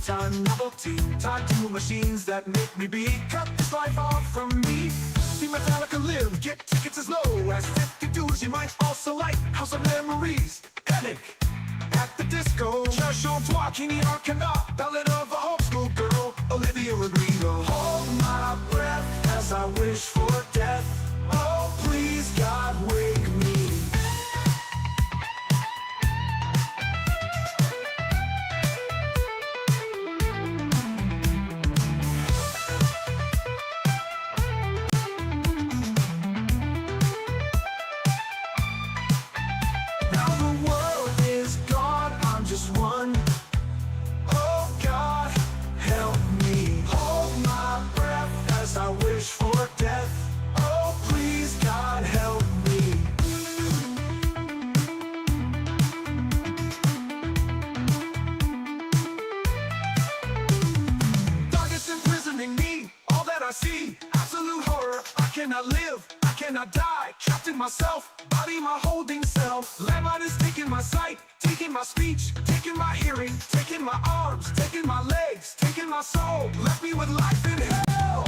time novelty, tied to machines that make me be. Cut this life off from me. See Metallica live, get tickets as low as 50 dudes. You might also like House of Memories, Panic at the Disco, Cherchon Toi, Kini Arcana, Ballad of a Homeschool Girl, Olivia Rodrigo. Hold my breath as I wish for death. Oh, please, God, wake me. Myself, body my holding cell. Landmine is taking my sight, taking my speech, taking my hearing, taking my arms, taking my legs, taking my soul. Left me with life in hell.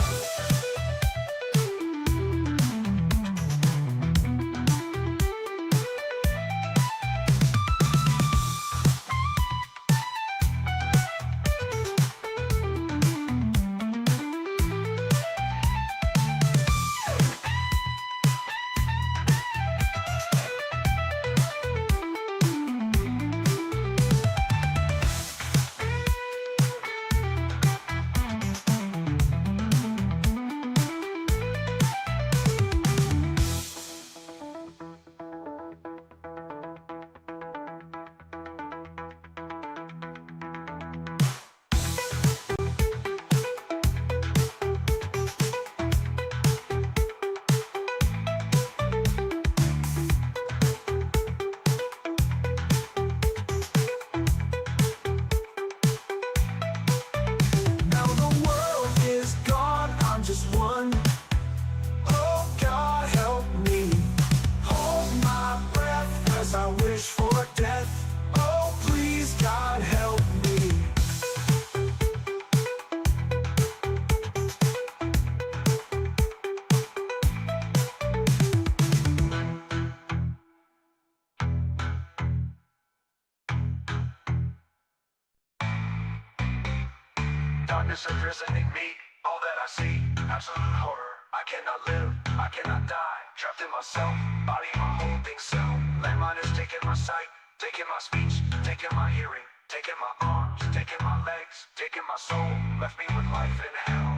Darkness imprisoning me, all that I see, absolute horror. I cannot live, I cannot die, trapped in myself, body my holding cell. Landmine is taking my sight, taking my speech, taking my hearing, taking my arms, taking my legs, taking my soul. Left me with life in hell.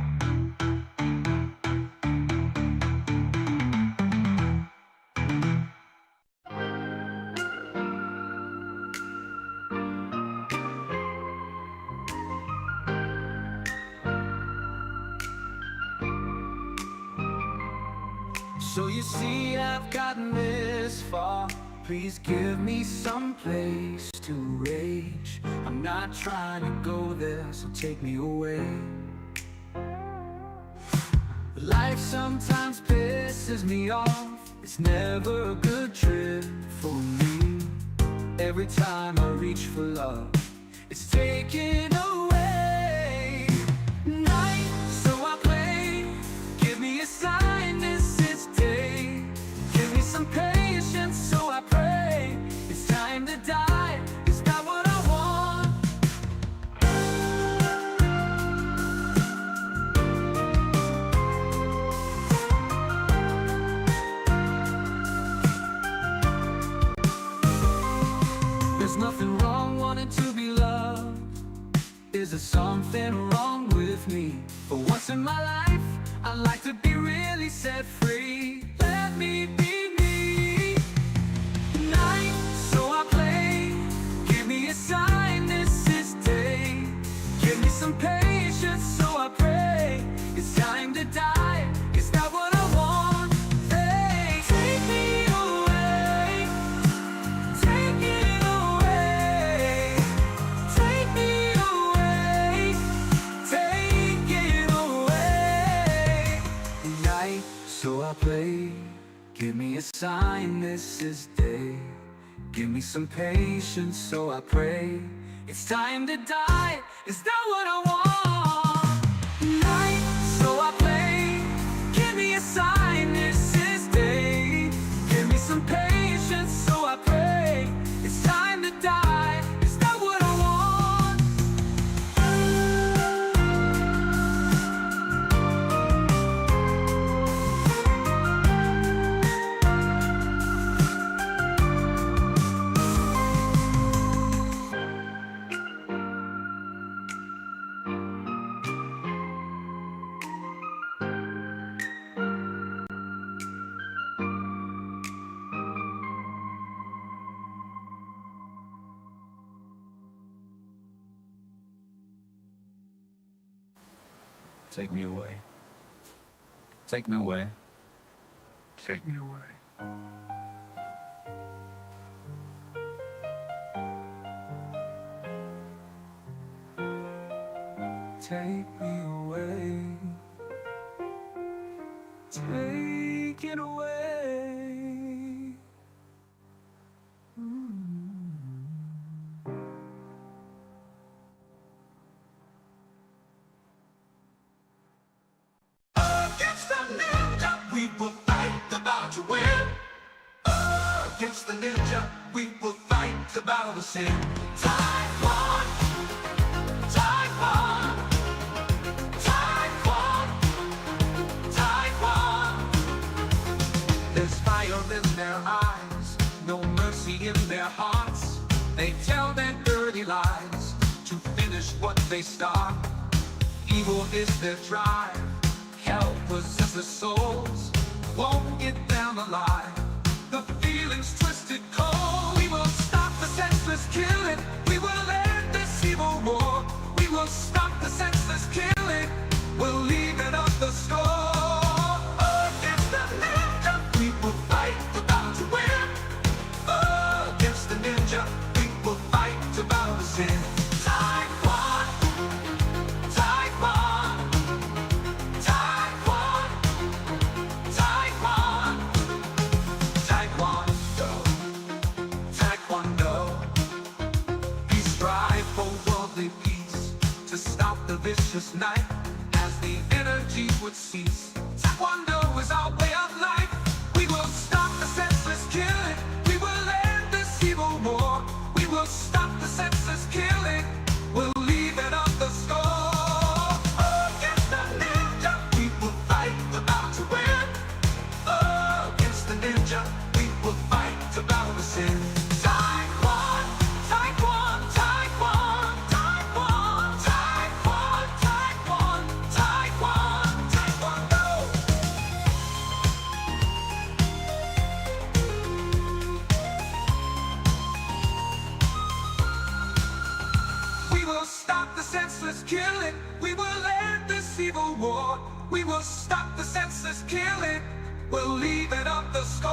So you see I've gotten this far. Please give me some place to rage. I'm not trying to go there, so take me away. Life sometimes pisses me off. It's never a good trip for me. Every time I reach for love, it's taken away. Night, so I play. Give me a sign this is day. Give me some patience, so I pray. It's time to die, is that what I want? There's nothing wrong wanting to be loved. Is there something wrong with me? For once in my life, I'd like to be really set free. Let me be me. Night, so I play. Give me a sign this is day. Give me some patience, so I pray. It's time to die, is that what I want? Hey, take me away. Take it away. Take me away. Take it away. Night, so I play. Give me a sign this is day. Give me some patience, so I pray. It's time to die. Is that what I want? Night, so I play. Give me a sign, this is day. Give me some patience, so I pray. It's time to die. Is that what I want? Take me away. Take me away. Take me away. Take me away. Take it away. Against the ninja, we will fight the battle to win. Against the ninja, we will fight the battle to sin. Taiwan, Taiwan, Taiwan, Taiwan. There's fire in their eyes, no mercy in their hearts. They tell their dirty lies to finish what they start. Evil is their drive. Hell possesses souls, won't get them alive. The feeling's twisted cold. We will stop the senseless killing. We will end this evil war. We will stop the senseless killing. We'll leave it up the score. Against the ninja, we will fight the battle to win. Against the ninja, we will fight the battle to sin. Taiwan, Taiwan, Taiwan, Taiwan, Taekwondo, Taekwondo. We strive for worldly peace, to stop the vicious night as the energy would cease. Taekwondo is our way of life. We will stop the senseless killing. We will end this evil war. We will stop the senseless killing. We'll leave it on the score. Against the ninja, we will fight the battle to win. Against the ninja, we will fight the battle to sin. Taiwan, Taiwan, Taiwan, Taiwan, Taiwan, Taiwan, Taiwan, Taekwondo. We will stop the senseless killing. We will end this evil war. We will stop the senseless killing. We'll leave it up the score.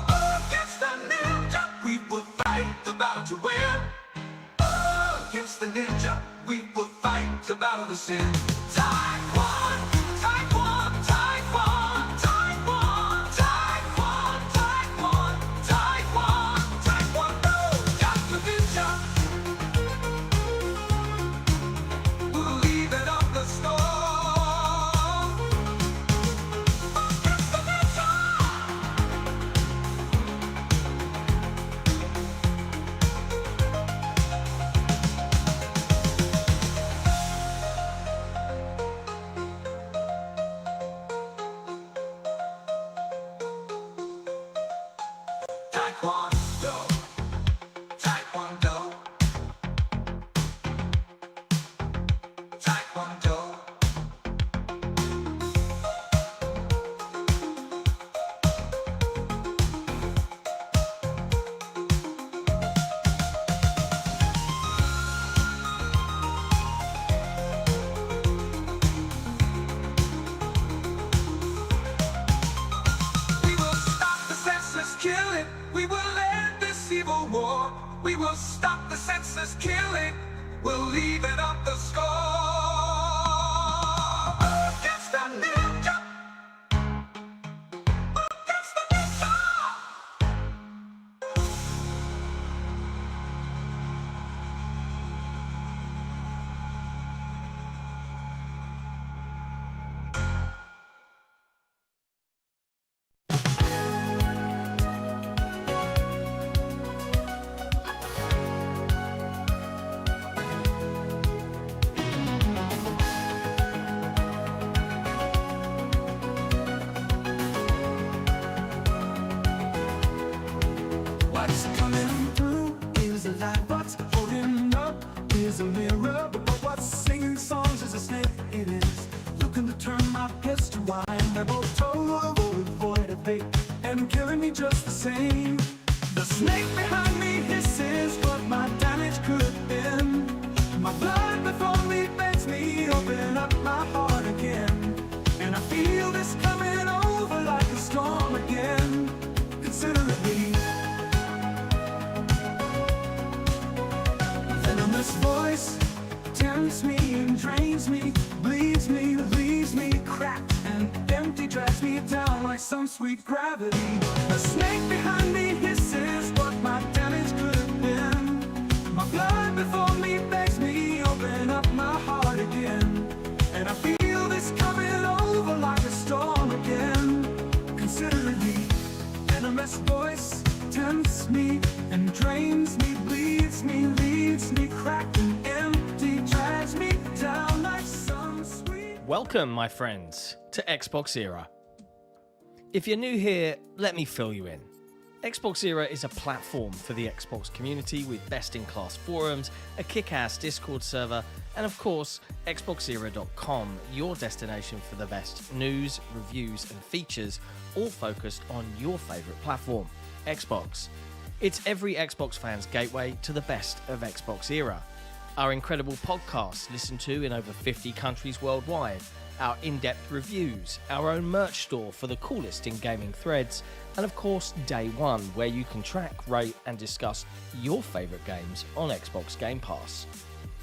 Against the ninja, we will fight the battle to win. Against the ninja, we will fight the battle to sin. Taiwan, Taiwan, Taiwan, Taiwan, Taiwan, Taiwan, Taiwan, Taekwondo. Got the ninja. We'll leave it up the score. Against the ninja. Taekwondo, Taekwondo, Taekwondo. We will stop the senseless killing. We will end this evil war. We will stop the senseless killing. We'll leave it up the score. Against the ninja. Against the ninja. is a mirror, but what's singing songs is a snake. It is looking to turn my piss to wine. They're both total void of fate and killing me just the same. The snake behind me hisses what my damage could have been. My blood before me begs me, open up my heart again. And I feel this coming over like a storm again. Consider it me. Venomous voice tempts me and drains me, bleeds me, leaves me cracked and empty, drags me down like some sweet gravity. The snake behind me hisses what my damage could have been. My blood before me begs me, open up my heart again. And I feel this coming over like a storm again. Consider it me. Venomous voice tempts me and drains me, bleeds me, leaves me cracked and empty, drags me down like some sweet... Welcome, my friends, to XboxEra. If you're new here, let me fill you in. XboxEra is a platform for the Xbox community with best-in-class forums, a kick-ass Discord server, and of course, XboxEra.com, your destination for the best news, reviews, and features, all focused on your favourite platform, Xbox. It's every Xbox fan's gateway to the best of XboxEra. Our incredible podcasts listened to in over 50 countries worldwide, our in-depth reviews, our own merch store for the coolest in gaming threads, and of course Day One, where you can track, rate and discuss your favourite games on Xbox Game Pass.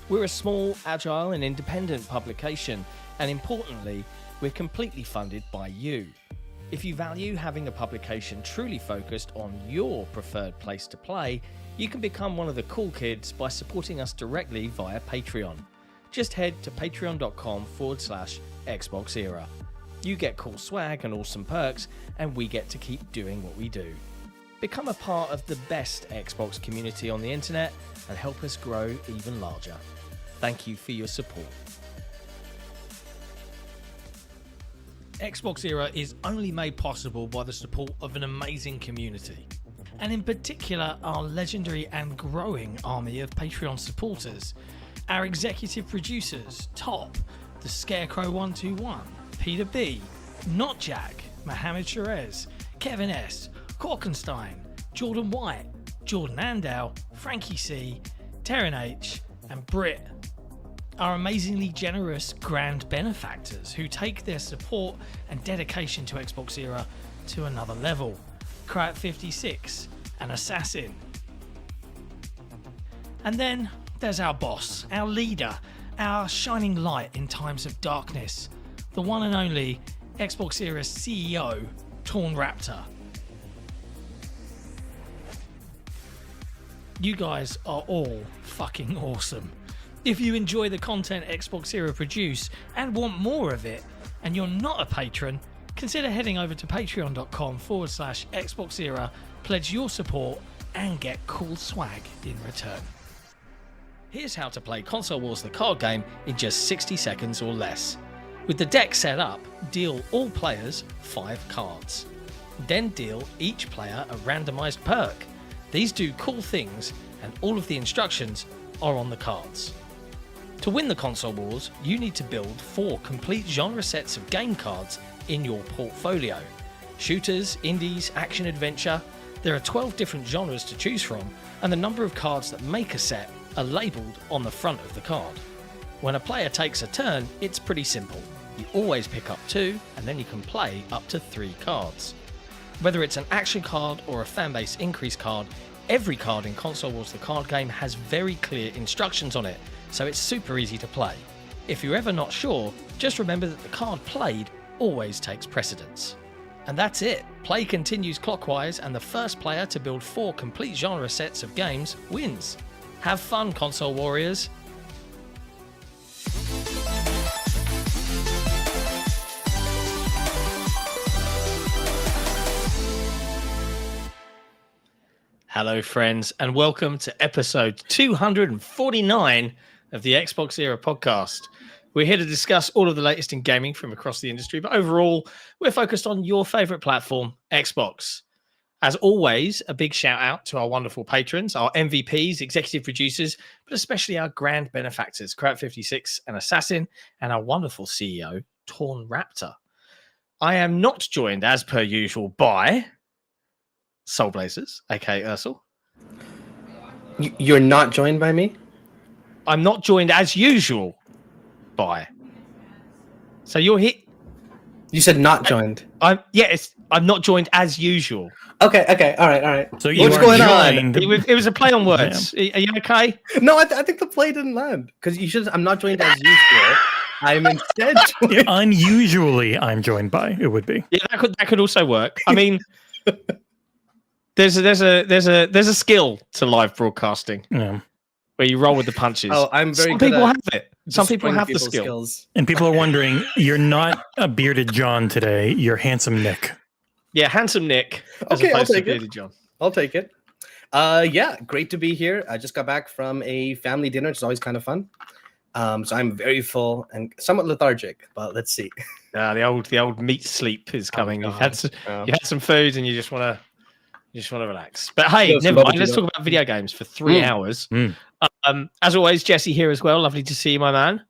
We're a small, agile and independent publication, and importantly, we're completely funded by you. If you value having a publication truly focused on your preferred place to play, you can become one of the cool kids by supporting us directly via Patreon. Just head to patreon.com/XboxEra. You get cool swag and awesome perks, and we get to keep doing what we do. Become a part of the best Xbox community on the internet and help us grow even larger. Thank you for your support. XboxEra is only made possible by the support of an amazing community, and in particular our legendary and growing army of Patreon supporters. Our executive producers, Top, The Scarecrow 121, Peter B, NotJack, Mohammed Sherez, Kevin S, Korkenstein, Jordan White, Jordan Andau, Frankie C, Terran H, and Britt. Our amazingly generous grand benefactors who take their support and dedication to XboxEra to another level. Krat56, an assassin. And then there's our boss, our leader, our shining light in times of darkness, the one and only XboxEra's CEO, Torn Raptor. You guys are all fucking awesome. If you enjoy the content XboxEra produce and want more of it, and you're not a patron, consider heading over to patreon.com/XboxEra, pledge your support, and get cool swag in return. Here's how to play Console Wars the card game in just 60 seconds or less. With the deck set up, deal all players 5 cards. Then deal each player a randomised perk. These do cool things, and all of the instructions are on the cards. To win the Console Wars, you need to build 4 complete genre sets of game cards in your portfolio. Shooters, indies, action-adventure. There are 12 different genres to choose from, and the number of cards that make a set are labelled on the front of the card. When a player takes a turn, it's pretty simple. You always pick up 2, and then you can play up to 3 cards. Whether it's an action card or a fanbase increase card, every card in Console Wars the card game has very clear instructions on it, so it's super easy to play. If you're ever not sure, just remember that the card played always takes precedence. And that's it. Play continues clockwise, and the first player to build 4 complete genre sets of games wins. Have fun, console warriors. Hello, friends, and welcome to episode 249 of the XboxEra podcast. We're here to discuss all of the latest in gaming from across the industry, but overall, we're focused on your favorite platform, Xbox. As always, a big shout out to our wonderful patrons, our MVPs, executive producers, but especially our grand benefactors, Crowd56 and Assassin, and our wonderful CEO, Torn Raptor. I am not joined, as per usual, by Soul Blazers, aka Aarsal. You're not joined by me? I'm not joined, as usual, by. So you're here. You said not joined. I'm not joined as usual. Okay, all right. So you What's are going on? It was a play on words. Are you okay? No, I think the play didn't land because you should. I'm not joined as usual. I'm instead joined. Unusually, I'm joined by. It would be. Yeah, that could also work. I mean, there's a skill to live broadcasting Yeah. where you roll with the punches. Oh, I'm very Some good people at have it. Some people have the skill. Skills. And people are wondering, you're not a bearded John today. You're handsome Nick. Yeah, handsome Nick. As Okay, I'll opposed to take it. bearded John. I'll take it. Yeah, great to be here. I just got back from a family dinner. It's always kind of fun. So I'm very full and somewhat lethargic, but let's see. The old meat sleep is coming. You've had Oh. you had some food and you just want to relax. But hey, Yes, never love mind. it, Let's you talk about video games for 3 hours. As always, Jesse here as well. Lovely to see you, my man.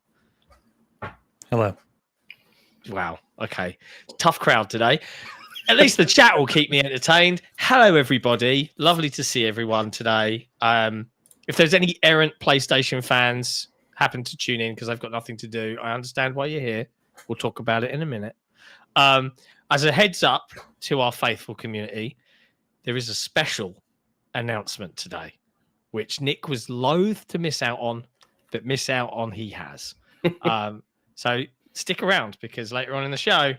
Hello. Wow. Okay. Tough crowd today. At least the chat will keep me entertained. Hello, everybody. Lovely to see everyone today. If there's any errant PlayStation fans happen to tune in because I've got nothing to do, I understand why you're here. We'll talk about it in a minute. As a heads up to our faithful community, there is a special announcement today, which Nick was loath to miss out on, but miss out on he has. So stick around because later on in the show,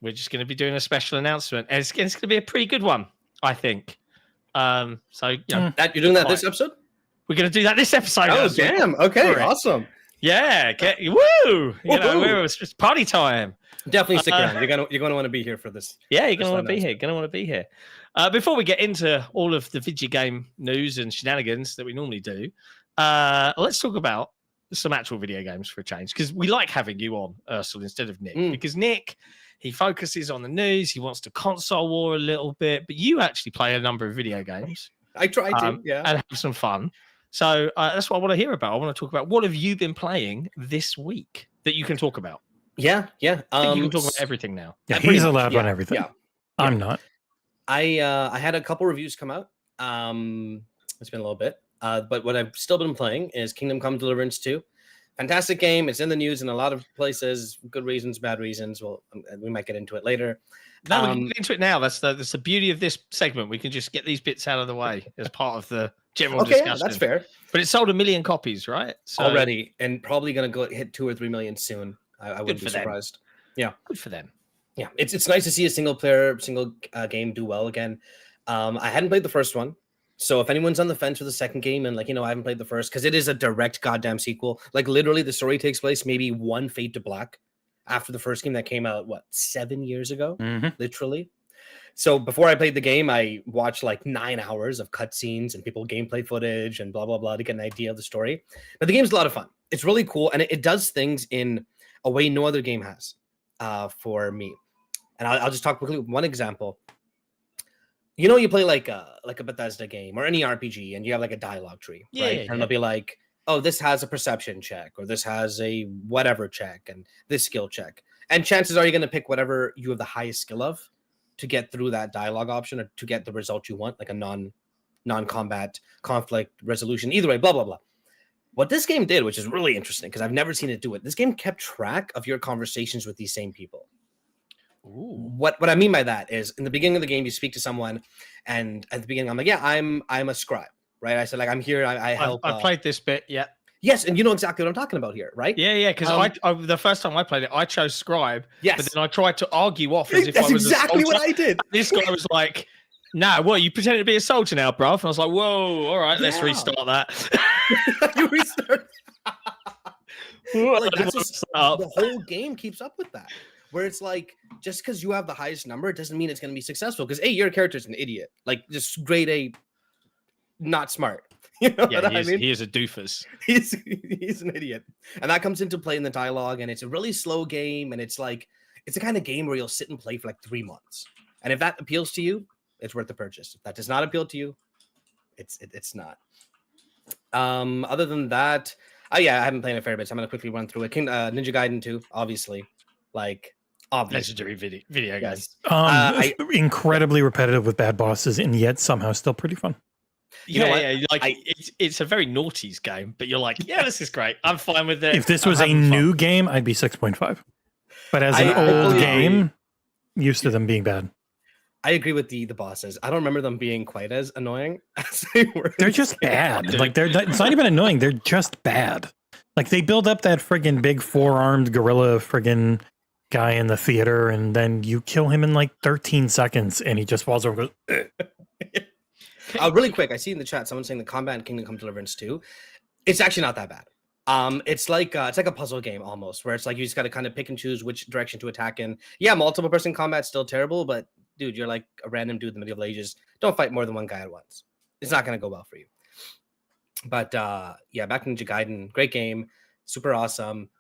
we're just going to be doing a special announcement. And it's going to be a pretty good one, I think. That you're doing that this episode? We're going to do that this episode. Oh, damn. Okay, Correct. awesome. Yeah, woo! It's just party time. Definitely stick around. You're gonna want to be here for this. Yeah, you're gonna want to be here. Before we get into all of the video game news and shenanigans that we normally do, let's talk about some actual video games for a change, because we like having you on, Aarsal, instead of Nick. Because Nick, he focuses on the news, he wants to console war a little bit, but you actually play a number of video games. I try to, yeah, and have some fun. So that's what I want to hear about. I want to talk about what have you been playing this week that you can talk about. Yeah. I think you can talk about everything now. Yeah, he's allowed on everything. Yeah. I'm not. I had a couple reviews come out. It's been a little bit. But what I've still been playing is Come Deliverance II. Fantastic game. It's in the news in a lot of places. Good reasons, bad reasons. Well, we might get into it later. No, we can get into it now. That's the beauty of this segment. We can just get these bits out of the way as part of the general discussion. Yeah, that's fair. But it sold 1 million copies, right? So, already, and probably going to hit 2 or 3 million soon. I wouldn't be surprised. Yeah, good for them. Yeah, it's nice to see a single game do well again. I hadn't played the first one, so if anyone's on the fence with the second game and I haven't played the first, because it is a direct goddamn sequel. Like literally, the story takes place maybe one Fade to Black after the first game that came out 7 years ago, literally. So before I played the game, I watched 9 hours of cutscenes and people gameplay footage and blah blah blah to get an idea of the story. But the game's a lot of fun. It's really cool, and it does things in a way no other game has for me. And I'll just talk quickly. One example. You play like a Bethesda game or any RPG, and you have a dialogue tree, right? And it'll be like, oh, this has a perception check, or this has a whatever check, and this skill check. And chances are you're going to pick whatever you have the highest skill of to get through that dialogue option or to get the result you want, like a non-combat conflict resolution. Either way, blah, blah, blah. What this game did, which is really interesting because I've never seen it do it, this game kept track of your conversations with these same people. Ooh. What I mean by that is in the beginning of the game, you speak to someone, and at the beginning, I'm like, yeah, I'm a scribe, right? I said, I'm here, I help. I've played this bit, yeah. Yes, and you know exactly what I'm talking about here, right? Yeah, because I the first time I played it, I chose scribe. Yes. But then I tried to argue off as if That's I was exactly a soldier. what I did. This guy was like, nah, what, you pretending to be a soldier now, bruv? And I was like, whoa, all right, let's restart that. You restart. The whole game keeps up with that. Where it's like, just because you have the highest number, it doesn't mean it's going to be successful. Because, your character's an idiot. Just grade A, not smart. You know what I mean? He is a doofus. He's an idiot. And that comes into play in the dialogue. And it's a really slow game. And it's the kind of game where you'll sit and play for 3 months. And if that appeals to you, it's worth the purchase. If that does not appeal to you, it's not. Other than that, yeah, I haven't played a fair bit, so I'm gonna quickly run through it. Ninja Gaiden 2, obviously, like obviously. Legendary video game. Yes. Incredibly repetitive with bad bosses, and yet somehow still pretty fun. It's a very naughties game, but you're like, yeah, this is great. I'm fine with it. If this was a new game, I'd be 6.5. But as an old game, used to them being bad. I agree with the bosses. I don't remember them being quite as annoying as they were. They're just bad. Like it's not even annoying. They're just bad. Like they build up that friggin' big 4-armed gorilla friggin' guy in the theater, and then you kill him in like 13 seconds, and he just falls over. And goes, really quick, I see in the chat someone saying the combat in Kingdom Come Deliverance 2. It's actually not that bad. It's like a puzzle game almost, where it's like you just got to kind of pick and choose which direction to attack in. Yeah, multiple person combat's still terrible, but dude, you're like a random dude in the medieval ages. Don't fight more than one guy at once. It's not going to go well for you. But yeah, back to Ninja Gaiden, great game, super awesome.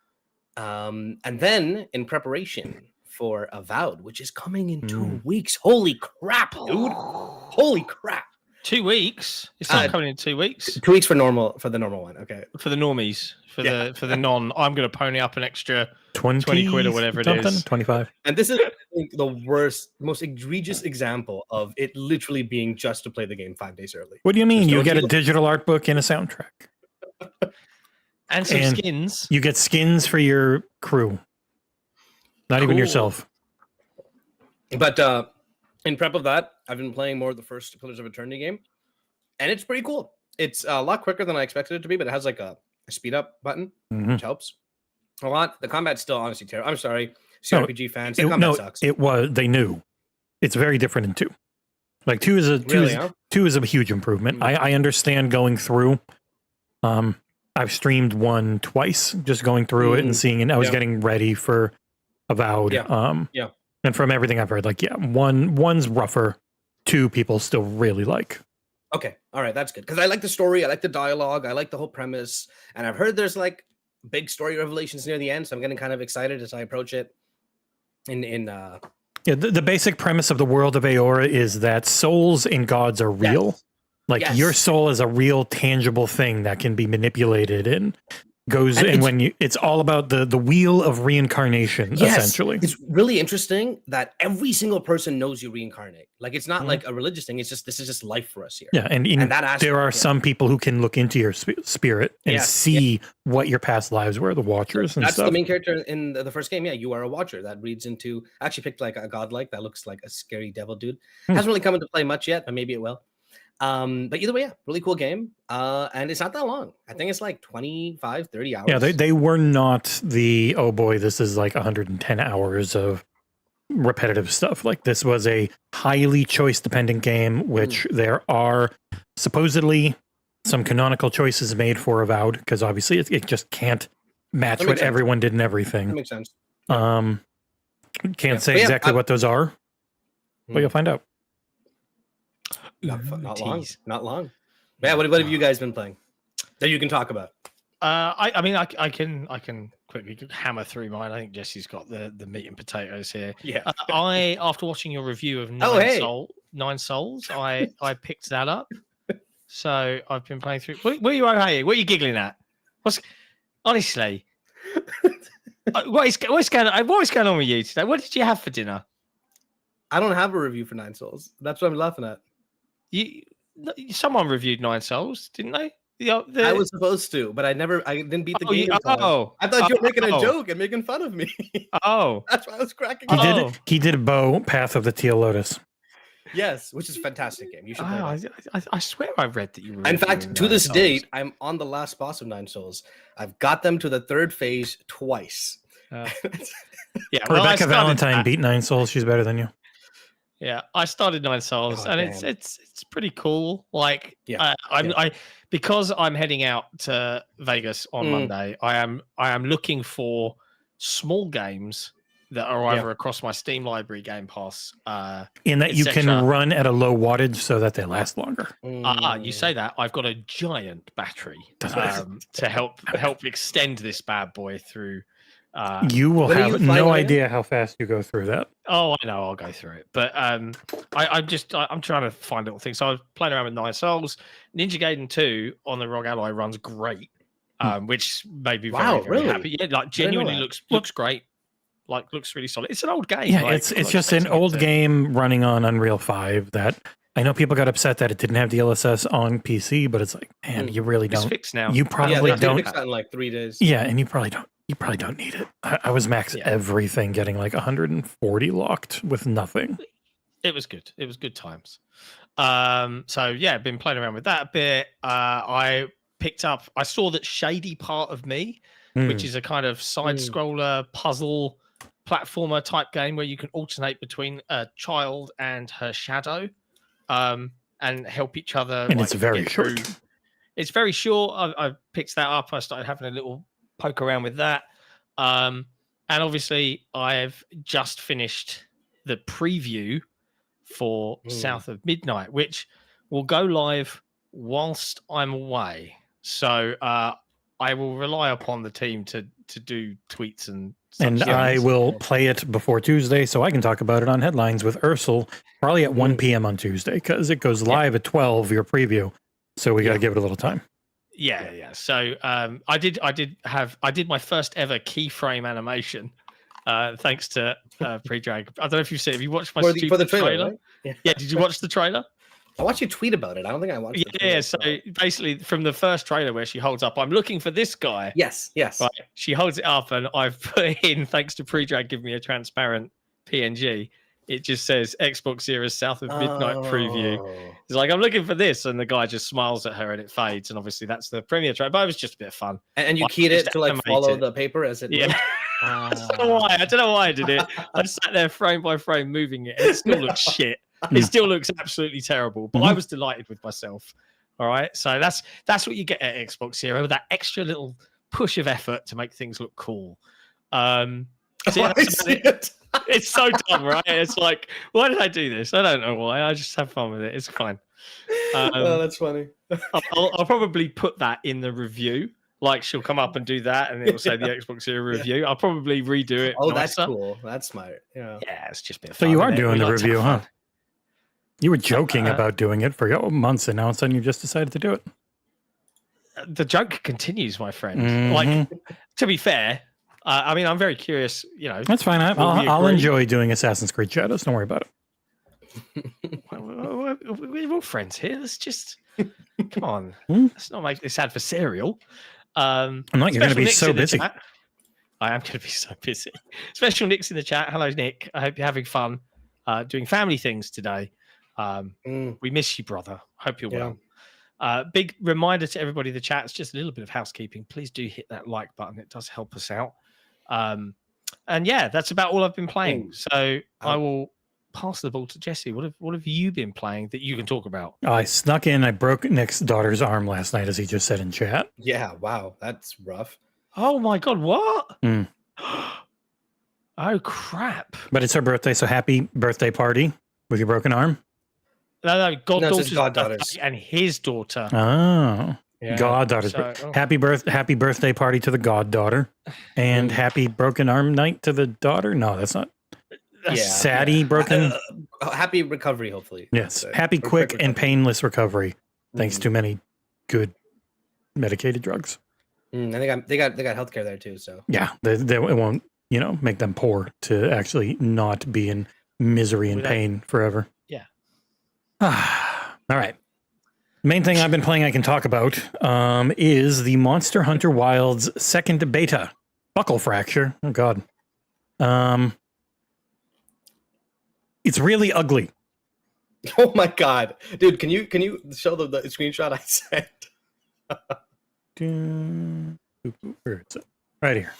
And then in preparation for Avowed, which is coming in 2 weeks. Holy crap, dude! Holy crap! 2 weeks. It's not coming in 2 weeks. 2 weeks for the normal one. Okay, for the normies, for the non. I'm going to pony up an extra 20 quid or whatever it is. 25. And this is I think, the worst, most egregious example of it literally being just to play the game 5 days early. What do you mean? You get a digital art book and a soundtrack. And some skins. You get skins for your crew. Not even yourself. But in prep of that, I've been playing more of the first Pillars of Eternity game. And it's pretty cool. It's a lot quicker than I expected it to be, but it has like a speed up button, which helps a lot. The combat's still honestly terrible. I'm sorry, CRPG fans. The combat sucks. They knew. It's very different in 2. Like 2 is a huge improvement. I understand going through. I've streamed 1 twice, just going through it and seeing it. I was getting ready for Avowed. And from everything I've heard, like, one's rougher. 2 people still really like. Okay, all right, that's good. Because I like the story, I like the dialogue, I like the whole premise. And I've heard there's like big story revelations near the end, so I'm getting kind of excited as I approach it. The basic premise of the world of Aora is that souls and gods are real. Yes. Like your soul is a real tangible thing that can be manipulated and goes, and when it's all about the wheel of reincarnation, essentially. It's really interesting that every single person knows you reincarnate. Like it's not like a religious thing. It's just this is just life for us here. Yeah, and that aspect, there are some people who can look into your spirit and see what your past lives were, the Watchers and that's stuff. The main character in the first game. Yeah, you are a Watcher. That reads into. I actually picked like a godlike that looks like a scary devil dude. Hasn't really come into play much yet, but maybe it will. But either way, really cool game. And it's not that long. I think it's like 25, 30 hours. Yeah, they were not the, oh boy, this is like 110 hours of repetitive stuff. Like this was a highly choice dependent game, which there are supposedly some canonical choices made for Avowed, because obviously it just can't match what everyone did and everything. That makes sense. Can't say exactly what those are, but you'll find out. Not long. Yeah, what have you guys been playing that you can talk about? I can quickly hammer through mine. I think Jesse's got the meat and potatoes here. Yeah. After watching your review of Nine Souls, I picked that up. So I've been playing through. What are you giggling at? Honestly? What is going on with you today? What did you have for dinner? I don't have a review for Nine Souls. That's what I'm laughing at. Someone reviewed Nine Souls, didn't they? I was supposed to, but I didn't beat the game. I thought you were making a joke and making fun of me. That's why I was cracking. He did Bow Path of the Teal Lotus. Yes, which is a fantastic game. You should play that. I swear I read that you were. In fact, to this date, I'm on the last boss of Nine Souls. I've got them to the 3rd phase twice. Rebecca Valentine beat Nine Souls. She's better than you. Yeah, I started Nine Souls, and it's pretty cool. Like, because I'm heading out to Vegas on Monday. I am looking for small games that are either across my Steam library, Game Pass, in that you can run at a low wattage so that they last longer. You say that. I've got a giant battery to help extend this bad boy through You will When are you have flying no on it? idea how fast you go through that. Oh, I know. I'll go through it, but I'm trying to find little things. So I was playing around with Nine Souls. Ninja Gaiden 2 on the ROG Ally runs great, which made me very, very happy. Yeah, like genuinely looks great. Like looks really solid. It's an old game. Yeah, like, it's just an old game running on Unreal 5 that I know people got upset that it didn't have DLSS on PC, but it's like, man, you really It's don't. fixed now. You probably they don't. fixed that in like 3 days. Yeah, and you probably don't. You probably don't need it. I was max everything, getting like 140 locked with nothing. It was good. It was good times. So yeah, been playing around with that a bit. I saw that Shady Part of Me, which is a kind of side scroller puzzle platformer type game where you can alternate between a child and her shadow, and help each other. And it's very short. It's very short. I picked that up. I started having a little poke around with that. And obviously I've just finished the preview for South of Midnight, which will go live whilst I'm away. So I will rely upon the team to do tweets and stuff. And I will play it before Tuesday so I can talk about it on Headlines with Aarsal probably at 1 p.m. on Tuesday because it goes live at 12, your preview. So we got to give it a little time. Yeah. So I did my first ever keyframe animation, thanks to Pre-Drag. I don't know if you've seen. Have you watched my for the trailer? Right? Yeah. Did you watch the trailer? I watched you tweet about it. I don't think I watched it. Yeah. So basically, from the first trailer where she holds up, I'm looking for this guy. Yes. Right. She holds it up, and I've put in, thanks to Pre-Drag, giving me a transparent PNG. It just says XboxEra's South of Midnight preview. It's like, I'm looking for this, and the guy just smiles at her and it fades, and obviously that's the premiere trailer. But it was just a bit of fun. And you keyed it to like follow the paper as it moved. I don't know why I did it. I sat there frame by frame moving it, and it still looks shit. It still looks absolutely terrible, but I was delighted with myself. All right, so that's what you get at Xboxera, with that extra little push of effort to make things look cool. It's so dumb, right? It's like, why did I do this? I don't know why. I just have fun with it. It's fine. That's funny. I'll probably put that in the review. Like, she'll come up and do that, and it'll say the Xboxera review. I'll probably redo it. Oh, that's cool. That's smart. Yeah, it's just a bit of fun. So you are doing the review, huh? You were joking about doing it for months, and now all of a sudden you just decided to do it. The joke continues, my friend. Like, to be fair, I mean, I'm very curious. You know, that's fine. I'll enjoy doing Assassin's Creed Shadows. Don't worry about it. We're all friends here. Let's just come on. Let's not make this adversarial. I'm not. You're going to be so busy. I am going to be so busy. Special Nick's in the chat. Hello, Nick. I hope you're having fun doing family things today. We miss you, brother. Hope you're well. Big reminder to everybody in the chat. It's just a little bit of housekeeping. Please do hit that like button. It does help us out. And yeah, that's about all I've been playing. So I will pass the ball to Jesse. What have you been playing that you can talk about? I snuck in. I broke Nick's daughter's arm last night, as he just said in chat. Yeah, wow, that's rough. Oh my god, what? Oh crap! But it's her birthday, so happy birthday party with your broken arm. No, it's goddaughter's and his daughter. Oh, yeah. Goddaughter's. Happy birthday party to the goddaughter, and happy broken arm night to the daughter. No, that's not. Saddy broken. Happy recovery, hopefully. Yes, happy quick and painless recovery, thanks to many good medicated drugs. And they got healthcare there too. So yeah, it won't make them poor to actually not be in misery and pain forever. Yeah. All right. Main thing I've been playing I can talk about is the Monster Hunter Wilds second beta. Buckle fracture. Oh god. It's really ugly. Oh my god. Dude, can you show the screenshot I sent? Where is it? Right here.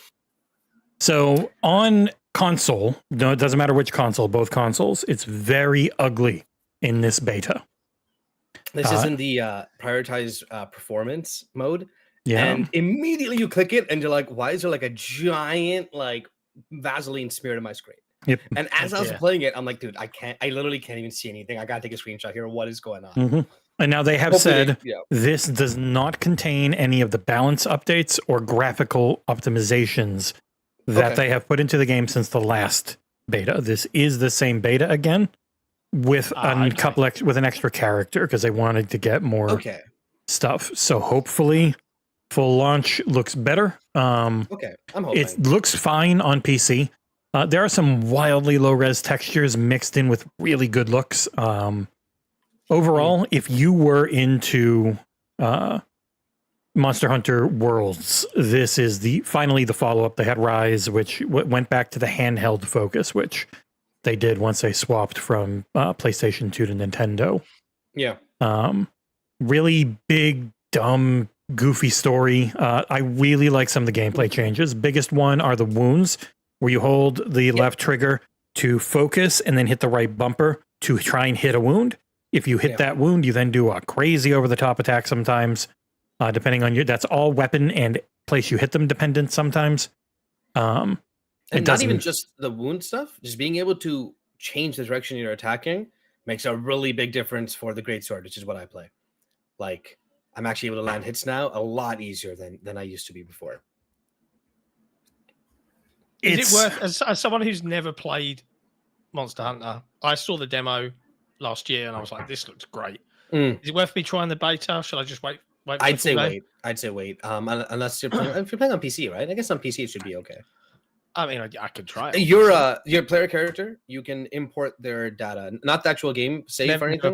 So on console, no, it doesn't matter which console, both consoles, it's very ugly in this beta. This is in the prioritize performance mode. Yeah. And immediately you click it and you're like, why is there like a giant like Vaseline smeared on my screen? Yep. And as I was playing it, I'm like, dude, I literally can't even see anything. I gotta take a screenshot here. What is going on? And now they have said this does not contain any of the balance updates or graphical optimizations that they have put into the game since the last beta. This is the same beta again with with an extra character because they wanted to get more stuff. So hopefully full launch looks better. I'm hoping. It looks fine on PC. There are some wildly low res textures mixed in with really good looks. Overall, if you were into Monster Hunter Worlds, this is finally the follow-up. They had Rise, which went back to the handheld focus, which they did once they swapped from PlayStation 2 to Nintendo. Yeah. Really big, dumb, goofy story. I really like some of the gameplay changes. Biggest one are the wounds, where you hold the left trigger to focus and then hit the right bumper to try and hit a wound. If you hit that wound, you then do a crazy over-the-top attack sometimes. Depending on that's all weapon and place you hit them dependent sometimes. And not even just the wound stuff, just being able to change the direction you're attacking makes a really big difference for the greatsword, which is what I play. Like, I'm actually able to land hits now a lot easier than I used to be before. Is it worth, as someone who's never played Monster Hunter, I saw the demo last year and I was like, this looks great. Is it worth me trying the beta? Should I just wait? I'd say wait. Unless you're playing, if you're playing on PC, right? I guess on PC it should be okay. I mean, I could try it. Your player character, you can import their data, not the actual game save or anything.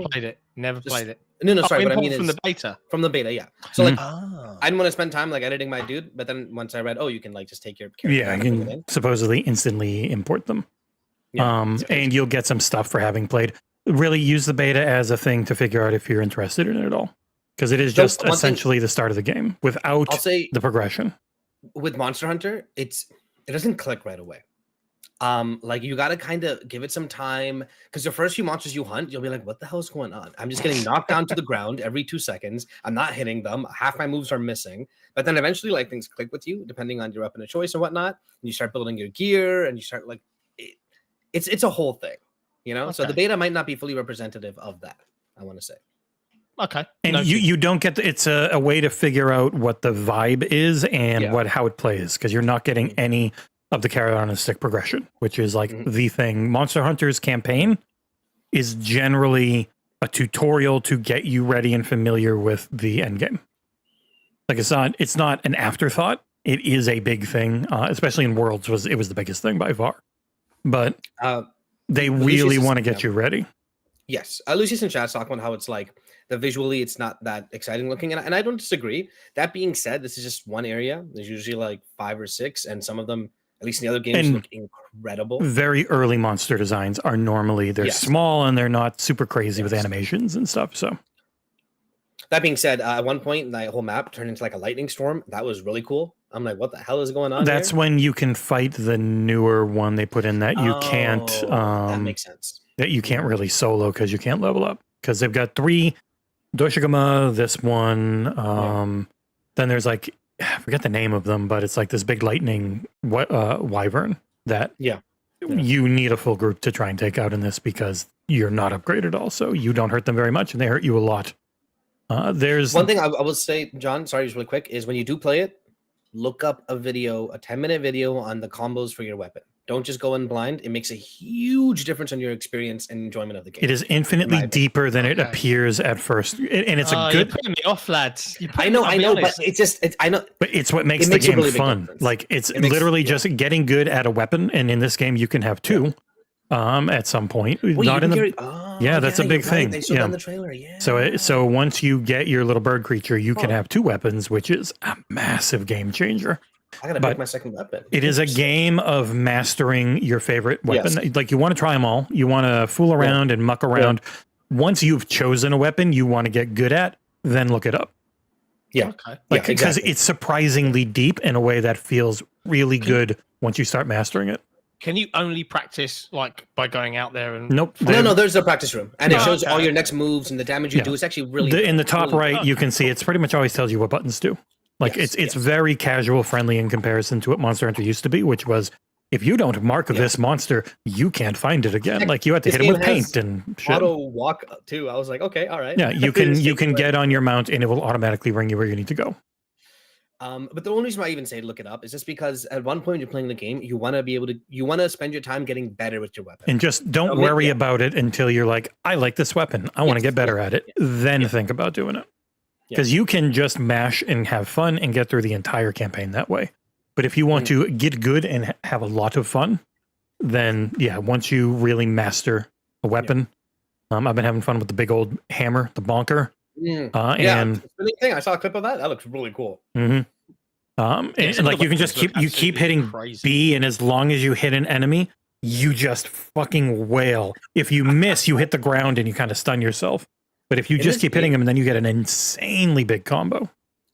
Never played it. No, sorry. What I mean from is the beta. From the beta, yeah. So I didn't want to spend time like editing my dude, but then once I read, you can like just take your character. Yeah, you can supposedly instantly import them. Yeah, and you'll get some stuff for having played. Really use the beta as a thing to figure out if you're interested in it at all. Because it is just essentially the start of the game without the progression. With Monster Hunter, it doesn't click right away. Like you got to kind of give it some time because the first few monsters you hunt, you'll be like, what the hell is going on? I'm just getting knocked down to the ground every 2 seconds. I'm not hitting them. Half my moves are missing. But then eventually like things click with you depending on your weapon of choice or whatnot. And you start building your gear and you start like, it's a whole thing, you know? Okay. So the beta might not be fully representative of that, I want to say. Okay. And you don't get it's a way to figure out what the vibe is and how it plays because you're not getting any of the carrot on a stick progression, which is like the thing. Monster Hunter's campaign is generally a tutorial to get you ready and familiar with the end game. Like it's not an afterthought. It is a big thing, especially in Worlds it was the biggest thing by far. But they really want to get you ready. Yes. Lucius in chat talking about how it's like visually it's not that exciting looking, and I don't disagree. That being said, this is just one area. There's usually like 5 or 6, and some of them, at least in the other games, look incredible. Very early monster designs are normally small and they're not super crazy with animations and stuff. So that being said, at one point that whole map turned into like a lightning storm. That was really cool. I'm like, what the hell is going on? That's when you can fight the newer one they put in that you can't. That makes sense. That you can't really solo because you can't level up because they've got 3. Doshigama, this one. Then there's like, I forget the name of them, but it's like this big lightning wyvern that you need a full group to try and take out in this because you're not upgraded also. You don't hurt them very much and they hurt you a lot. There's one thing I will say, John, sorry, just really quick, is when you do play it, look up a 10-minute video on the combos for your weapon. Don't just go in blind. It makes a huge difference on your experience and enjoyment of the game. It is infinitely deeper than it appears at first, and it's a good. You're putting me off, lads. I know, but I know. But it's what makes the game really fun. Like it's literally just getting good at a weapon, and in this game you can have 2. At some point, not in the. That's a big thing. They showed on the trailer. So once you get your little bird creature, you can have 2 weapons, which is a massive game changer. I gotta make my second weapon. It is a game of mastering your favorite weapon. Yes. Like you want to try them all. You want to fool around and muck around. Once you've chosen a weapon you want to get good at, then look it up. Yeah. Okay. Because it's surprisingly deep in a way that feels really good once you start mastering it. Can you only practice like by going out there and? Nope. No. There's a practice room, and it shows all your next moves and the damage you do. It's actually really in the top right. You can see it's pretty much always tells you what buttons do. Like it's very casual friendly in comparison to what Monster Hunter used to be, which was if you don't mark this monster, you can't find it again. Like you had to hit him with paint and shit. Auto walk too. I was like, okay, all right. Yeah, you can get on your mount and it will automatically bring you where you need to go. But the only reason why I even say look it up is just because at one point you're playing the game, you want to spend your time getting better with your weapon. And just don't worry about it until you're like, I like this weapon. I want to get better at it. Then think about doing it. Because you can just mash and have fun and get through the entire campaign that way. But if you want to get good and have a lot of fun, then once you really master a weapon, I've been having fun with the big old hammer, the bonker. And the thing, I saw a clip of that. That looks really cool. And like you can just keep hitting B, and as long as you hit an enemy, you just fucking wail. If you miss, you hit the ground and you kind of stun yourself. But if you just keep hitting them, then you get an insanely big combo.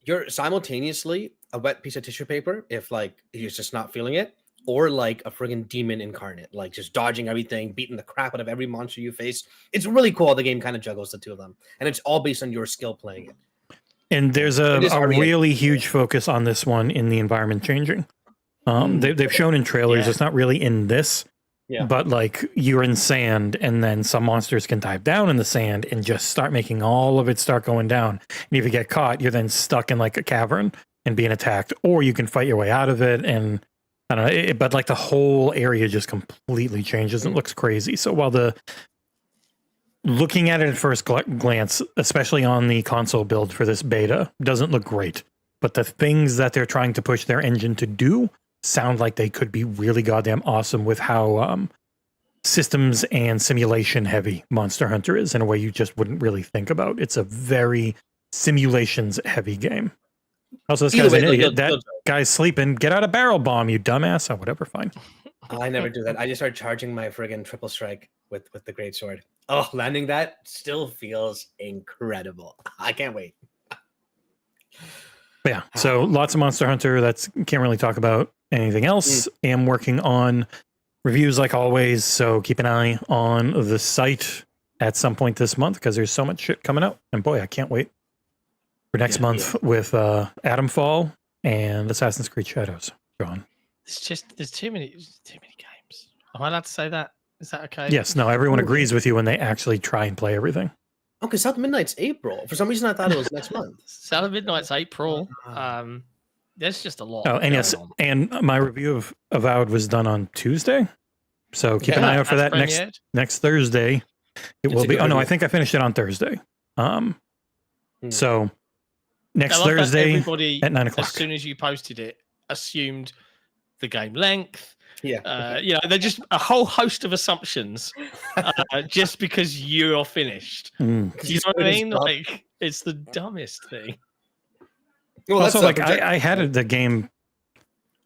You're simultaneously a wet piece of tissue paper if like you're just not feeling it, or like a friggin' demon incarnate, like just dodging everything, beating the crap out of every monster you face. It's really cool how the game kind of juggles the two of them, and it's all based on your skill playing it. And there's a really huge focus on this one in the environment changing. They've shown in trailers, it's not really in this, but like you're in sand, and then some monsters can dive down in the sand and just start making all of it start going down. And if you get caught, you're then stuck in like a cavern and being attacked, or you can fight your way out of it. And I don't know, but like the whole area just completely changes. It looks crazy. So while looking at it at first glance, especially on the console build for this beta, doesn't look great. But the things that they're trying to push their engine to do sound like they could be really goddamn awesome with how systems and simulation heavy Monster Hunter is in a way you just wouldn't really think about. It's a very simulations heavy game. Also, this guy's an idiot. That guy's sleeping. Get out a barrel bomb, you dumbass. Oh, whatever, fine. I never do that. I just start charging my friggin' triple strike with the greatsword. Oh, landing that still feels incredible. I can't wait. Yeah, so lots of Monster Hunter. Can't really talk about anything else. Am working on reviews like always, so keep an eye on the site at some point this month because there's so much shit coming out. And boy, I can't wait for next month with Atomfall and Assassin's Creed Shadows. John, there's too many games. Am I allowed to say that? Is that okay? Yes. No, everyone agrees with you when they actually try and play everything. Okay, South Midnight's April. For some reason, I thought it was next month. South Midnight's April. There's just a lot. Oh, and yes, and my review of Avowed was done on Tuesday, so keep an eye out for that next Thursday. It will be. Oh no, I think I finished it on Thursday. So next Thursday at 9 o'clock. As soon as you posted it, assumed the game length. Yeah. They're just a whole host of assumptions just because you're finished. You know what I mean? Like, it's the dumbest thing. Well, also, like, I had the game.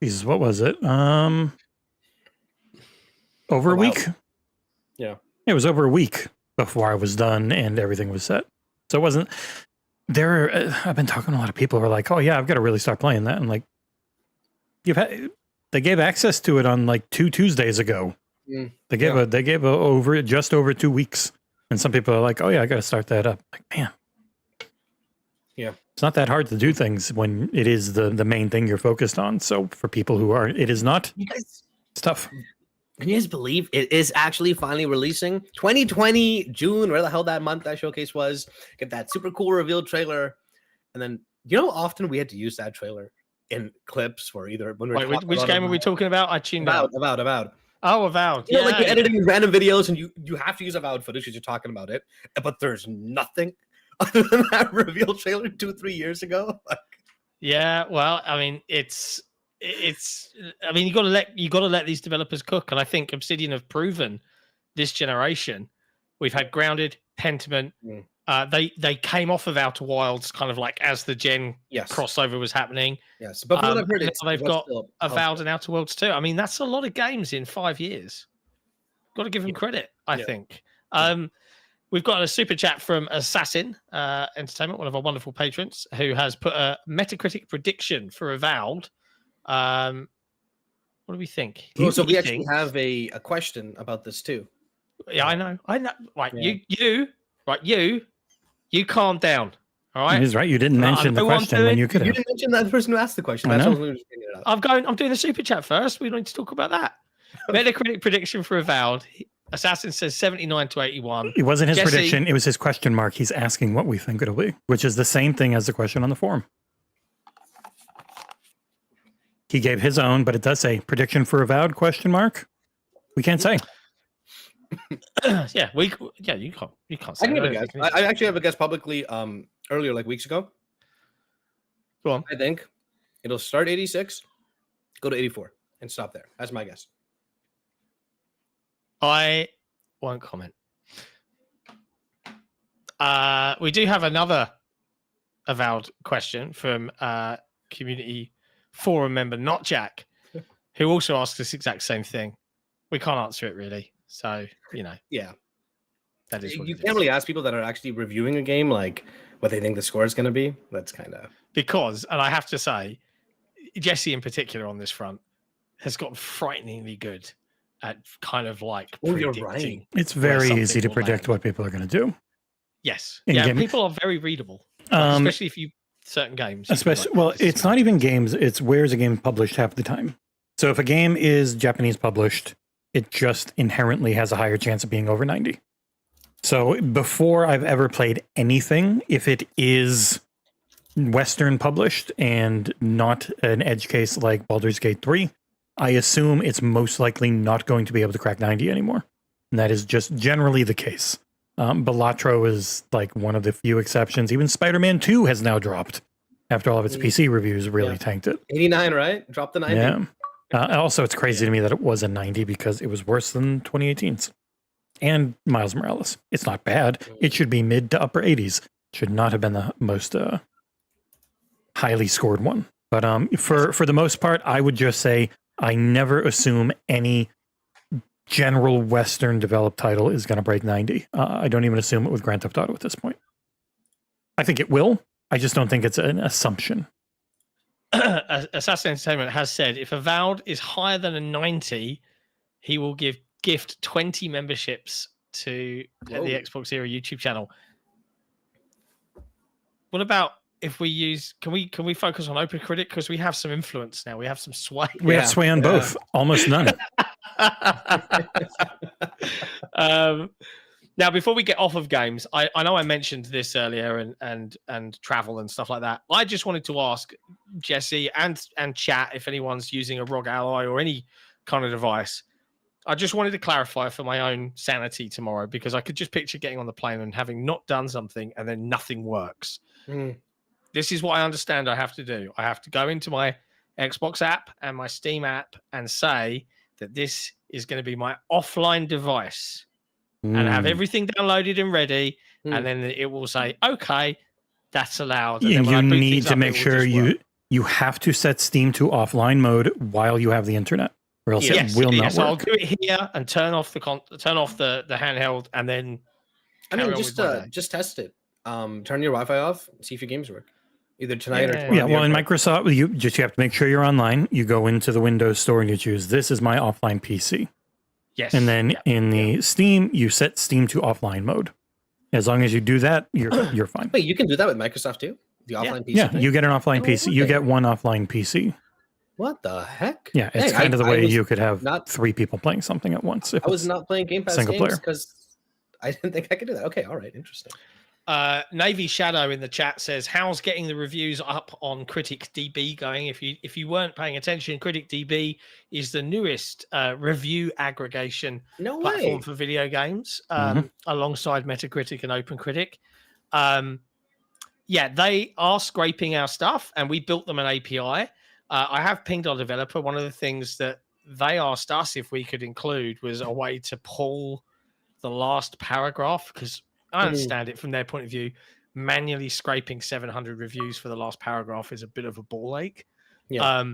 Jesus, what was it? Over a week. Yeah. It was over a week before I was done and everything was set. So it wasn't there. I've been talking to a lot of people who are like, oh yeah, I've got to really start playing that. And like, they gave access to it on like 2 Tuesdays ago. They gave just over 2 weeks. And some people are like, oh yeah, I got to start that up. Like, man. Yeah. It's not that hard to do things when it is the main thing you're focused on. So for people who are, it is not. It's tough. Can you guys believe it is actually finally releasing 2020 June, where the hell that month that showcase was? Get that super cool reveal trailer, and then often we had to use that trailer in clips for either when we're which game are we talking about? I tuned out. Avowed. Oh, Avowed. Like you're editing random videos and you have to use Avowed footage because you're talking about it, but there's nothing other than that reveal trailer 2-3 years ago. Yeah, well, I mean, it's I mean, you got to let these developers cook, and I think Obsidian have proven this generation. We've had Grounded, Pentiment. They came off of Outer Wilds kind of like as the gen crossover was happening. Yes, but from what I've heard, they've got Avowed and Outer Worlds too. I mean, that's a lot of games in 5 years. Got to give them credit, I think. We've got a super chat from Assassin Entertainment, one of our wonderful patrons, who has put a Metacritic prediction for Avowed. What do we think? So we actually have a question about this too. Yeah, I know. Right, you calm down. All right. He's right. You didn't mention the question when you could have. You didn't mention that the person who asked the question. That's what we were just it up. I'm doing the super chat first. We don't need to talk about that. Metacritic prediction for Avowed. Assassin says 79 to 81. It wasn't his prediction. It was his question mark. He's asking what we think it'll be, which is the same thing as the question on the forum. He gave his own, but it does say prediction for Avowed ? We can't say. Yeah, you can't say. I can give a guess. I actually have a guess publicly earlier, like weeks ago. Go on. I think it'll start 86, go to 84, and stop there. That's my guess. I won't comment. We do have another Avowed question from community forum member NotJack, who also asked this exact same thing. We can't answer it really, so Yeah, that is what you it can't is. really ask people that are actually reviewing a game like what they think the score is going to be. That's kind of Because, and I have to say, Jesse in particular on this front has gotten frighteningly good at kind of like you're predicting. right. It's where very something easy to will predict land. what people are going to do. Yes, In-game. people are very readable, especially if you certain games. Especially, like, well, this is it's not even games. It's where's a game published half the time. So if a game is Japanese published, it just inherently has a higher chance of being over 90. So before I've ever played anything, if it is Western published and not an edge case like Baldur's Gate 3, I assume it's most likely not going to be able to crack 90 anymore. And that is just generally the case. Balatro is like one of the few exceptions. Even Spider-Man 2 has now dropped after all of its PC reviews really tanked it. 89, right? Drop the 90. Yeah. Also, it's crazy to me that it was a 90 because it was worse than 2018's. And Miles Morales. It's not bad. It should be mid to upper 80s. Should not have been the most highly scored one. But for the most part, I would just say I never assume any general Western developed title is going to break 90. I don't even assume it with Grand Theft Auto at this point. I think it will. I just don't think it's an assumption. Assassin Entertainment has said if Avowed is higher than a 90, he will gift 20 memberships to the XboxEra YouTube channel. What about if we use? Can we focus on OpenCritic because we have some influence now? We have some sway. We have sway on both. Almost none. Now, before we get off of games, I know I mentioned this earlier and travel and stuff like that. I just wanted to ask Jesse and chat if anyone's using a ROG Ally or any kind of device. I just wanted to clarify for my own sanity tomorrow because I could just picture getting on the plane and having not done something and then nothing works. This is what I understand I have to do. I have to go into my Xbox app and my Steam app and say that this is going to be my offline device and have everything downloaded and ready. And then it will say, okay, that's allowed. And you need to make sure you have to set Steam to offline mode while you have the internet, or else it will not work. So I'll do it here and turn off the handheld, and then just test it. Turn your Wi-Fi off. See if your games work. Either tonight or tomorrow. Yeah, well, in Microsoft, you have to make sure you're online. You go into the Windows Store and you choose, this is my offline PC. Yes. And then in the Steam, you set Steam to offline mode. As long as you do that, you're fine. Wait, you can do that with Microsoft too? The offline PC? Yeah, you get an offline PC. You get one offline PC. What the heck? Yeah, it's kind of the way you could have 3 people playing something at once. I was not playing Game Pass single games player because I didn't think I could do that. Okay, all right, interesting. Navy Shadow in the chat says, how's getting the reviews up on Critic DB going? If you weren't paying attention, Critic DB is the newest review aggregation platform for video games, alongside Metacritic and OpenCritic. They are scraping our stuff, and we built them an API. I have pinged our developer. One of the things that they asked us if we could include was a way to pull the last paragraph, because I understand it from their point of view. Manually scraping 700 reviews for the last paragraph is a bit of a ball ache. Yeah.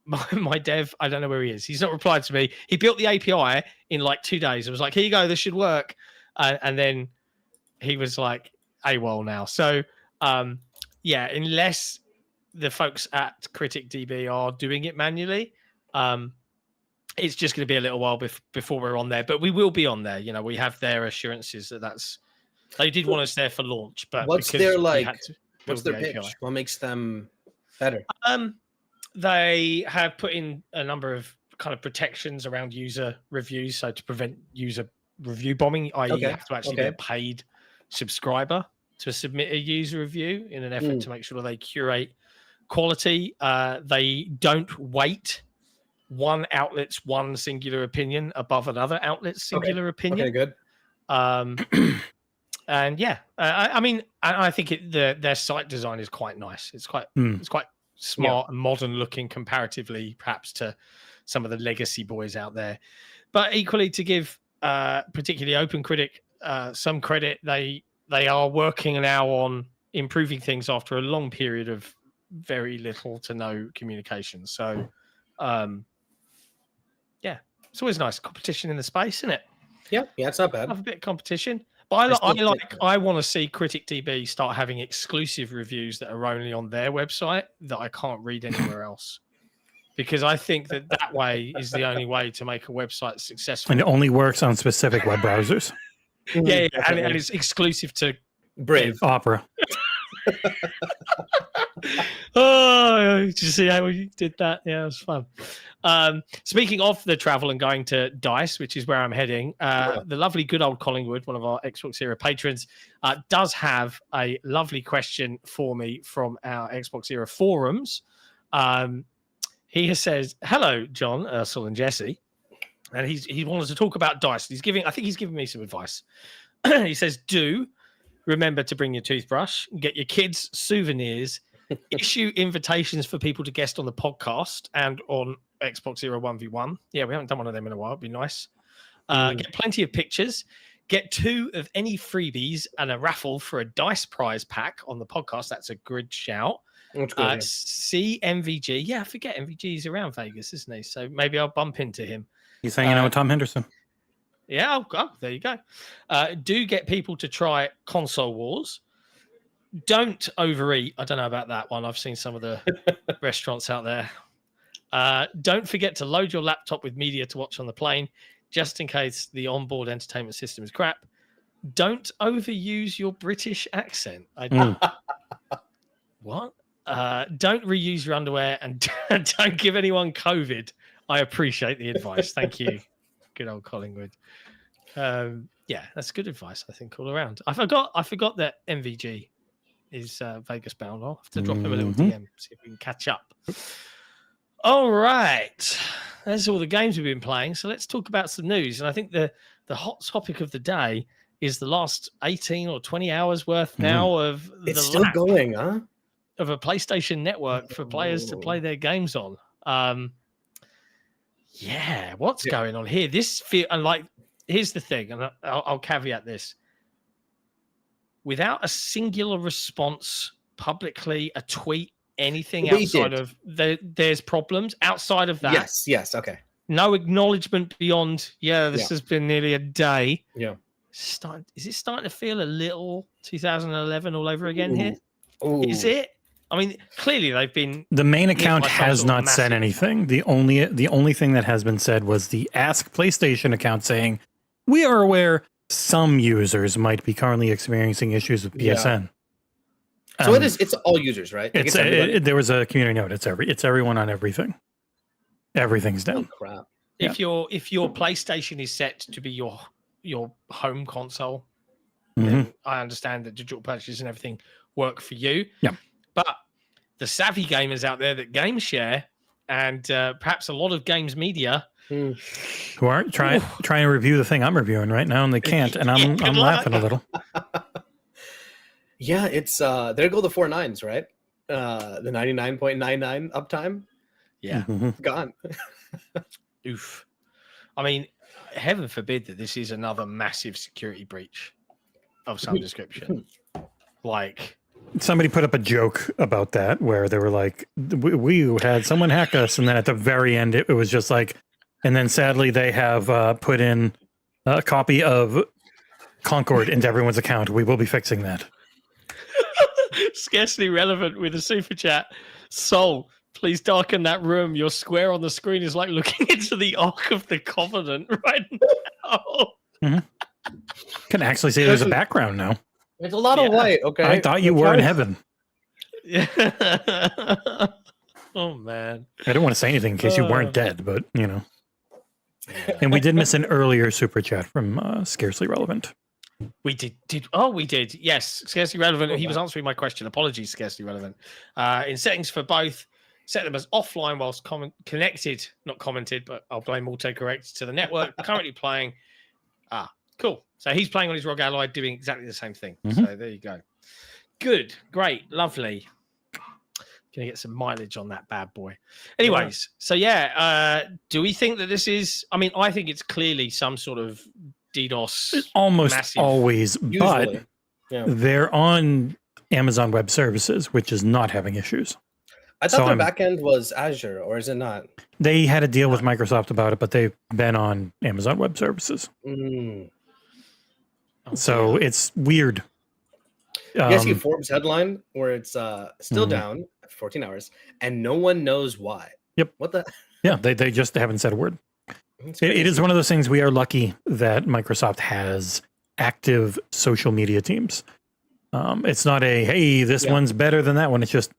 My dev, I don't know where he is. He's not replied to me. He built the API in like 2 days. I was like, here you go, this should work. And then he was like, AWOL now. So, unless the folks at Critic DB are doing it manually, it's just going to be a little while before we're on there. But we will be on there. You know, we have their assurances that's. They did want us there for launch, but what's their pitch? API. What makes them better? They have put in a number of kind of protections around user reviews, so to prevent user review bombing, i.e., you have to actually be a paid subscriber to submit a user review in an effort to make sure they curate quality. They don't weight one outlet's one singular opinion above another outlet's singular opinion. Okay, good. And yeah, I mean, I think their site design is quite nice. It's quite smart and modern looking comparatively, perhaps, to some of the legacy boys out there. But equally, to give particularly OpenCritic some credit, they are working now on improving things after a long period of very little to no communication. So, yeah, it's always nice competition in the space, isn't it? Yeah, it's not bad. Have a bit of competition. But I want to see CriticDB start having exclusive reviews that are only on their website that I can't read anywhere else. Because I think that way is the only way to make a website successful. And it only works on specific web browsers. Yeah, and it's exclusive to Brave. Opera. Oh, did you see how we did that? Yeah, it was fun. Speaking of the travel and going to DICE, which is where I'm heading, the lovely good old Collingwood, one of our XboxEra patrons, does have a lovely question for me from our XboxEra forums. He has said, "Hello, John, Aarsal, and Jesse," and he wanted to talk about DICE. I think he's giving me some advice. He says, "Do remember to bring your toothbrush, get your kids souvenirs, issue invitations for people to guest on the podcast and on XboxEra 1v1. Yeah, we haven't done one of them in a while. It'd be nice. Get plenty of pictures. Get 2 of any freebies and a raffle for a DICE prize pack on the podcast. That's a good shout. That's good. See MVG. Yeah, I forget MVG's around Vegas, isn't he? So maybe I'll bump into him. He's hanging out with Tom Henderson. Yeah, there you go. Do get people to try Console Wars. Don't overeat. I don't know about that one. I've seen some of the restaurants out there. Don't forget to load your laptop with media to watch on the plane, just in case the onboard entertainment system is crap. Don't overuse your British accent. What? Don't reuse your underwear and don't give anyone COVID. I appreciate the advice. Thank you. Good old Collingwood. Yeah, that's good advice, I think, all around. I forgot that MVG is Vegas bound. I'll have to drop him a little DM, see if we can catch up. All right. That's all the games we've been playing. So let's talk about some news. And I think the hot topic of the day is the last 18 or 20 hours worth now of it's still going, huh? Of a PlayStation network for players to play their games on. Yeah, what's going on here? Here's the thing, and I'll caveat this. Without a singular response publicly, a tweet, anything outside of there's problems outside of that. Yes, okay. No acknowledgement beyond, this has been nearly a day. Yeah. Is it starting to feel a little 2011 all over again here? Ooh. Is it? I mean, clearly they've been. The main account has not said anything. The only thing that has been said was the Ask PlayStation account saying, "We are aware some users might be currently experiencing issues with PSN." So it's all users, right? Like there was a community note. It's everyone on everything. Everything's down. Oh, crap. If your PlayStation is set to be your home console, Mm-hmm. then I understand that digital purchases and everything work for you. Yeah. But the savvy gamers out there that game share and perhaps a lot of games media who aren't trying to review the thing I'm reviewing right now, and they can't, and I'm laughing a little. Yeah, it's there go the 4 nines, right? The 99.99 uptime. Yeah, gone. Oof. I mean, heaven forbid that this is another massive security breach of some description. Like, somebody put up a joke about that where they were like, we had someone hack us, and then at the very end it was just like, and then sadly they have put in a copy of Concord into everyone's account. We will be fixing that. Scarcely relevant with a super chat. Soul, please darken that room. Your square on the screen is like looking into the Ark of the Covenant right now. Can actually see there's a background now. It's a lot of white, okay? I thought you were in heaven. Yeah. Oh, man. I didn't want to say anything in case you weren't dead, but, you know. And we did miss an earlier super chat from Scarcely Relevant. We did. We did. Yes, scarcely relevant. He was answering my question. Apologies, scarcely relevant. In settings for both, set them as offline whilst connected, not commented, but I'll blame autocorrect to the network. Currently playing. Cool. So he's playing on his ROG Ally, doing exactly the same thing. So there you go. Good, great, lovely. Gonna get some mileage on that bad boy. Anyways, so do we think that this is? I mean, I think it's clearly some sort of DDoS. It's almost massive, always, Usually. but they're on Amazon Web Services, which is not having issues. I thought their backend was Azure, or is it not? They had a deal with Microsoft about it, but they've been on Amazon Web Services. So it's weird. You guys see a Forbes headline where it's still down after 14 hours, and no one knows why. Yep. What the? Yeah, they just haven't said a word. It is one of those things. We are lucky that Microsoft has active social media teams. It's not hey, this one's better than that one. It's just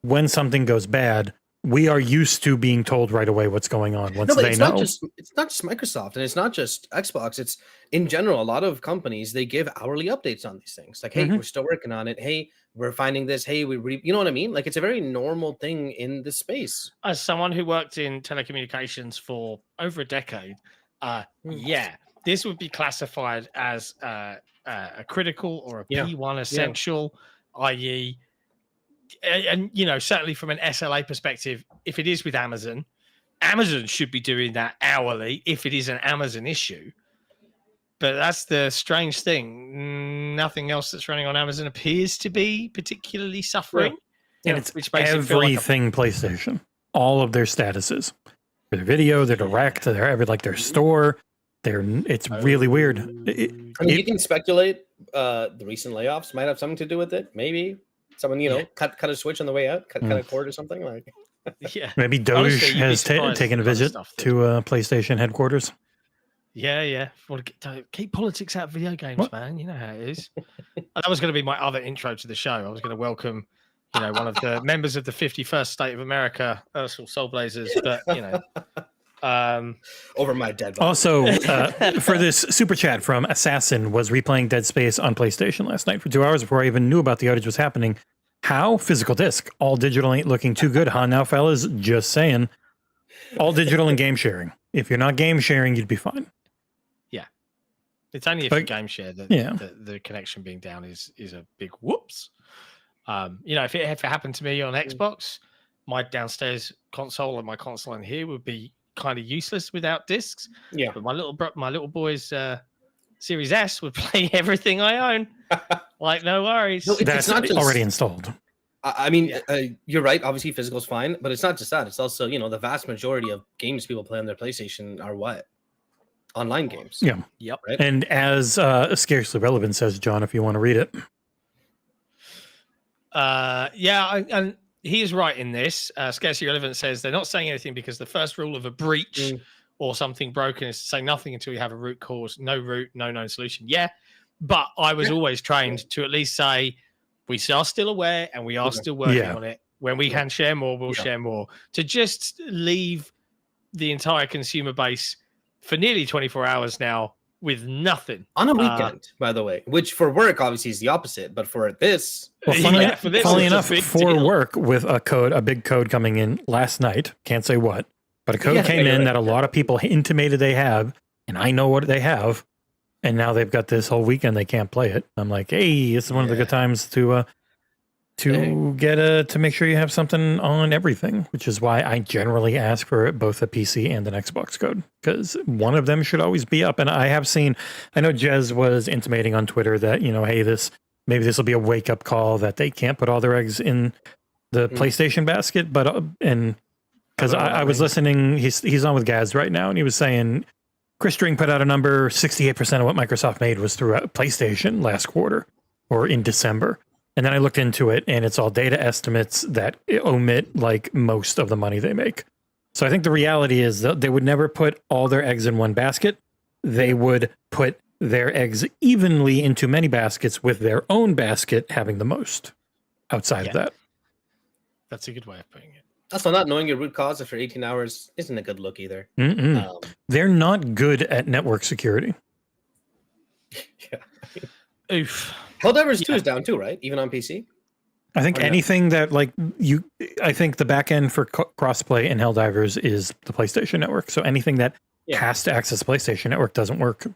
when something goes bad, we are used to being told right away what's going on once they know. It's not just Microsoft, and it's not just Xbox. It's in general, a lot of companies, they give hourly updates on these things. Like, hey, we're still working on it. Hey, we're finding this. Hey, you know what I mean? Like, it's a very normal thing in this space. As someone who worked in telecommunications for over a decade, this would be classified as a critical or a P1 essential, i.e., and certainly from an SLA perspective, if it is with Amazon should be doing that hourly if it is an Amazon issue. But that's the strange thing. Nothing else that's running on Amazon appears to be particularly suffering. And it's everything PlayStation. All of their statuses, their video, their direct, their store. It's really weird. You can speculate the recent layoffs might have something to do with it. Maybe. Someone, cut a switch on the way out, cut a cord or something like. Maybe Doge has taken a visit to PlayStation headquarters. Yeah. Want to keep politics out of video games, man. You know how it is. That was going to be my other intro to the show. I was going to welcome, one of the members of the 51st state of America, Aarsal Soul Blazers, but over my dead body. Also, for this super chat from Assassin, was replaying Dead Space on PlayStation last night for 2 hours before I even knew about the outage was happening. How? Physical disc. All digital ain't looking too good, huh? Now, fellas, just saying. All digital and game sharing. If you're not game sharing, you'd be fine. Yeah. It's only if you game share that the connection being down is a big whoops. If it happened to me on Xbox, my downstairs console and my console in here would be kind of useless without discs. Yeah. But my little boy's Series S would play everything I own. Like, no worries. No, that's not already installed. I mean, you're right. Obviously, physical is fine, but it's not just that. It's also, the vast majority of games people play on their PlayStation are what? Online games. Yeah. Yep. Right? And as Scarcely Relevant says, John, if you want to read it. And he is right in this. Scarcely Relevant says they're not saying anything because the first rule of a breach or something broken is to say nothing until you have a root cause. No root, no known solution. Yeah. But I was always trained to at least say, we are still aware and we are still working on it. When we can share more, we'll share more. To just leave the entire consumer base for nearly 24 hours now with nothing. On a weekend, by the way, which for work obviously is the opposite. But for this... Well, funny enough, for work with a big code coming in last night, can't say what, but a code came in that a lot of people intimated they have, and I know what they have. And now they've got this whole weekend they can't play it. I'm like, hey, this is one of the good times to make sure you have something on everything, which is why I generally ask for both a PC and an Xbox code, because one of them should always be up. And I know Jez was intimating on Twitter that, hey, maybe this will be a wake up call that they can't put all their eggs in the PlayStation basket. But because I was listening, he's on with Gaz right now, and he was saying Chris String put out a number, 68% of what Microsoft made was through PlayStation last quarter or in December. And then I looked into it, and it's all data estimates that omit like most of the money they make. So I think the reality is that they would never put all their eggs in one basket. They would put their eggs evenly into many baskets, with their own basket having the most outside of that. That's a good way of putting it. Also, not knowing your root cause after 18 hours isn't a good look either. They're not good at network security. Yeah. Oof. Helldivers 2 is down too, right? Even on PC. I think anything that I think the back end for crossplay in Helldivers is the PlayStation Network. So anything that has to access PlayStation Network doesn't work.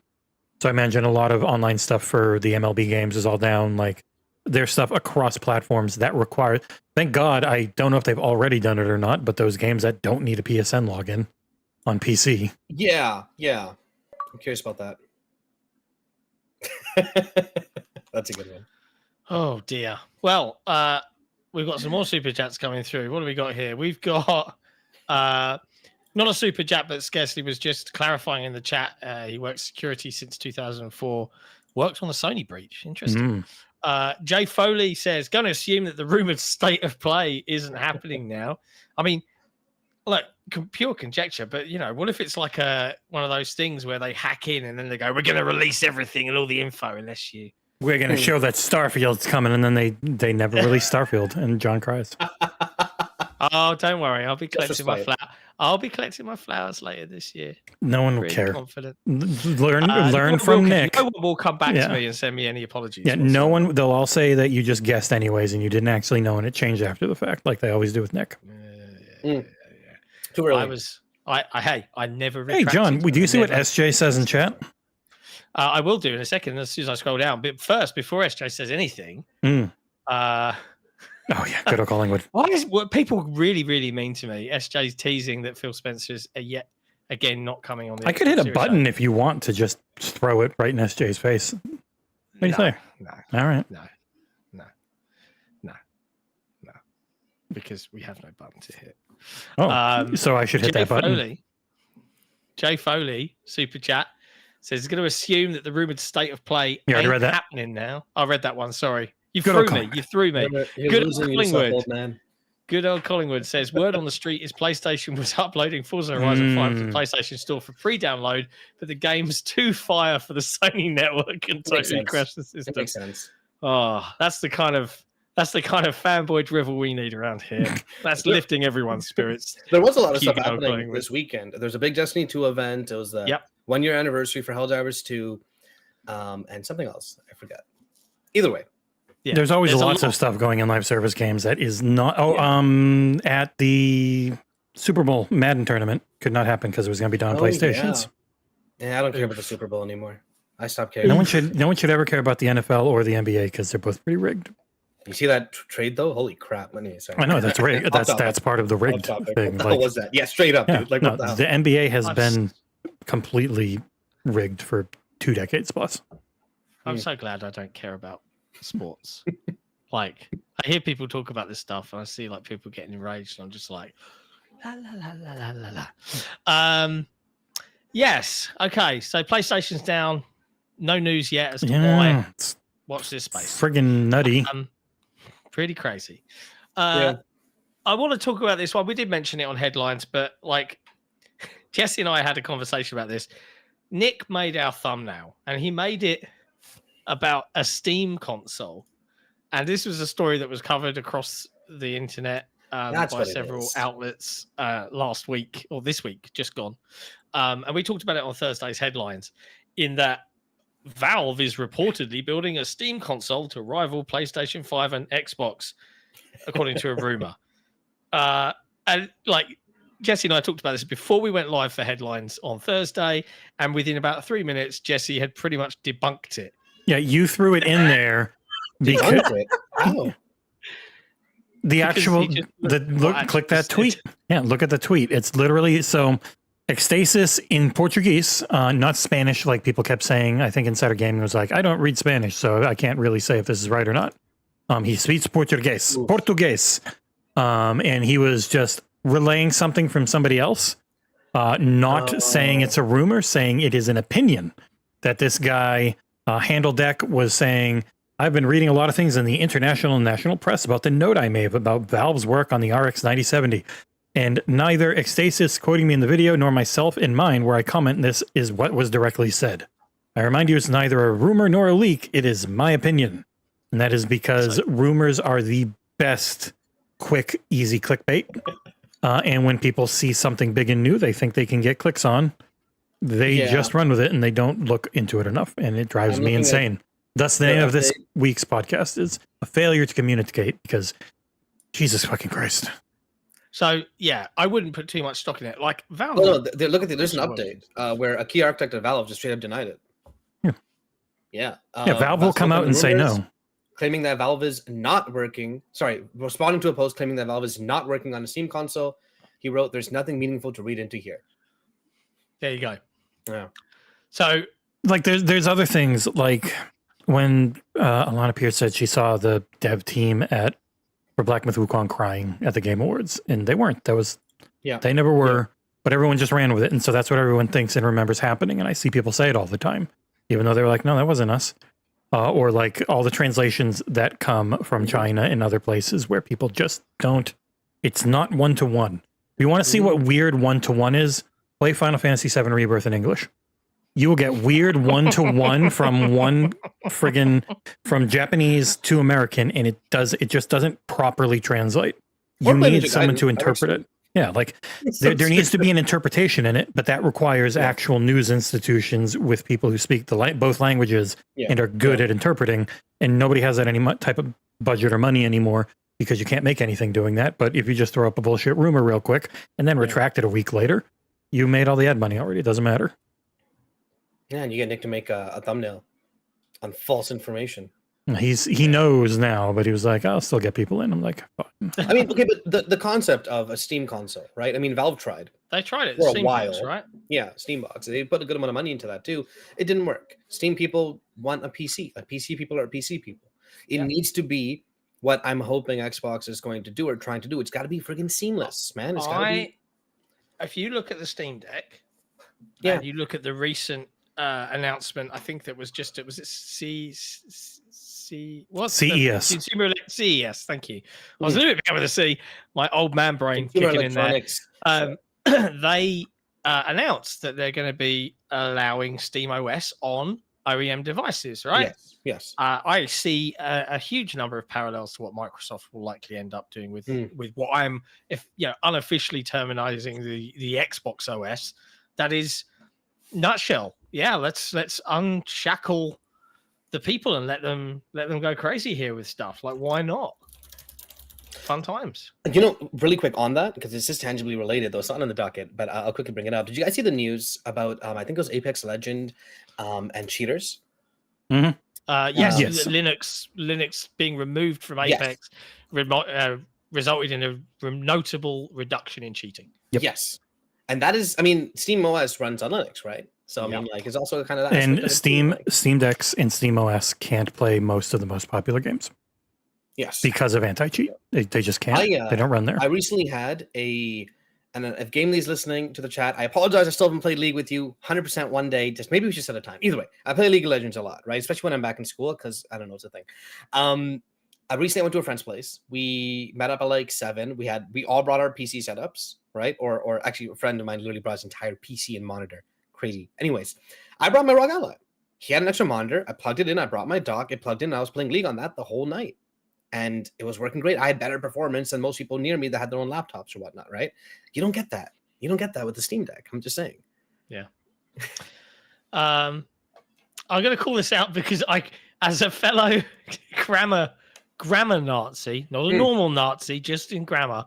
So I imagine a lot of online stuff for the MLB games is all down. Like there's stuff across platforms that require. Thank God, I don't know if they've already done it or not, but those games that don't need a PSN login on PC. Yeah. I'm curious about that. That's a good one. Oh dear. Well, we've got some more super chats coming through. What do we got here? We've got not a super chat, but Scarcely was just clarifying in the chat. He works security since 2004. Worked on the Sony breach. Interesting. Jay Foley says, "Going to assume that the rumored state of play isn't happening now." I mean, look, pure conjecture, but what if it's like one of those things where they hack in and then they go, "We're going to release everything and all the info unless you." We're going to show that Starfield's coming, and then they never release Starfield, and John cries. Oh, don't worry, I'll be collecting my flowers. I'll be collecting my flowers later this year. No one will Really care. Confident. Learn from Nick. No one will come back to me and send me any apologies. Yeah, no one. They'll all say that you just guessed anyways, and you didn't actually know, and it changed after the fact, like they always do with Nick. Yeah. Too early. I never. Hey, John, do you see what SJ says in chat? I will do in a second as soon as I scroll down. But first, before SJ says anything, oh yeah, good old Collingwood. What people really, really mean to me? SJ's teasing that Phil Spencer's yet again not coming on the. I could hit a button if you want to just throw it right in SJ's face. What do you say? No. All right. No. Because we have no button to hit. Oh, so I should hit that button. Jay Foley, super chat, says he's going to assume that the rumored state of play ain't read that? Happening now. I read that one. Sorry, you threw me. You're Good old Collingwood. Old man. Good old Collingwood says word on the street is PlayStation was uploading Forza Horizon 5 to the PlayStation Store for free download, but the game's too fire for the Sony network and totally crashed the system. That makes sense. Oh, that's the kind of fanboy drivel we need around here. That's lifting everyone's spirits. There was a lot of stuff happening this weekend. There's a big Destiny 2 event. It was the 1 year anniversary for Helldivers 2, and something else. I forget. Either way. Yeah, there's always lots of stuff going in live service games that is not. At the Super Bowl Madden tournament could not happen because it was going to be done on PlayStations. Yeah, I don't care about the Super Bowl anymore. I stopped caring. No one should ever care about the NFL or the NBA because they're both pretty rigged. You see that trade though? Holy crap! I know that's rigged. That's part of the rigged thing. What was that? Yeah, straight up, dude. Like no, the NBA has been completely rigged for 2 decades plus. I'm so glad I don't care about sports. Like I hear people talk about this stuff, and I see like people getting enraged, and I'm just like, la la la la la la. Yes. Okay. So PlayStation's down. No news yet as to why. Watch this space. Friggin' nutty. Pretty crazy. I want to talk about this one. We did mention it on headlines, but like Jesse and I had a conversation about this. Nick made our thumbnail, and he made it about a Steam console. And this was a story that was covered across the internet by several outlets last week or this week, just gone. And we talked about it on Thursday's headlines in that Valve is reportedly building a Steam console to rival PlayStation 5 and Xbox, according to a rumor. And like Jesse and I talked about this before we went live for headlines on Thursday, and within about 3 minutes, Jesse had pretty much debunked it. Yeah, you threw it in there because the actual click that tweet. Yeah, look at the tweet. It's literally so. Ecstasis in Portuguese, not Spanish, like people kept saying. I think Insider Gaming was like, I don't read Spanish, so I can't really say if this is right or not. He speaks Portuguese. And he was just relaying something from somebody else, not saying it's a rumor, saying it is an opinion that this guy, Handle Deck, was saying, I've been reading a lot of things in the international and national press about the note I made about Valve's work on the RX 9070. And neither Ecstasis quoting me in the video nor myself in mine where I comment this is what was directly said. I remind you it's neither a rumor nor a leak. It is my opinion. And that is because rumors are the best, quick, easy clickbait. And when people see something big and new they think they can get clicks on, They just run with it and they don't look into it enough, and it drives me insane. Thus, the name of this week's podcast is a failure to communicate, because Jesus fucking Christ. So yeah, I wouldn't put too much stock in it. Like Valve. Oh, no, look at there's an update where a key architect of Valve just straight up denied it. Yeah. Valve will come out and say no, claiming that Valve is not working. Sorry, responding to a post claiming that Valve is not working on a Steam console. He wrote, "There's nothing meaningful to read into here." There you go. Yeah. So, like, there's other things, like when Alana Pierce said she saw the dev team for Black Myth Wukong crying at the Game Awards, and they weren't. They never were. But everyone just ran with it, and so that's what everyone thinks and remembers happening. And I see people say it all the time, even though they were like, "No, that wasn't us." Or like all the translations that come from China and other places where people just don't. It's not one-to-one. If you want to see what weird one-to-one is, play Final Fantasy VII Rebirth in English. You will get weird one-to-one from from Japanese to American, and it just doesn't properly translate. You need someone to interpret it. Yeah, like there needs to be an interpretation in it, but that requires actual news institutions with people who speak both languages and are good at interpreting. And nobody has that any type of budget or money anymore, because you can't make anything doing that. But if you just throw up a bullshit rumor real quick and then retract it a week later, you made all the ad money already. It doesn't matter. Yeah, and you get Nick to make a thumbnail on false information. He knows now, but he was like, "I'll still get people in." I'm like, fine. I mean, okay, but the concept of a Steam console, right? I mean, Valve tried. They tried it for a while, right? Yeah, Steambox. They put a good amount of money into that too. It didn't work. Steam people want a PC. Like, PC people are PC people. It needs to be what I'm hoping Xbox is going to do or trying to do. It's got to be friggin' seamless, man. It's got to be. If you look at the Steam Deck, and you look at the recent announcement, I think that was just CES. Thank you. I was a little bit able to see my old man brain kicking in there. They announced that they're going to be allowing SteamOS on OEM devices, right? Yes. I see a huge number of parallels to what Microsoft will likely end up doing with what I'm, unofficially terminizing the Xbox OS. That is, nutshell. Yeah, let's unshackle the people and let them go crazy here with stuff. Like, why not? Fun times. Really quick on that, because it's just tangibly related, though it's not on the docket, but I'll quickly bring it up. Did you guys see the news about I think it was Apex Legend and cheaters? Yes. Linux being removed from Apex resulted in a notable reduction in cheating. Yep. Yes. And that is, I mean, SteamOS runs on Linux, right? So I mean, like, it's also kind of that. And Steam Decks and SteamOS can't play most of the most popular games. Yes, because of anti-cheat, they just can't. They don't run there. I recently had and if Gamely's listening to the chat, I apologize. I still haven't played League with you. 100% one day. Just maybe we should set a time. Either way, I play League of Legends a lot, right? Especially when I'm back in school, because I don't know, it's a thing. I recently went to a friend's place. We met up at like 7. We all brought our PC setups, right? Or actually, a friend of mine literally brought his entire PC and monitor. Crazy. Anyways, I brought my ROG Ally. He had an extra monitor. I plugged it in. I brought my dock. It plugged in. I was playing League on that the whole night. And it was working great. I had better performance than most people near me that had their own laptops or whatnot, right? You don't get that. You don't get that with the Steam Deck. I'm just saying. Yeah. I'm going to call this out because as a fellow grammar Nazi, not a normal Nazi, just in grammar,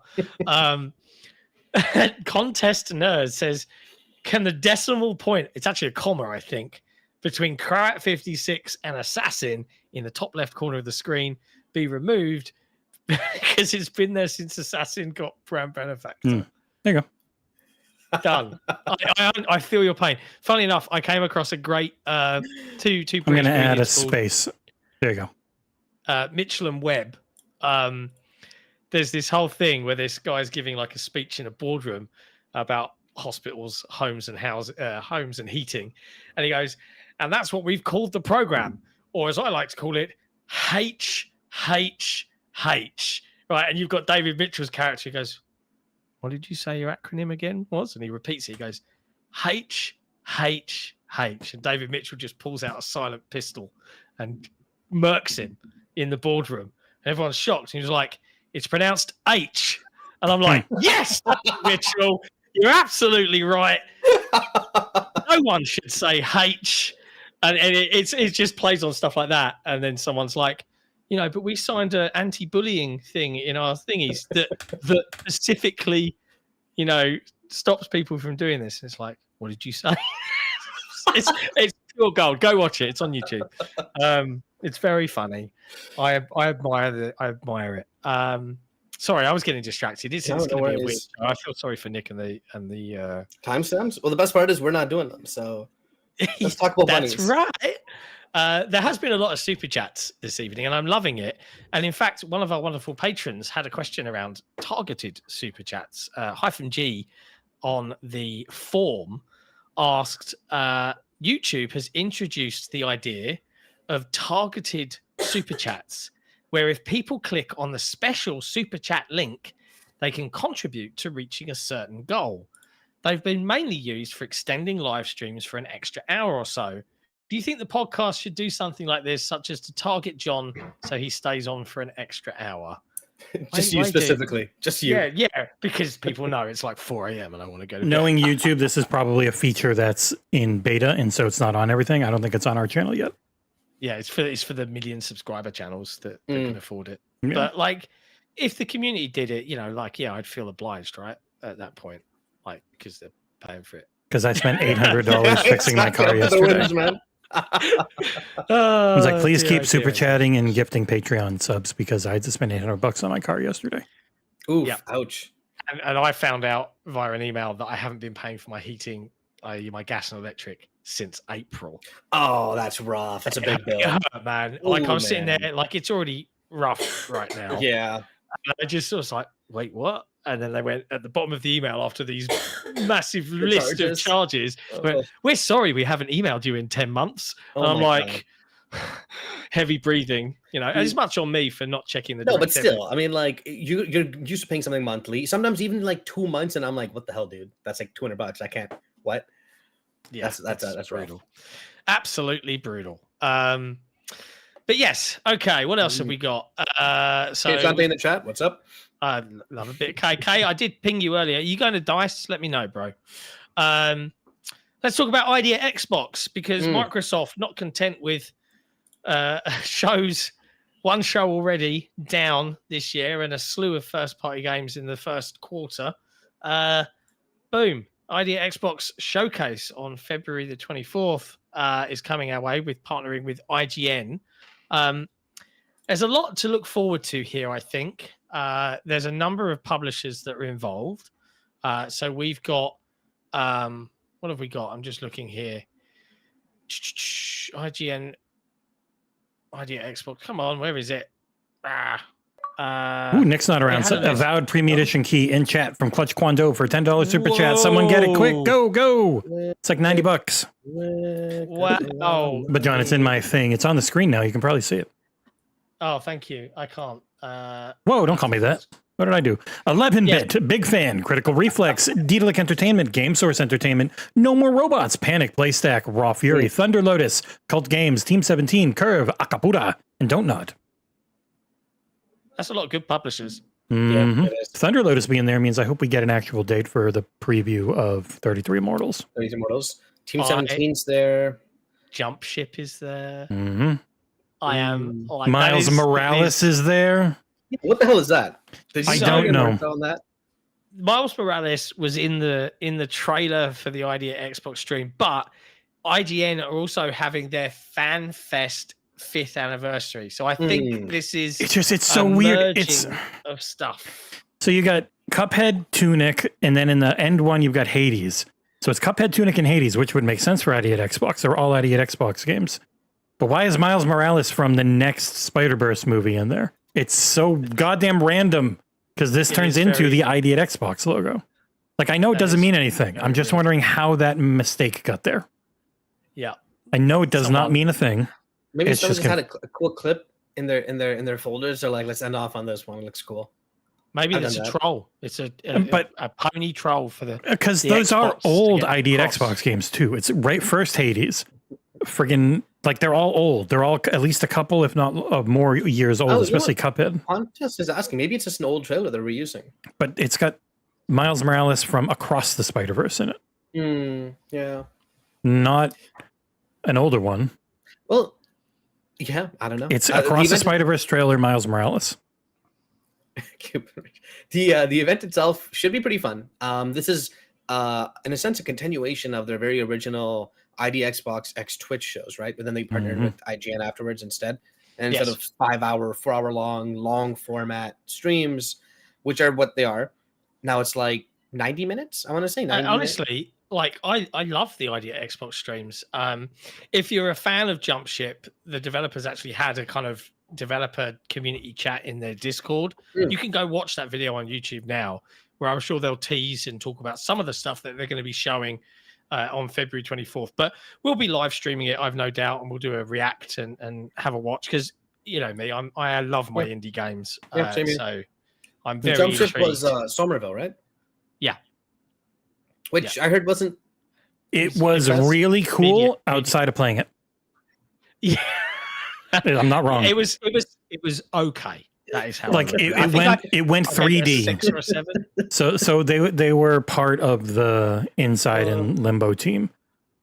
Contest Nerd says, can the decimal point, it's actually a comma, I think, between Karat 56 and Assassin in the top left corner of the screen be removed because it's been there since Assassin got Brand Benefactor. There you go. Done. I feel your pain. Funnily enough, I came across a great two. I'm going to add a space. There you go. Mitchell and Webb. There's this whole thing where this guy's giving like a speech in a boardroom about hospitals, homes and heating, and he goes, and that's what we've called the program, or as I like to call it, HHH. Right, and you've got David Mitchell's character who goes, what did you say your acronym again was? And he repeats it. He goes, HHH. And David Mitchell just pulls out a silent pistol and murks him in the boardroom. And everyone's shocked. And he's like, it's pronounced H. And I'm like, yes, Mitchell, you're absolutely right. No one should say H, and it just plays on stuff like that. And then someone's like, but we signed an anti-bullying thing in our thingies that specifically, stops people from doing this. It's like, what did you say? it's pure gold. Go watch it. It's on YouTube. It's very funny. I admire it. Sorry, I was getting distracted. It's going to be a weird show. I feel sorry for Nick and the timestamps. Well, the best part is we're not doing them, so let's talk about That's bunnies. right. There has been a lot of super chats this evening, and I'm loving it. And in fact, one of our wonderful patrons had a question around targeted super chats. Hyphen G on the form asked, YouTube has introduced the idea of targeted super chats, where if people click on the special super chat link, they can contribute to reaching a certain goal. They've been mainly used for extending live streams for an extra hour or so. Do you think the podcast should do something like this, such as to target John so he stays on for an extra hour? Just you specifically. Just you. Yeah, because people know it's like 4 a.m. and I want to go to Knowing YouTube, this is probably a feature that's in beta, and so it's not on everything. I don't think it's on our channel yet. Yeah, it's for the million subscriber channels that can afford it. Yeah. But like, if the community did it, I'd feel obliged, right? At that point, like, because they're paying for it. Because I spent $800 fixing my car yesterday. I was like, please keep super chatting and gifting Patreon subs because I had to spend $800 on my car yesterday. Oof, ouch. And I found out via an email that I haven't been paying for my heating, my gas and electric since April. Oh, that's rough. That's a big bill. Man. Like, I'm sitting there, like, it's already rough right now. Yeah. And I just was like, wait, what? And then they went at the bottom of the email after these massive list of charges. We're sorry we haven't emailed you in 10 months. And I'm like, heavy breathing, and it's much on me for not checking the. No, but still, I mean, like, you're used to paying something monthly. Sometimes even like 2 months, and I'm like, what the hell, dude? That's like $200. I can't. What? Yeah, that's brutal. Rough. Absolutely brutal. But yes, okay. What else have we got? So John in the chat. What's up? I love a bit. KK, I did ping you earlier. Are you going to Dice? Let me know, bro. Let's talk about Idea Xbox, because Microsoft, not content with one show already down this year and a slew of first-party games in the first quarter. Boom. Idea Xbox Showcase on February the 24th is coming our way, with partnering with IGN. There's a lot to look forward to here, I think. There's a number of publishers that are involved. So we've got, what have we got? I'm just looking here. IGN, Idea Xbox. Come on, where is it? Ooh, Nick's not around. So, Avowed Premium Edition key in chat from Clutch Kwando for $10 super chat. Someone get it quick. Go. It's like $90. Wow. But John, it's in my thing. It's on the screen now. You can probably see it. Oh, thank you. I can't. Whoa, don't call me that. What did I do? 11-bit, big fan, Critical Reflex, Daedalic Entertainment, Game Source Entertainment, No More Robots, Panic, Playstack, Raw Fury, Thunder Lotus, Cult Games, Team 17, Curve, Akapura, and Don't Nod. That's a lot of good publishers. Mm-hmm. Yeah, Thunder Lotus being there means I hope we get an actual date for the preview of 33 Immortals. 33 Immortals. Team 17's there. Jump Ship is there. Mm-hmm. I am. Like, Miles Morales is there. What the hell is that? I don't know. On that? Miles Morales was in the trailer for the Idea Xbox stream, but IGN are also having their Fan Fest 5th anniversary. So I think this is it's so weird. It's of stuff. So you got Cuphead, Tunic, and then in the end one you've got Hades. So it's Cuphead, Tunic, and Hades, which would make sense for Idea at Xbox. They're all Idea at Xbox games. But why is Miles Morales from the next Spider-Verse movie in there? It's so goddamn random, because this turns into the Idea at Xbox logo. Like, I know it doesn't mean anything. I'm just wondering how that mistake got there. Yeah. I know it does not mean a thing. Maybe someone just had a cool clip in their folders. They're like, let's end off on this one. It looks cool. Maybe it's a troll. It's a pony troll for the because those are old Idea at Xbox games too. It's right first Hades. Friggin' like they're all old. They're all at least a couple, if not more years old, especially Cuphead. I'm just asking. Maybe it's just an old trailer they're reusing. But it's got Miles Morales from Across the Spider-Verse in it. Yeah. not an older one. Well, yeah, I don't know. It's Across the Spider-Verse trailer, Miles Morales. The event itself should be pretty fun. This is in a sense a continuation of their very original ID Xbox X Twitch shows, right? But then they partnered with IGN afterwards instead. And instead of 5-hour, 4-hour long format streams, which are what they are, now it's like 90 minutes. I want to say 90 honestly, like I love the idea of Xbox streams. If you're a fan of Jump Ship, the developers actually had a kind of developer community chat in their Discord. You can go watch that video on YouTube now, where I'm sure they'll tease and talk about some of the stuff that they're going to be showing on February 24th. But we'll be live streaming it, I've no doubt, and we'll do a react and have a watch, because you know me, I love my indie games. So I'm very Jump Ship intrigued. was Somerville, right? Yeah. Which I heard wasn't. It was really cool outside of playing it. Yeah. I'm not wrong. It was okay. That is how it went 3D. 6 or 7. So they were part of the Inside and Limbo team.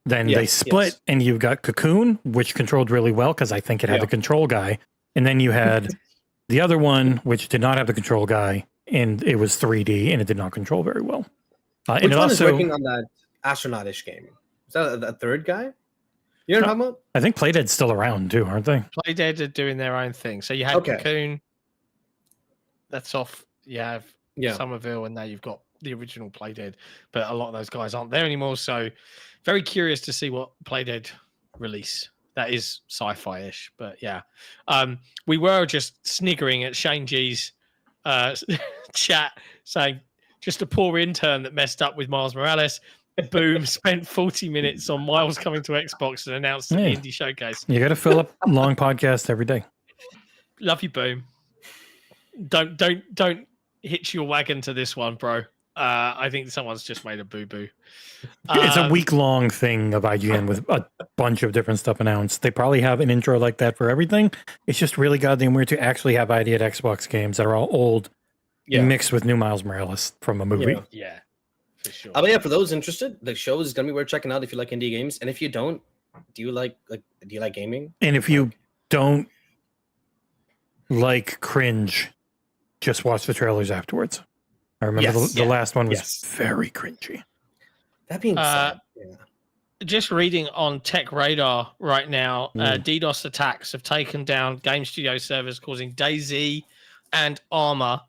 Then they split, and you've got Cocoon, which controlled really well because I think it had the control guy, and then you had the other one, which did not have the control guy, and it was 3D, and it did not control very well. Which and one also, is working on that astronautish game? Is that a third guy? You know what I'm talking about? I think Playdead's still around too, aren't they? Playdead are doing their own thing. So you had Cocoon. That's off. You have Somerville, and now you've got the original Playdead. But a lot of those guys aren't there anymore. So very curious to see what Playdead release. That is sci-fi-ish, but yeah. We were just sniggering at Shane G's chat saying just a poor intern that messed up with Miles Morales. Boom, spent 40 minutes on Miles coming to Xbox and announced the Indie Showcase. You got to fill up a long podcast every day. Love you, Boom. Don't hitch your wagon to this one, bro. I think someone's just made a boo-boo. It's a week-long thing of IGN with a bunch of different stuff announced. They probably have an intro like that for everything. It's just really goddamn weird to actually have ID at Xbox games that are all old mixed with new Miles Morales from a movie. Yeah, for sure. But yeah, for those interested, the show is gonna be worth checking out if you like indie games. And if you don't, do you like gaming? And if you don't like cringe, just watch the trailers afterwards. I remember the last one was very cringy. That being said, just reading on Tech Radar right now, DDoS attacks have taken down game studio servers, causing DayZ and Arma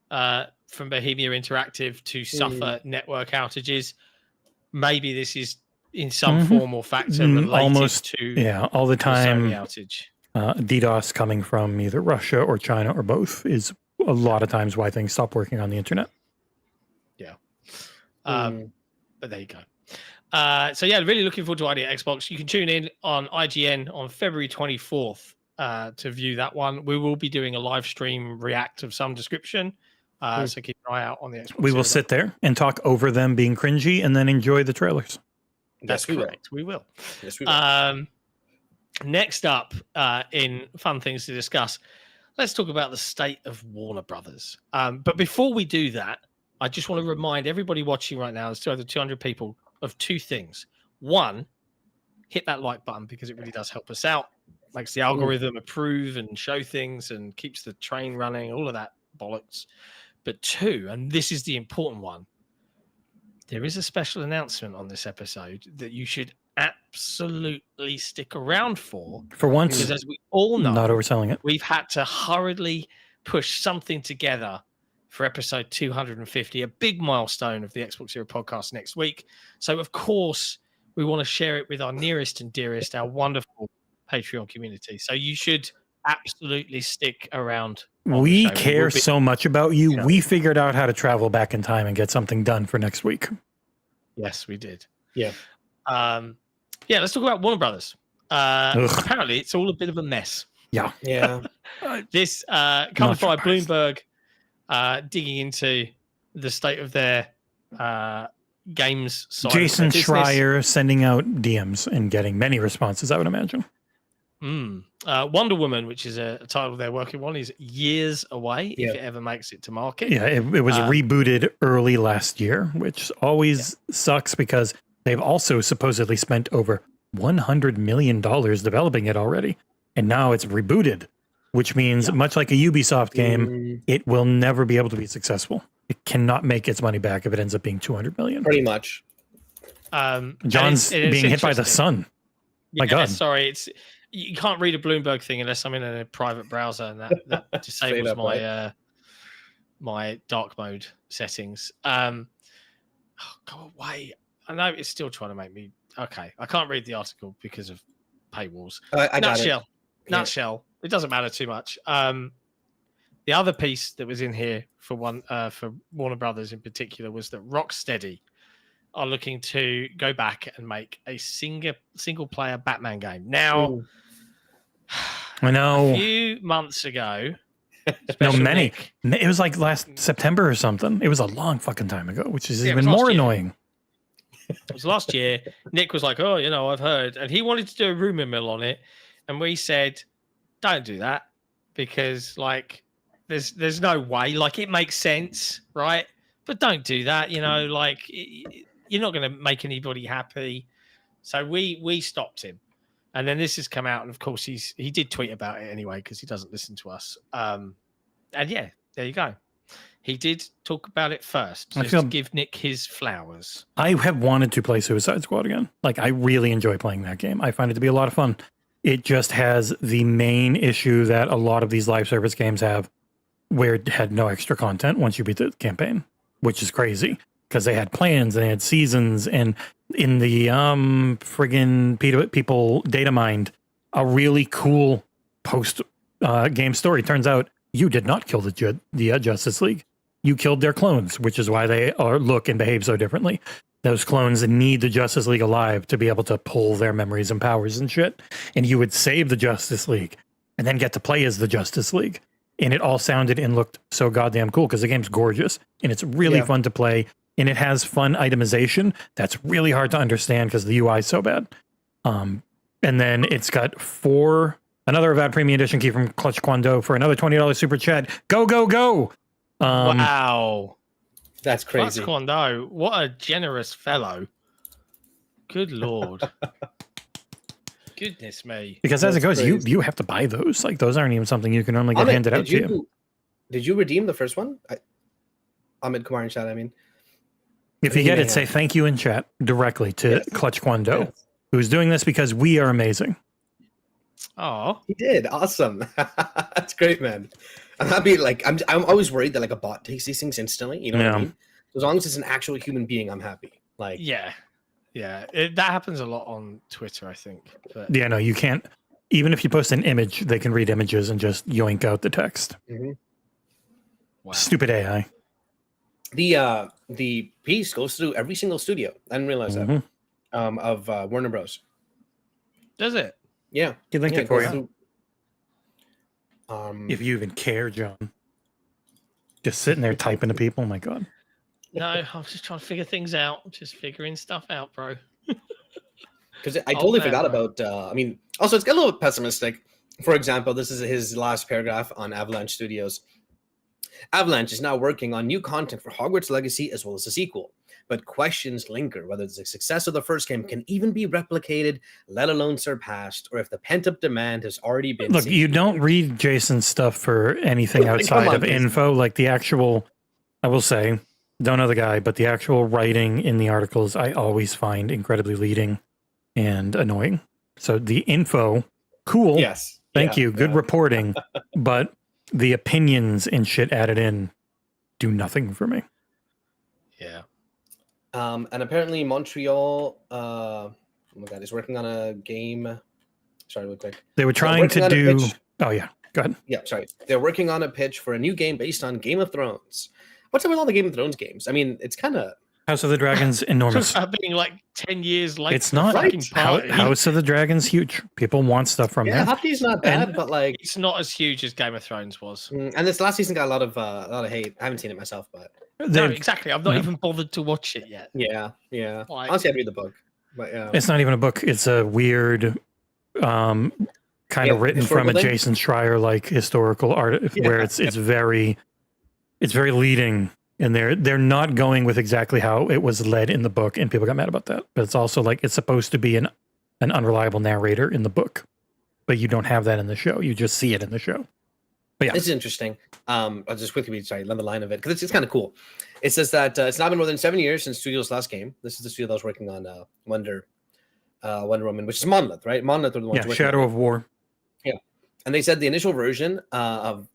from Bohemia Interactive to suffer network outages. Maybe this is in some form or factor related to all the time the outage. DDoS coming from either Russia or China or both is a lot of times why things stop working on the internet. Yeah. But there you go. So yeah, really looking forward to ID at Xbox. You can tune in on IGN on February 24th to view that one. We will be doing a live stream react of some description. So keep an eye out on the Xbox. We will sit there and talk over them being cringy and then enjoy the trailers. That's correct. We will. Yes, we will. Next up in fun things to discuss, let's talk about the state of Warner Brothers. But before we do that, I just want to remind everybody watching right now, there's over 200 people, of two things. One, hit that like button because it really does help us out. Makes the algorithm approve and show things and keeps the train running, all of that bollocks. But two, and this is the important one, there is a special announcement on this episode that you should absolutely stick around for. For once, because as we all know, not overselling it. We've had to hurriedly push something together for episode 250, a big milestone of the XboxEra podcast next week. So, of course, we want to share it with our nearest and dearest, our wonderful Patreon community. So you should absolutely stick around. We care so much about you. We figured out how to travel back in time and get something done for next week. Yes, we did. Yeah. Let's talk about Warner Brothers. Apparently, it's all a bit of a mess. Yeah. Yeah. This comes by Bloomberg digging into the state of their games side. Jason Schreier sending out DMs and getting many responses, I would imagine. Wonder Woman, which is a title they're working on, is years away if it ever makes it to market. Yeah, it was rebooted early last year, which always sucks because they've also supposedly spent over $100 million developing it already. And now it's rebooted, which means much like a Ubisoft game, it will never be able to be successful. It cannot make its money back if it ends up being 200 million. Pretty much. John's being hit by the sun. My God. Sorry, you can't read a Bloomberg thing unless I'm in a private browser, and that disables my my dark mode settings. Oh, go away. I know it's still trying to make me okay. I can't read the article because of paywalls. I got it. Nutshell. It doesn't matter too much. The other piece that was in here for Warner Brothers in particular was that Rocksteady are looking to go back and make a single player Batman game. Now, I know a few months ago, no, many. It was like last September or something. It was a long fucking time ago, which is even more annoying. It was last year. Nick was like, "Oh, I've heard," and he wanted to do a rumor mill on it, and we said, "Don't do that because, like, there's no way. Like, it makes sense, right? But don't do that. Like, you're not going to make anybody happy." So we stopped him, and then this has come out, and of course he did tweet about it anyway because he doesn't listen to us. And yeah, there you go. He did talk about it first, just to give Nick his flowers. I have wanted to play Suicide Squad again. Like, I really enjoy playing that game. I find it to be a lot of fun. It just has the main issue that a lot of these live service games have, where it had no extra content once you beat the campaign, which is crazy because they had plans and they had seasons. And in the friggin' people data mined a really cool post game story. Turns out you did not kill the Justice League. You killed their clones, which is why they look and behave so differently. Those clones need the Justice League alive to be able to pull their memories and powers and shit. And you would save the Justice League and then get to play as the Justice League. And it all sounded and looked so goddamn cool because the game's gorgeous and it's really fun to play. And it has fun itemization that's really hard to understand because the UI is so bad. And then it's got another Avowed Premium Edition key from Clutch Kwando for another $20 super chat. Go, go, go! Wow. That's crazy. Clutch Kwando, what a generous fellow. Good Lord. Goodness me. Because as it goes, you have to buy those. Like, those aren't even something you can normally get handed out to you. Did you redeem the first one? Ahmed Kumar in chat, I mean. If you get it, say thank you in chat directly to Clutch Kwando, who's doing this because we are amazing. Oh, he did. Awesome. That's great, man. I'm happy. Like, I'm always worried that like a bot takes these things instantly. You know what I mean? As long as it's an actual human being, I'm happy. Like, yeah. That happens a lot on Twitter, I think. But... Yeah, no, you can't. Even if you post an image, they can read images and just yoink out the text. Wow. Stupid AI. The piece goes through every single studio. I didn't realize that. Of Warner Bros. Does it? Yeah. He linked it for you. Through, if you even care, John. Just sitting there typing to people. Oh my God. No, I'm just trying to figure things out. I'm just figuring stuff out, bro. Because I totally forgot about. Also, it's got a little pessimistic. For example, this is his last paragraph on Avalanche Studios. Avalanche is now working on new content for Hogwarts Legacy as well as a sequel, but questions linger whether the success of the first game can even be replicated, let alone surpassed, or if the pent-up demand has already been Look, you don't read Jason's stuff for anything outside of info. Like the actual, I will say, don't know the guy, but the actual writing in the articles I always find incredibly leading and annoying. So the info, cool. Yes. Thank you. Good reporting. But the opinions and shit added in do nothing for me. Yeah. And apparently Montreal, oh my God, is working on a game. Sorry, real quick. They were trying to do. Oh yeah, go ahead. Yeah, sorry. They're working on a pitch for a new game based on Game of Thrones. What's up with all the Game of Thrones games? I mean, it's kind of House of the Dragon's enormous. Being like 10 years later. It's not House of the Dragon's huge. People want stuff from there. Hockey's not bad, but like it's not as huge as Game of Thrones was. And this last season got a lot of hate. I haven't seen it myself, but no, exactly. I've not even bothered to watch it yet. Yeah. Like, honestly, I'd read the book, but yeah, it's not even a book. It's a weird, kind of written from a Jason Schreier like historical art, where it's very leading And they're not going with exactly how it was led in the book, and people got mad about that. But it's also like it's supposed to be an unreliable narrator in the book, but you don't have that in the show. You just see it in the show. But yeah, this is interesting. I'll just quickly on the line of it because it's kind of cool. It says that it's now been more than 7 years since Studio's last game. This is the studio that was working on Wonder Woman, which is Monolith, right? Monolith are the ones. Yeah, Shadow of War. Yeah, and they said the initial version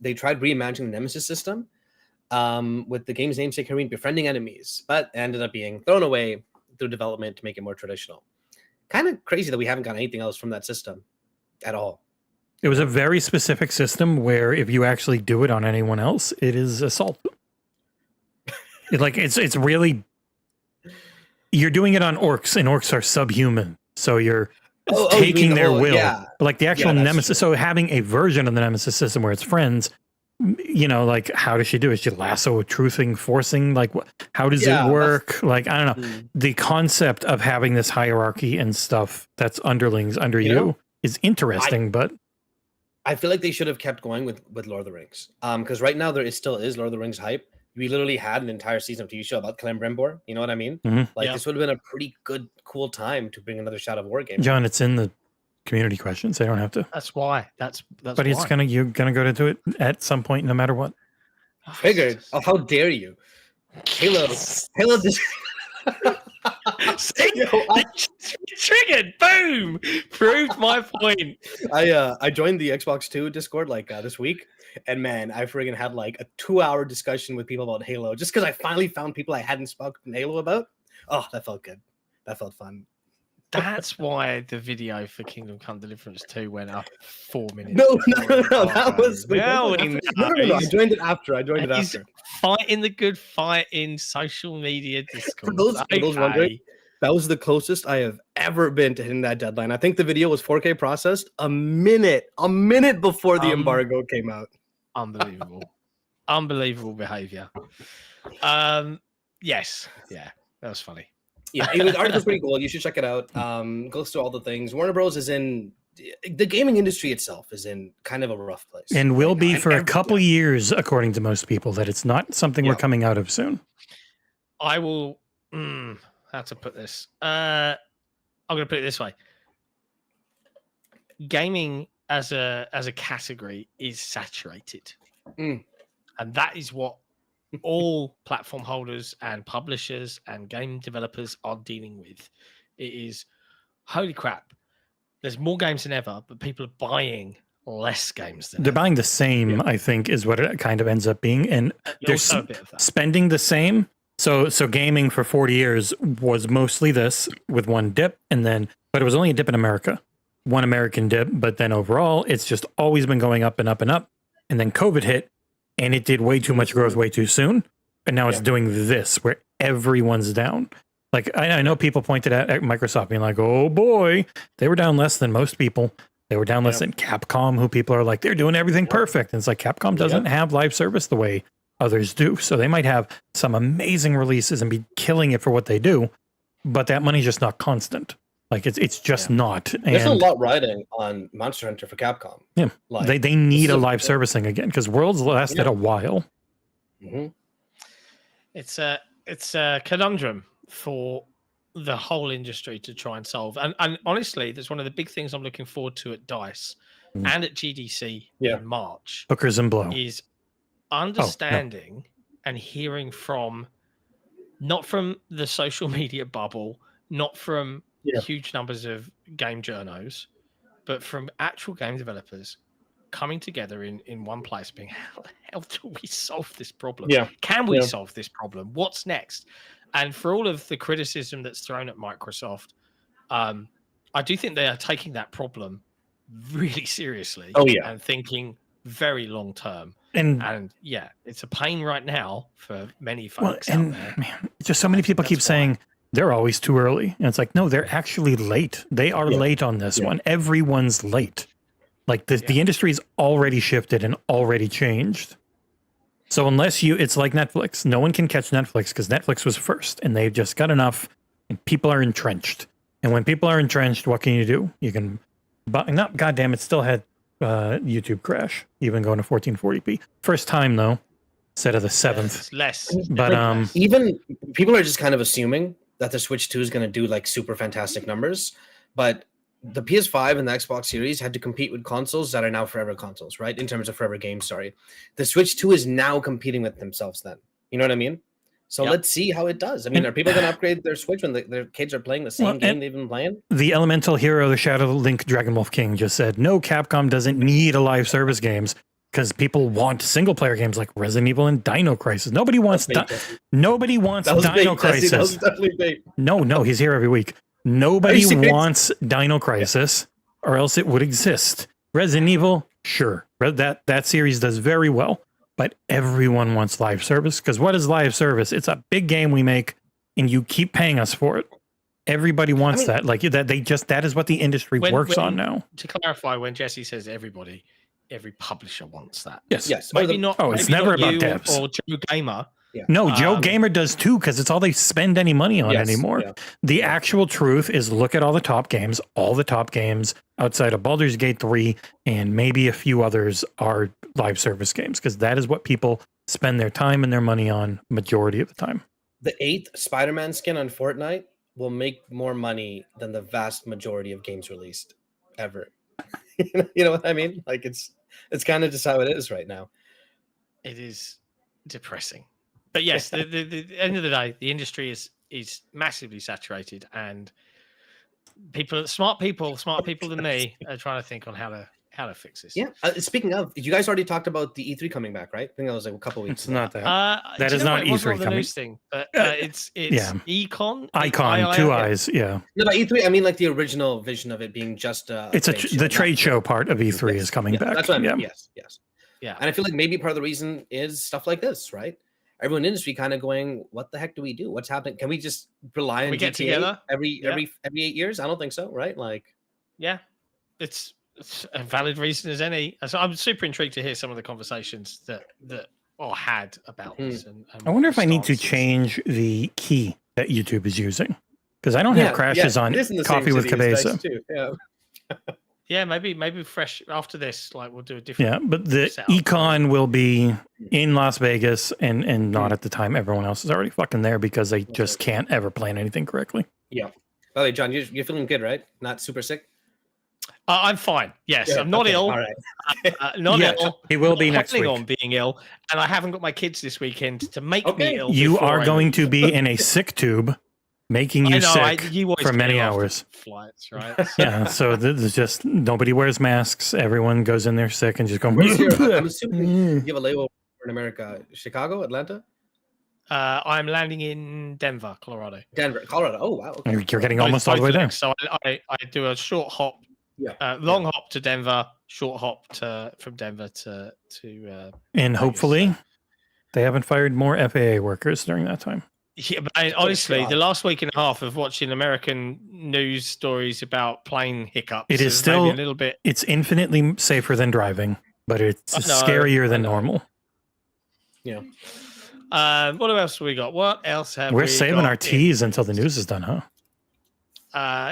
they tried reimagining the Nemesis system. With the game's namesake heroine befriending enemies, but ended up being thrown away through development to make it more traditional. Kind of crazy that we haven't got anything else from that system at all. It was a very specific system where if you actually do it on anyone else, it is assault. It's really, you're doing it on orcs, and orcs are subhuman, so you're taking their will. Yeah. Like the actual Nemesis. True. So having a version of the Nemesis system where it's friends. Like how does she do it? Is she lasso, truthing, forcing? Like how does it work? Like I don't know. The concept of having this hierarchy and stuff that's underlings under you is interesting, but I feel like they should have kept going with Lord of the Rings. Because right now still is Lord of the Rings hype. We literally had an entire season of TV show about Celebrimbor. You know what I mean? Mm-hmm. This would have been a pretty good, cool time to bring another Shadow of War game. John, it's in the community questions. They don't have to. That's why. That's but why. it's you're gonna go to do it at some point, no matter what. Figured. Oh, how dare you? Halo just triggered. Boom. Proved my point. I joined the Xbox 2 Discord this week, and man, I friggin' had like a 2-hour discussion with people about Halo just because I finally found people I hadn't spoken Halo about. Oh, that felt good. That felt fun. That's why the video for Kingdom Come Deliverance 2 went up 4 minutes. No. That was no. I joined it after. Fighting the good fight in social media Discord. For those wondering, that was the closest I have ever been to hitting that deadline. I think the video was 4K processed a minute before the embargo came out. Unbelievable behavior. Yes. Yeah, that was funny. Yeah, the article's pretty cool. You should check it out. Goes through all the things. Warner Bros. Is in the gaming industry itself is in kind of a rough place, and will be for a couple years, according to most people. That it's not something we're coming out of soon. I will. How to put this? I'm going to put it this way: gaming as a category is saturated, and that is what all platform holders and publishers and game developers are dealing with. It is holy crap. There's more games than ever, but people are buying less games than they're ever. buying the same, I think, is what it kind of ends up being. And they're spending the same. So gaming for 40 years was mostly this with one dip, but it was only a dip in America. One American dip, but then overall, it's just always been going up and up and up. And then COVID hit, and it did way too much growth way too soon. And now it's doing this where everyone's down. Like I know people pointed at Microsoft being like, oh boy, they were down less than most people. They were down less than Capcom, who people are like, they're doing everything perfect. And it's like Capcom doesn't have live service the way others do. So they might have some amazing releases and be killing it for what they do, but that money's just not constant. Like it's just not. There's a lot riding on Monster Hunter for Capcom. Yeah, they need a live servicing again because Worlds lasted a while. Mm-hmm. It's a conundrum for the whole industry to try and solve. And honestly, that's one of the big things I'm looking forward to at DICE and at GDC in March. Hookers and Blow is understanding and hearing from, not from the social media bubble, not from huge numbers of game journos, but from actual game developers coming together in one place, being, how the hell do we solve this problem? Can we solve this problem? What's next? And for all of the criticism that's thrown at Microsoft, I do think they are taking that problem really seriously and thinking very long term. And it's a pain right now for many folks out there. Man, just so many people keep saying they're always too early. And it's like, no, they're actually late. They are late on this one. Everyone's late. Like the industry's already shifted and already changed. So unless it's like Netflix. No one can catch Netflix because Netflix was first and they've just got enough and people are entrenched. And when people are entrenched, what can you do? You can, goddamn, it still had YouTube crash, even going to 1440p. First time though, instead of the 7th. It's less. But even people are just kind of assuming that the Switch 2 is going to do like super fantastic numbers, but the PS5 and the Xbox Series had to compete with consoles that are now forever consoles, right? In terms of forever games, sorry. The Switch 2 is now competing with themselves then. You know what I mean? So let's see how it does. I mean, are people going to upgrade their Switch when their kids are playing the same game they've been playing? The Elemental Hero, the Shadow Link Dragon Wolf King just said, no, Capcom doesn't need a live service games because people want single player games like Resident Evil and Dino Crisis. Nobody wants Dino Crisis. That was definitely bait. No, he's here every week. Nobody wants Dino Crisis or else it would exist. Resident Evil, sure. That series does very well. But everyone wants live service because what is live service? It's a big game we make and you keep paying us for it. Everybody wants that. Like that is what the industry works on now. To clarify, when Jesse says everybody, every publisher wants that. Yes. Maybe not. Oh, it's never about devs. Or Joe Gamer. Yeah. No, Joe Gamer does too, because it's all they spend any money on anymore. Yeah. The actual truth is look at all the top games. All the top games outside of Baldur's Gate 3 and maybe a few others are live service games, because that is what people spend their time and their money on majority of the time. The 8th Spider-Man skin on Fortnite will make more money than the vast majority of games released ever. You know what I mean? Like it's kind of just how it is right now. It is depressing. But yes, the end of the day, the industry is massively saturated, and smart people than me are trying to think on how to fix this. Yeah. Speaking of, you guys already taled about the E3 coming back, right? I think that was like a couple weeks. It's not that. That is not E3 coming. Thing, but it's Icon. Icon, two eyes. Yeah. No, by E3, I mean like the original vision of it being just. It's the trade show part of E3 is coming back. That's what I mean. Yes. Yeah. And I feel like maybe part of the reason is stuff like this, right? Everyone in the industry kind of going, what the heck do we do? What's happening? Can we just rely on GTA get together every 8 years? I don't think so, right? Like, yeah, it's a valid reason as any. So I'm super intrigued to hear some of the conversations that are had about this. And I wonder if I need to change the key that YouTube is using, because I don't have crashes on Coffee with Cabeza. Yeah, maybe fresh after this, like we'll do a different. Yeah, but the Econ will be in Las Vegas and not at the time everyone else is already fucking there because they just can't ever plan anything correctly. Yeah. By the way, John, you're feeling good, right? Not super sick? I'm fine. Yes, I'm not ill. All right. Not ill. He will be next week. On being ill, and I haven't got my kids this weekend to make me ill. You are going to be in a sick tube, making you sick for many hours. Flights, right? Yeah. So there's just nobody wears masks. Everyone goes in there sick and just going. I'm assuming you have a label in America. Chicago, Atlanta. I'm landing in Denver, Colorado. Colorado. Oh wow. Okay. You're getting almost all the way there. So I do a short hop. Long hop to Denver, short hop from Denver to and hopefully they haven't fired more FAA workers during that time. Yeah, but honestly, the last week and a half of watching American news stories about plane hiccups, it is still a little bit. It's infinitely safer than driving, but it's scarier than normal. Yeah. What else have we got? What else have We're saving our teas until the news is done, huh?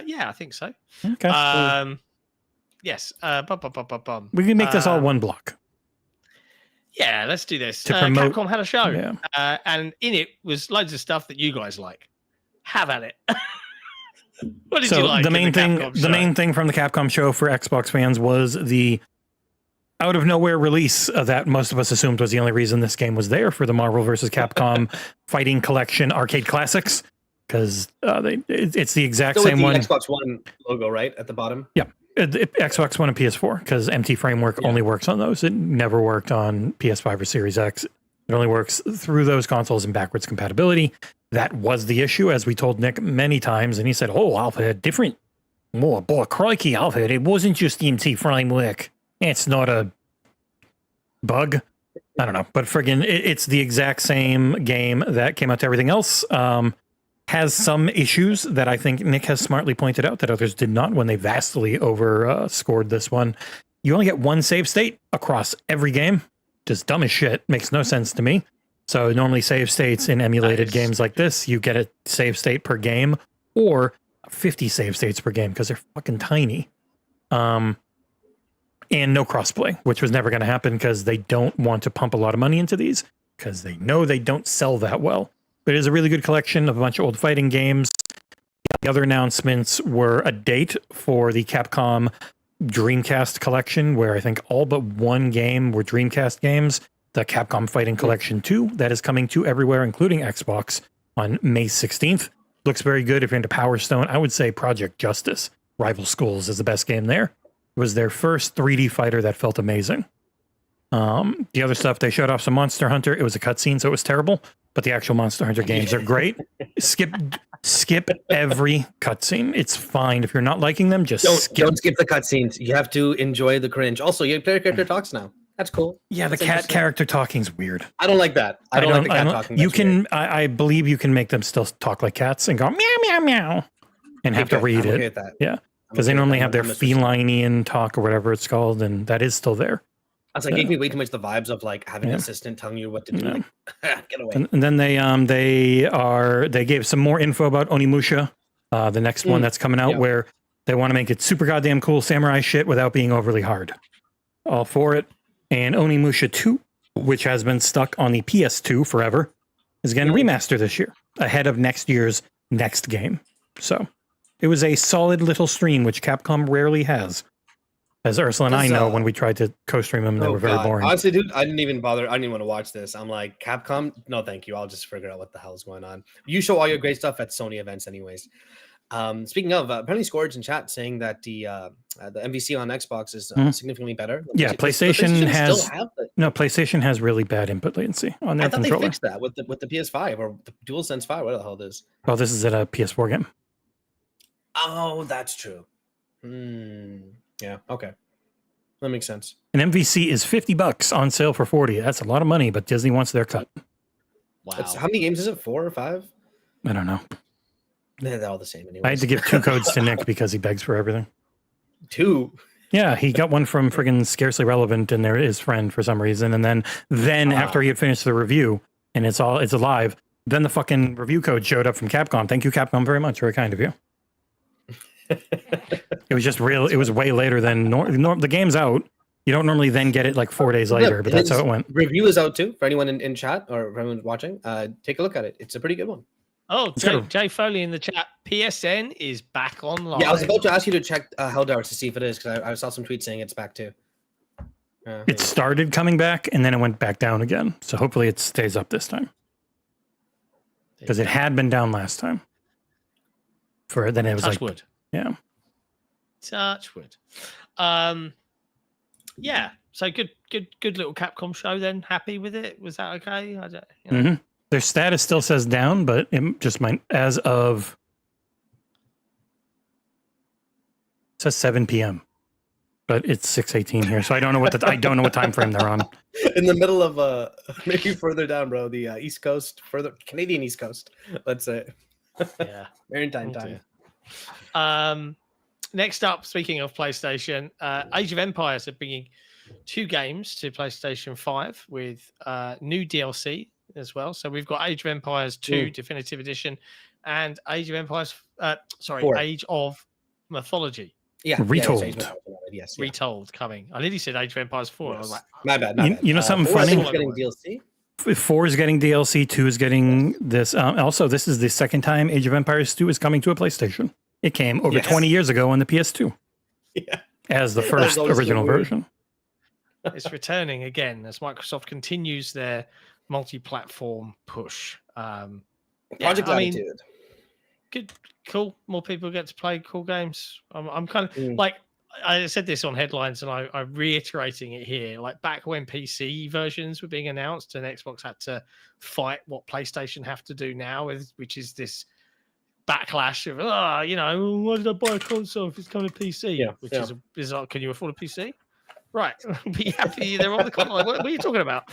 Yeah, I think so. Okay. Yes. We can make this all one block. Yeah, let's do this. To promote, Capcom had a show, and in it was loads of stuff that you guys like. Have at it. What did you like? The main thing from the Capcom show for Xbox fans was the out of nowhere release that most of us assumed was the only reason this game was there for the Marvel vs. Capcom Fighting Collection Arcade Classics, because it's the exact same one. Xbox One logo, right at the bottom. Yeah. Xbox One and PS4, because MT Framework only works on those. It never worked on PS5 or Series X. It only works through those consoles in backwards compatibility. That was the issue, as we told Nick many times, and he said, "Oh, Alpha, different. Oh, boy, crikey, Alpha, it wasn't just MT Framework. It's not a bug." I don't know, but friggin', it's the exact same game that came out to everything else. Has some issues that I think Nick has smartly pointed out that others did not when they vastly scored this one. You only get one save state across every game. Just dumb as shit. Makes no sense to me. So normally save states in emulated games like this, you get a save state per game or 50 save states per game because they're fucking tiny. And no crossplay, which was never going to happen because they don't want to pump a lot of money into these. because they know they don't sell that well. But it is a really good collection of a bunch of old fighting games. The other announcements were a date for the Capcom Dreamcast collection, where I think all but one game were Dreamcast games. The Capcom Fighting Collection 2, that is coming to everywhere, including Xbox, on May 16th. Looks very good if you're into Power Stone. I would say Project Justice, Rival Schools, is the best game there. It was their first 3D fighter that felt amazing. The other stuff, they showed off some Monster Hunter. It was a cutscene, so it was terrible. But the actual Monster Hunter games are great. Skip every cutscene. It's fine. If you're not liking them, just don't skip the cutscenes. You have to enjoy the cringe. Also, your player character talks now. That's cool. Yeah, the cat character talking's weird. I don't like that. I don't like the cat talking. You can, I believe you can make them still talk like cats and go meow, meow, meow, and have to read it. Okay with that. Yeah, because they normally have their felinian talk or whatever it's called, and that is still there. That's like, gave me way too much the vibes of like having an assistant telling you what to do. Like, get away. And then they gave some more info about Onimusha, the next one that's coming out, where they want to make it super goddamn cool samurai shit without being overly hard. All for it. And Onimusha 2, which has been stuck on the PS2 forever, is getting a remaster this year, ahead of next year's next game. So it was a solid little stream, which Capcom rarely has. As Aarsal and I know, when we tried to co-stream them, they were very boring. Honestly, dude, I didn't even bother. I didn't even want to watch this. I'm like, Capcom? No, thank you. I'll just figure out what the hell's going on. You show all your great stuff at Sony events anyways. Speaking of, apparently Scourge in chat saying that the MVC on Xbox is significantly better. Yeah, PlayStation has PlayStation has really bad input latency on their controller. They fixed that with the PS5 or the DualSense 5, whatever the hell it is. Oh, this is at a PS4 game. Oh, that's true. Yeah, okay. That makes sense. An MVC is $50 on sale for $40. That's a lot of money, but Disney wants their cut. Wow. How many games is it? 4 or 5? I don't know. They're all the same anyway. I had to give 2 codes to Nick because he begs for everything. 2? Yeah, he got one from friggin' Scarcely Relevant and they're his friend for some reason. And then after he had finished the review and it's alive, then the fucking review code showed up from Capcom. Thank you, Capcom, very much. Very kind of you. It was just real. It was way later than the game's out. You don't normally then get it like 4 days later, but that's how it went. Review is out too for anyone in chat or for anyone watching. Take a look at it. It's a pretty good one. Oh, Jay Foley in the chat. PSN is back online. Yeah, I was about to ask you to check Helldivers to see if it is because I saw some tweets saying it's back too. It started coming back and then it went back down again. So hopefully it stays up this time because it had been down last time. Then it was Touch wood. Yeah. Touch wood. Yeah. So good little Capcom show. Then happy with it. Was that okay? I don't, Their status still says down, but it just might as of it says 7 p.m. But it's 6:18 here, so I don't know what time frame they're on. In the middle of maybe further down, bro. The East Coast, Canadian East Coast. Let's say. Yeah. Maritime time. Next up, speaking of PlayStation, Age of Empires are bringing 2 games to PlayStation 5 with new DLC as well. So we've got Age of Empires 2 Definitive Edition and Age of Empires, 4. Age of Mythology. Yeah, retold. Yes, retold coming. I nearly said Age of Empires 4. Yes. I was like, my bad. You know something funny? Getting DLC. 4 is getting DLC. 2 is getting this. Also, this is the second time Age of Empires 2 is coming to a PlayStation. It came over 20 years ago on the PS2 as the first original version. It's returning again as Microsoft continues their multi-platform push. Project Latitude. Good, cool. More people get to play cool games. I'm kind of like I said this on headlines, and I'm reiterating it here. Like back when PC versions were being announced, and Xbox had to fight what PlayStation have to do now, which is this backlash of why did I buy a console if it's coming to PC? Is can you afford a PC? Right, be happy they're on the console. What are you talking about?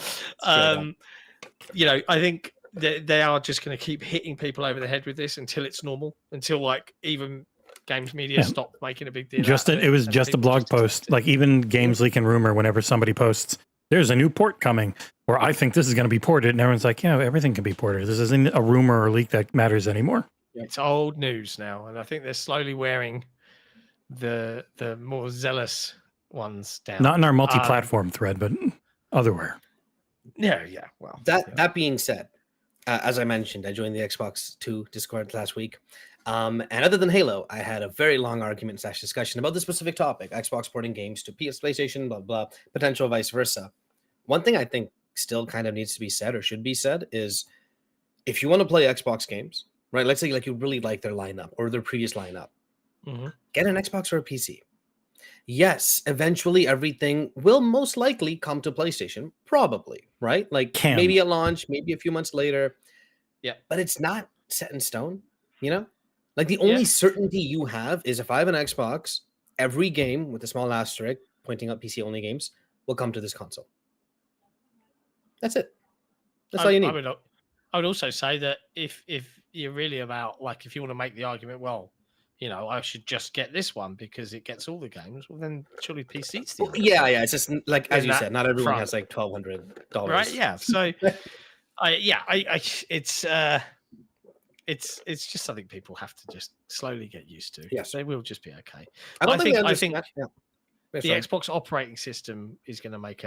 I think they are just going to keep hitting people over the head with this until it's normal, until like even games media stop making a big deal. It was just a blog post. Like even Games Leak and Rumor, whenever somebody posts, there's a new port coming, or I think this is going to be ported, and everyone's like, yeah, everything can be ported. This isn't a rumor or leak that matters anymore. It's old news now, and I think they're slowly wearing the more zealous ones down. Not in our multi-platform thread, but otherwhere. Yeah. Well, That being said, as I mentioned, I joined the Xbox 2 Discord last week. And other than Halo, I had a very long argument / discussion about the specific topic: Xbox porting games to PS, PlayStation, blah blah, potential vice versa. One thing I think still kind of needs to be said or should be said is, if you want to play Xbox games, right? Let's say like you really like their lineup or their previous lineup, get an Xbox or a PC. Yes, eventually everything will most likely come to PlayStation, probably, right? Like maybe at launch, maybe a few months later. Yeah. But it's not set in stone, you know? Like the only certainty you have is if I have an Xbox, every game with a small asterisk pointing out PC only games will come to this console. That's it. That's all you need. I would also say that if you're really about, like, if you want to make the argument, well, you know, I should just get this one because it gets all the games, well, then surely PC's the answer. Yeah. It's just like, as you said, not everyone has like $1,200. Right, yeah. So, it's just something people have to just slowly get used to. Yes. They will just be okay. I think the Xbox operating system is going to make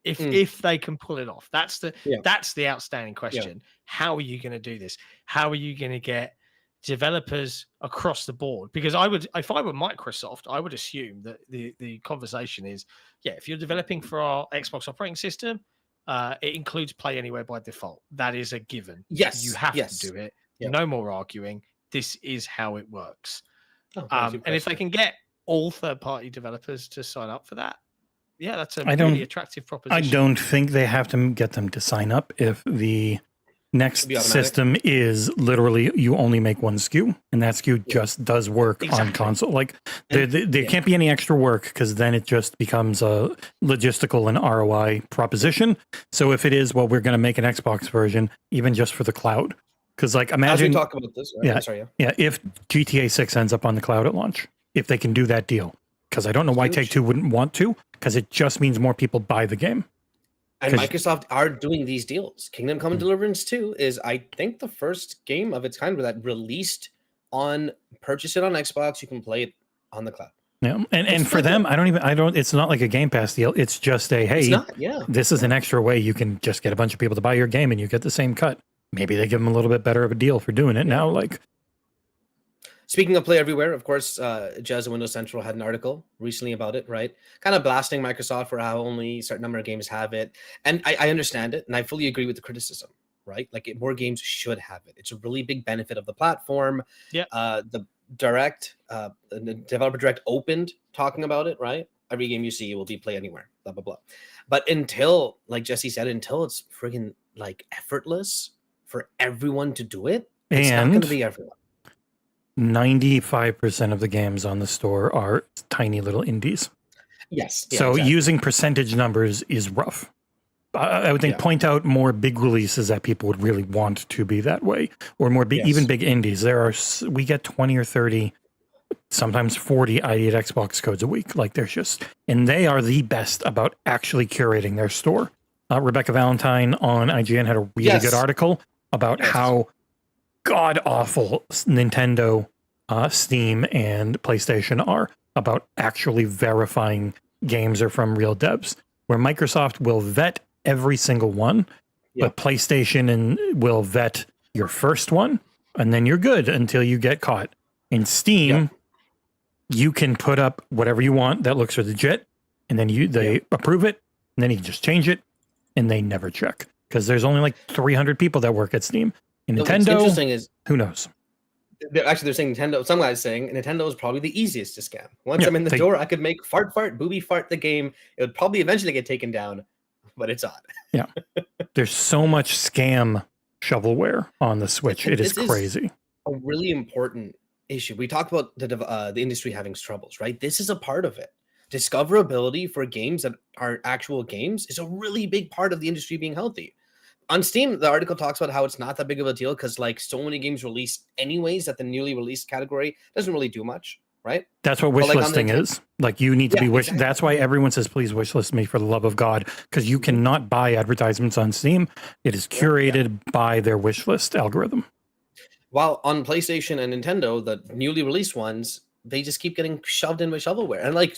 if they can pull it off. That's the outstanding question. Yeah. How are you going to do this? How are you going to get developers across the board? Because if I were Microsoft, I would assume that the conversation is, if you're developing for our Xbox operating system, it includes Play Anywhere by default. That is a given. Yes, you have to do it. Yeah. No more arguing. This is how it works. And if they can get all third-party developers to sign up for that, that's a really attractive proposition. I don't think they have to get them to sign up if the next system is literally you only make one SKU, and that SKU just does work on console. Like there can't be any extra work, because then it just becomes a logistical and ROI proposition. So if it is, well, we're going to make an Xbox version, even just for the cloud. Because like imagine, as we talk about this, right? If GTA 6 ends up on the cloud at launch, if they can do that deal, because I don't know why Take-Two wouldn't want to, because it just means more people buy the game. And Microsoft are doing these deals. Kingdom Come Deliverance II is, I think, the first game of its kind where that released on, purchase it on Xbox, you can play it on the cloud. Yeah, and for them, it's not like a Game Pass deal. It's just this is an extra way you can just get a bunch of people to buy your game and you get the same cut. Maybe they give them a little bit better of a deal for doing it now. Like, speaking of Play Everywhere, of course, Jazz of Windows Central had an article recently about it, right? Kind of blasting Microsoft for how only a certain number of games have it. And I understand it, and I fully agree with the criticism, right? Like, more games should have it. It's a really big benefit of the platform. Yeah. The Developer Direct opened talking about it, right? Every game you see will be Play Anywhere, blah, blah, blah. But until, like Jesse said, until it's friggin' like effortless for everyone to do it, it's not going to be everyone. 95% of the games on the store are tiny little indies. Yes. So using percentage numbers is rough. I would think point out more big releases that people would really want to be that way, or more even big indies. We get 20 or 30, sometimes 40 ID at Xbox codes a week. Like and they are the best about actually curating their store. Rebecca Valentine on IGN had a really good article about how god-awful Nintendo, Steam, and PlayStation are about actually verifying games are from real devs, where Microsoft will vet every single one, but PlayStation will vet your first one, and then you're good until you get caught. In Steam, you can put up whatever you want that looks legit, and then they approve it, and then you can just change it, and they never check, because there's only like 300 people that work at Steam. And Nintendo, what's interesting is, who knows? They're saying Nintendo. Some guys saying Nintendo is probably the easiest to scam. Once I'm in the door, I could make fart, booby fart the game. It would probably eventually get taken down, but it's odd. Yeah, there's so much scam shovelware on the Switch. It is crazy. A really important issue. We talked about the industry having troubles, right? This is a part of it. Discoverability for games that are actual games is a really big part of the industry being healthy. On Steam, the article talks about how it's not that big of a deal because, like, so many games released anyways that the newly released category doesn't really do much, right? That's what wishlisting is. Like, you need to be wish. Exactly. That's why everyone says, please wishlist me for the love of God, because you cannot buy advertisements on Steam. It is curated by their wishlist algorithm. While on PlayStation and Nintendo, the newly released ones, they just keep getting shoved in with shovelware. And like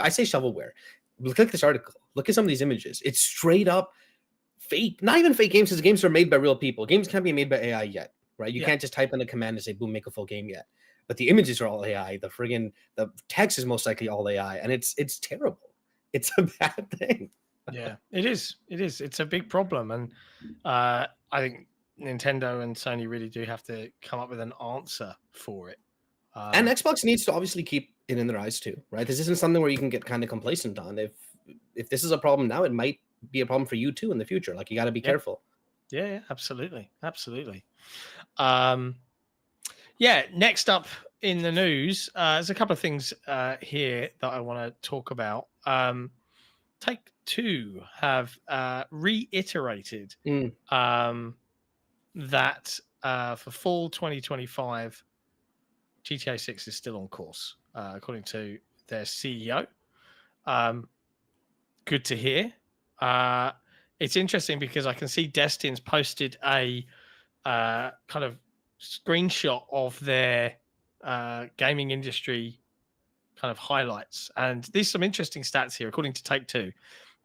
I say shovelware. Look at this article. Look at some of these images. It's straight up fake, not even fake games, because games are made by real people. Games can't be made by AI yet, right? You can't just type in a command and say, boom, make a full game yet. But the images are all AI. The text is most likely all AI, and it's terrible. It's a bad thing. Yeah, it is. It is. It's a big problem, and I think Nintendo and Sony really do have to come up with an answer for it. And Xbox needs to obviously keep it in their eyes too, right? This isn't something where you can get kind of complacent on. If this is a problem now, it might be a problem for you too in the future. Like, you got to be careful. Yeah, absolutely, absolutely. Next up in the news, there's a couple of things here that I want to talk about. Take-Two have reiterated that for fall 2025, GTA 6 is still on course, according to their CEO. Good to hear. It's interesting because I can see Destin's posted a kind of screenshot of their gaming industry kind of highlights. And there's some interesting stats here. According to Take-Two,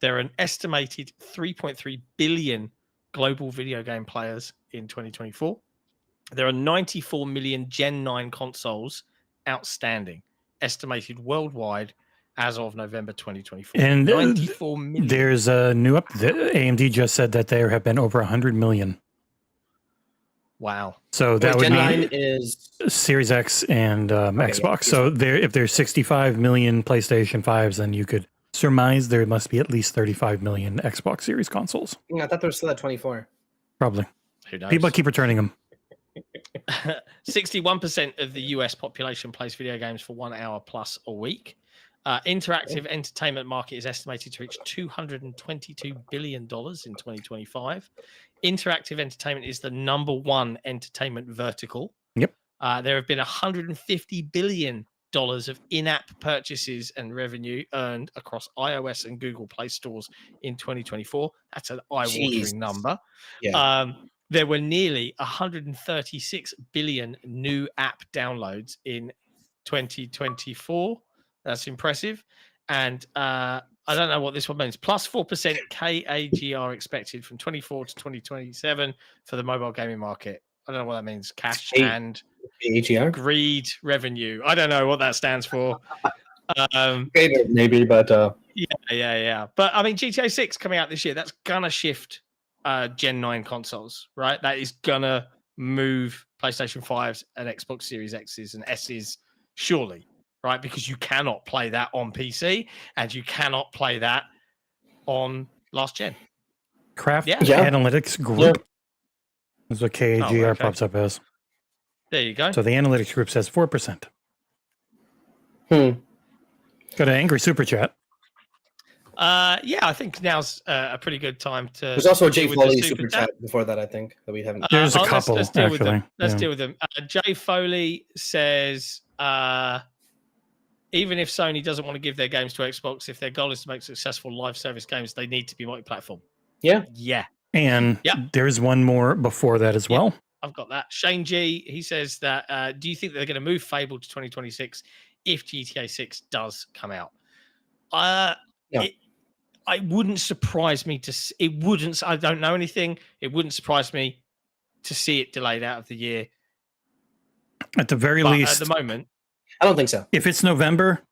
there are an estimated 3.3 billion global video game players in 2024. There are 94 million Gen 9 consoles outstanding, estimated worldwide as of November 2024. And 94 million. There's a new AMD just said that there have been over 100 million. Wow. So that would Gen mean 9 is Series X and Xbox. So if there's 65 million PlayStation 5s, then you could surmise there must be at least 35 million Xbox Series consoles. I thought they were still at 24. Probably. Who knows? People keep returning them. 61% of the US population plays video games for 1 hour plus a week. Interactive entertainment market is estimated to reach $222 billion in 2025. Interactive entertainment is the number one entertainment vertical. Yep. There have been $150 billion of in-app purchases and revenue earned across iOS and Google Play stores in 2024. That's an eye-watering number. Yeah. There were nearly 136 billion new app downloads in 2024. That's impressive. And I don't know what this one means. Plus 4% CAGR expected from 24 to 2027 for the mobile gaming market. I don't know what that means. Cash and CAGR? greed revenue. I don't know what that stands for. Maybe, but Yeah. But I mean, GTA 6 coming out this year, that's going to shift Gen 9 consoles, right? That is going to move PlayStation 5s and Xbox Series X's and S's, surely. Right, because you cannot play that on PC and you cannot play that on last gen. Craft Analytics Group is what KAGR pops up as. There you go. So the analytics group says 4%. Got an angry super chat. I think now's a pretty good time to. There's also a Jay Foley super chat before that, I think, that we haven't. There's a couple. Let's deal with them. Let's deal with them. Jay Foley says. Even if Sony doesn't want to give their games to Xbox, if their goal is to make successful live service games, they need to be multi-platform. Yeah. And there's one more before that as well. I've got that. Shane G, he says that, do you think they're going to move Fable to 2026 if GTA 6 does come out? It wouldn't surprise me to... It wouldn't... I don't know anything. It wouldn't surprise me to see it delayed out of the year. At the very least... At the moment... I don't think so. If it's November,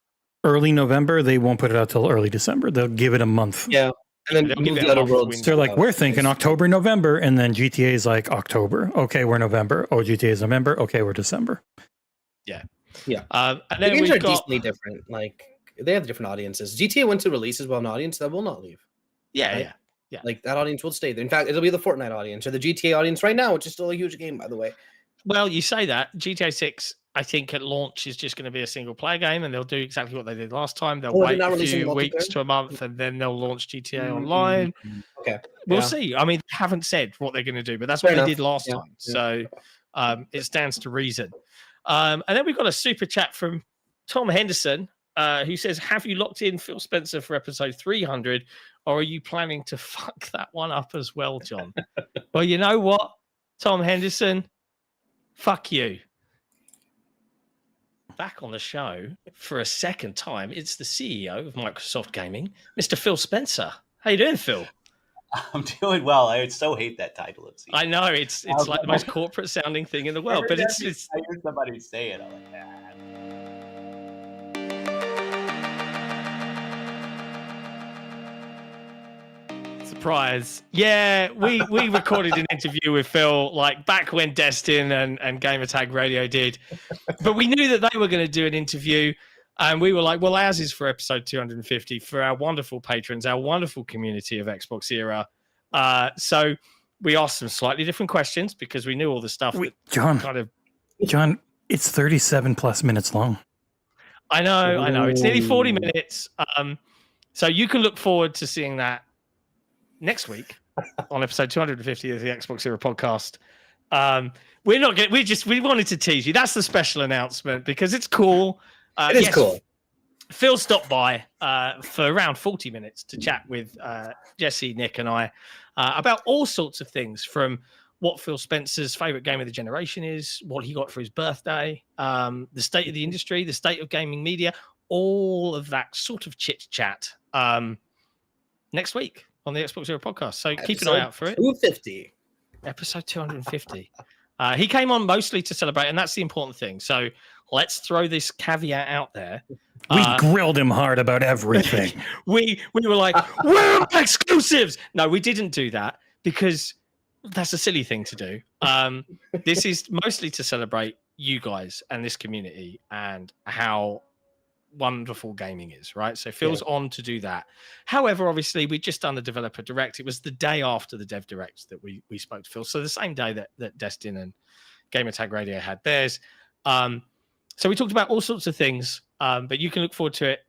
early November, they won't put it out till early December. They'll give it a month. Yeah. And then move the other worlds. They're like, we're thinking October, November, and then GTA is like October. Okay, we're November. Oh, GTA is November. Okay, we're December. Yeah. And the then games we've are got... decently different. Like, they have different audiences. GTA went to release as well, an audience that will not leave. Yeah. Like, that audience will stay there. In fact, it'll be the Fortnite audience or the GTA audience right now, which is still a huge game, by the way. Well, you say that. GTA 6, I think at launch is just going to be a single player game, and they'll do exactly what they did last time. They'll wait a few weeks to a month, and then they'll launch GTA Online. Okay. We'll see. I mean, they haven't said what they're going to do, but that's what they did last time. So it stands to reason. And then we've got a super chat from Tom Henderson, who says, have you locked in Phil Spencer for episode 300, or are you planning to fuck that one up as well, John? Well, you know what, Tom Henderson? Fuck you. Back on the show for a second time, it's the CEO of Microsoft Gaming, Mr. Phil Spencer. How you doing, Phil? I'm doing well. I so hate that title. It seems. I know it's like the most corporate sounding thing in the world, but it's I heard somebody say it. I'm like, surprise. Yeah, we recorded an interview with Phil like back when Destin and Gamertag Radio did, but we knew that they were going to do an interview, and we were like, well, ours is for episode 250 for our wonderful patrons, our wonderful community of Xbox Era. So we asked some slightly different questions because we knew all the stuff. John, it's 37 plus minutes long. I know. It's nearly 40 minutes. So you can look forward to seeing that next week on episode 250 of the Xbox Era podcast. We wanted to tease you. That's the special announcement because it's cool. It is cool. Phil stopped by for around 40 minutes to chat with Jesse, Nick, and I about all sorts of things, from what Phil Spencer's favorite game of the generation is, what he got for his birthday, the state of the industry, the state of gaming media, all of that sort of chit chat next week on the Xbox Era podcast. So keep an eye out for it. 250. Episode 250. He came on mostly to celebrate, and that's the important thing. So let's throw this caveat out there. We grilled him hard about everything. we were like, we're exclusives. No, we didn't do that because that's a silly thing to do. This is mostly to celebrate you guys and this community and how wonderful gaming is, right? So Phil's on to do that. However, obviously, we'd just done the developer direct. It was the day after the dev direct that we spoke to Phil. So the same day that Destin and Gamertag Radio had theirs. So we talked about all sorts of things, but you can look forward to it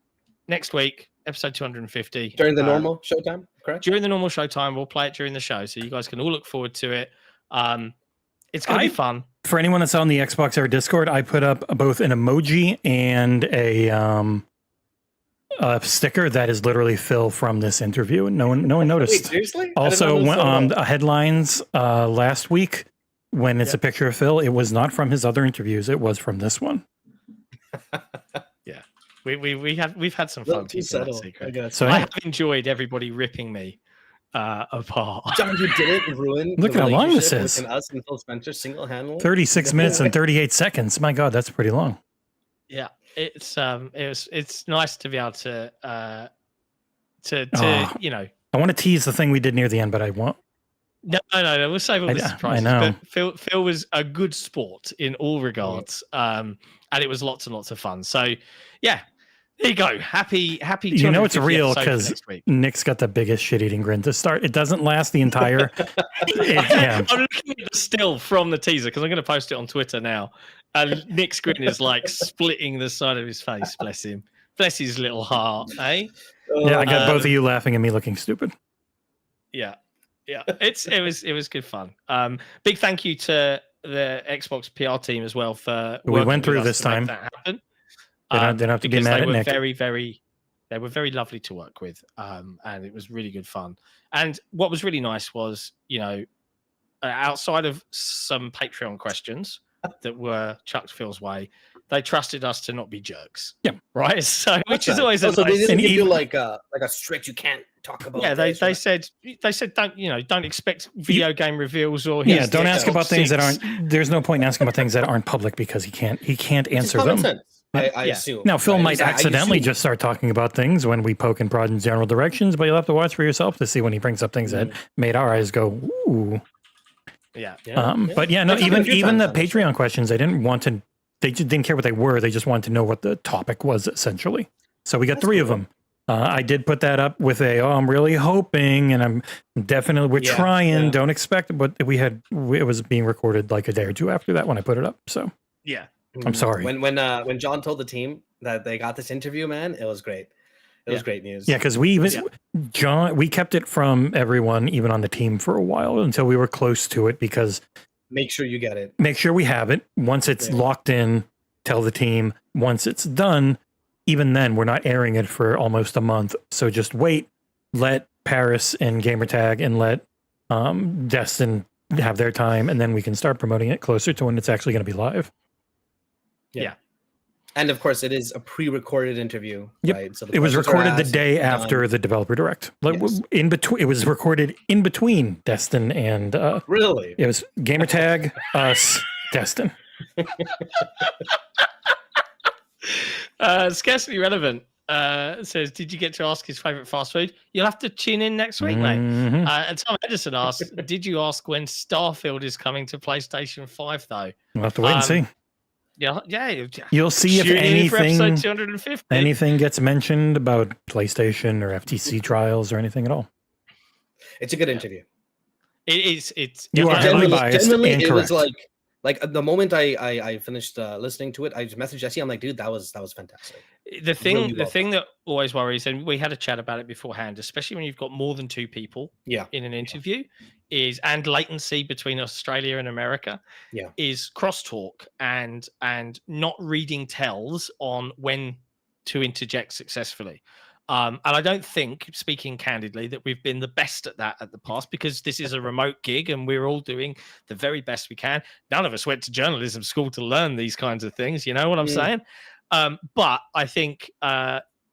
next week, episode 250. During the normal showtime, correct? During the normal showtime. We'll play it during the show, so you guys can all look forward to it. It's going to be fun. For anyone that's on the Xbox Era Discord, I put up both an emoji and a sticker that is literally Phil from this interview, and no one noticed. Wait, seriously? Also, went headlines last week when it's a picture of Phil. It was not from his other interviews. It was from this one. Yeah, we've had some fun keeping that secret. So I have enjoyed everybody ripping me apart. John, you didn't ruin. Look the how long this relationship is. between us and Phil Spencer single-handedly. 36 minutes and 38 seconds. My God, that's pretty long. Yeah, it's nice to be able to you know. I want to tease the thing we did near the end, but I won't. No. We'll save all the surprises. I know. But Phil was a good sport in all regards, and it was lots and lots of fun. So, yeah, there you go. Happy. You know it's real because Nick's got the biggest shit-eating grin to start. It doesn't last the entire. I'm looking at the still from the teaser because I'm going to post it on Twitter now. And Nick's grin is like splitting the side of his face. Bless him. Bless his little heart, eh? Yeah, I got both of you laughing at me looking stupid. Yeah. It was good fun. Big thank you to the Xbox PR team as well for we went through this to time. make that happen. They don't have to be mad at Nick. They were very lovely to work with, and it was really good fun. And what was really nice was, you know, outside of some Patreon questions that were chucked Phil's way, they trusted us to not be jerks. Yeah, right. So, which is always so nice. they didn't give you like a strict. You can't talk about. Yeah, they said don't expect video game reveals or don't ask about things that aren't. There's no point in asking about things that aren't public because he can't answer them. Sense, I assume. Now Phil might accidentally just start talking about things when we poke and prod in general directions, but you'll have to watch for yourself to see when he brings up things that made our eyes go ooh. Yeah. But yeah, no, even the Patreon questions, they just didn't care what they were. They just wanted to know what the topic was, essentially. So we got 3 of them. I did put that up with I'm really hoping, and I'm definitely, we're trying. Don't expect, but it was being recorded like a day or 2 after that when I put it up. So yeah, I'm sorry. When John told the team that they got this interview, man, it was great. It was great news. Yeah, because we kept it from everyone, even on the team, for a while until we were close to it. Because make sure you get it. Make sure we have it. Once it's locked in, tell the team. Once it's done, even then, we're not airing it for almost a month. So just wait. Let Paris and Gamertag and let Destin have their time, and then we can start promoting it closer to when it's actually going to be live. Yeah. And of course, it is a pre-recorded interview, Yep. right? So It was questions are recorded the asked, day after the developer direct. Like Yes. in between, it was recorded in between Destin and Really? it was gamertag us Destin. Scarcely relevant. Says, did you get to ask his favorite fast food? You'll have to tune in next week, mate. Mhm. And Tom Edison asked, did you ask when Starfield is coming to PlayStation 5 though? We'll have to wait and see. Yeah. You'll see if Tune in for episode anything 250. gets mentioned about PlayStation or FTC trials or anything at all. It's a good interview. It is. It's You are heavily biased Genuinely, and it was correct. like the moment I finished listening to it, I just messaged Jesse. I'm like, dude, that was fantastic. the thing. Really The well thing that always worries, and we had a chat about it beforehand, especially when you've got more than two people Yeah. in an interview, and latency between Australia and America. Yeah. Is crosstalk and not reading tells on when to interject successfully. And I don't think, speaking candidly, that we've been the best at that at the past, because this is a remote gig and we're all doing the very best we can. None of us went to journalism school to learn these kinds of things. You know what I'm saying? But I think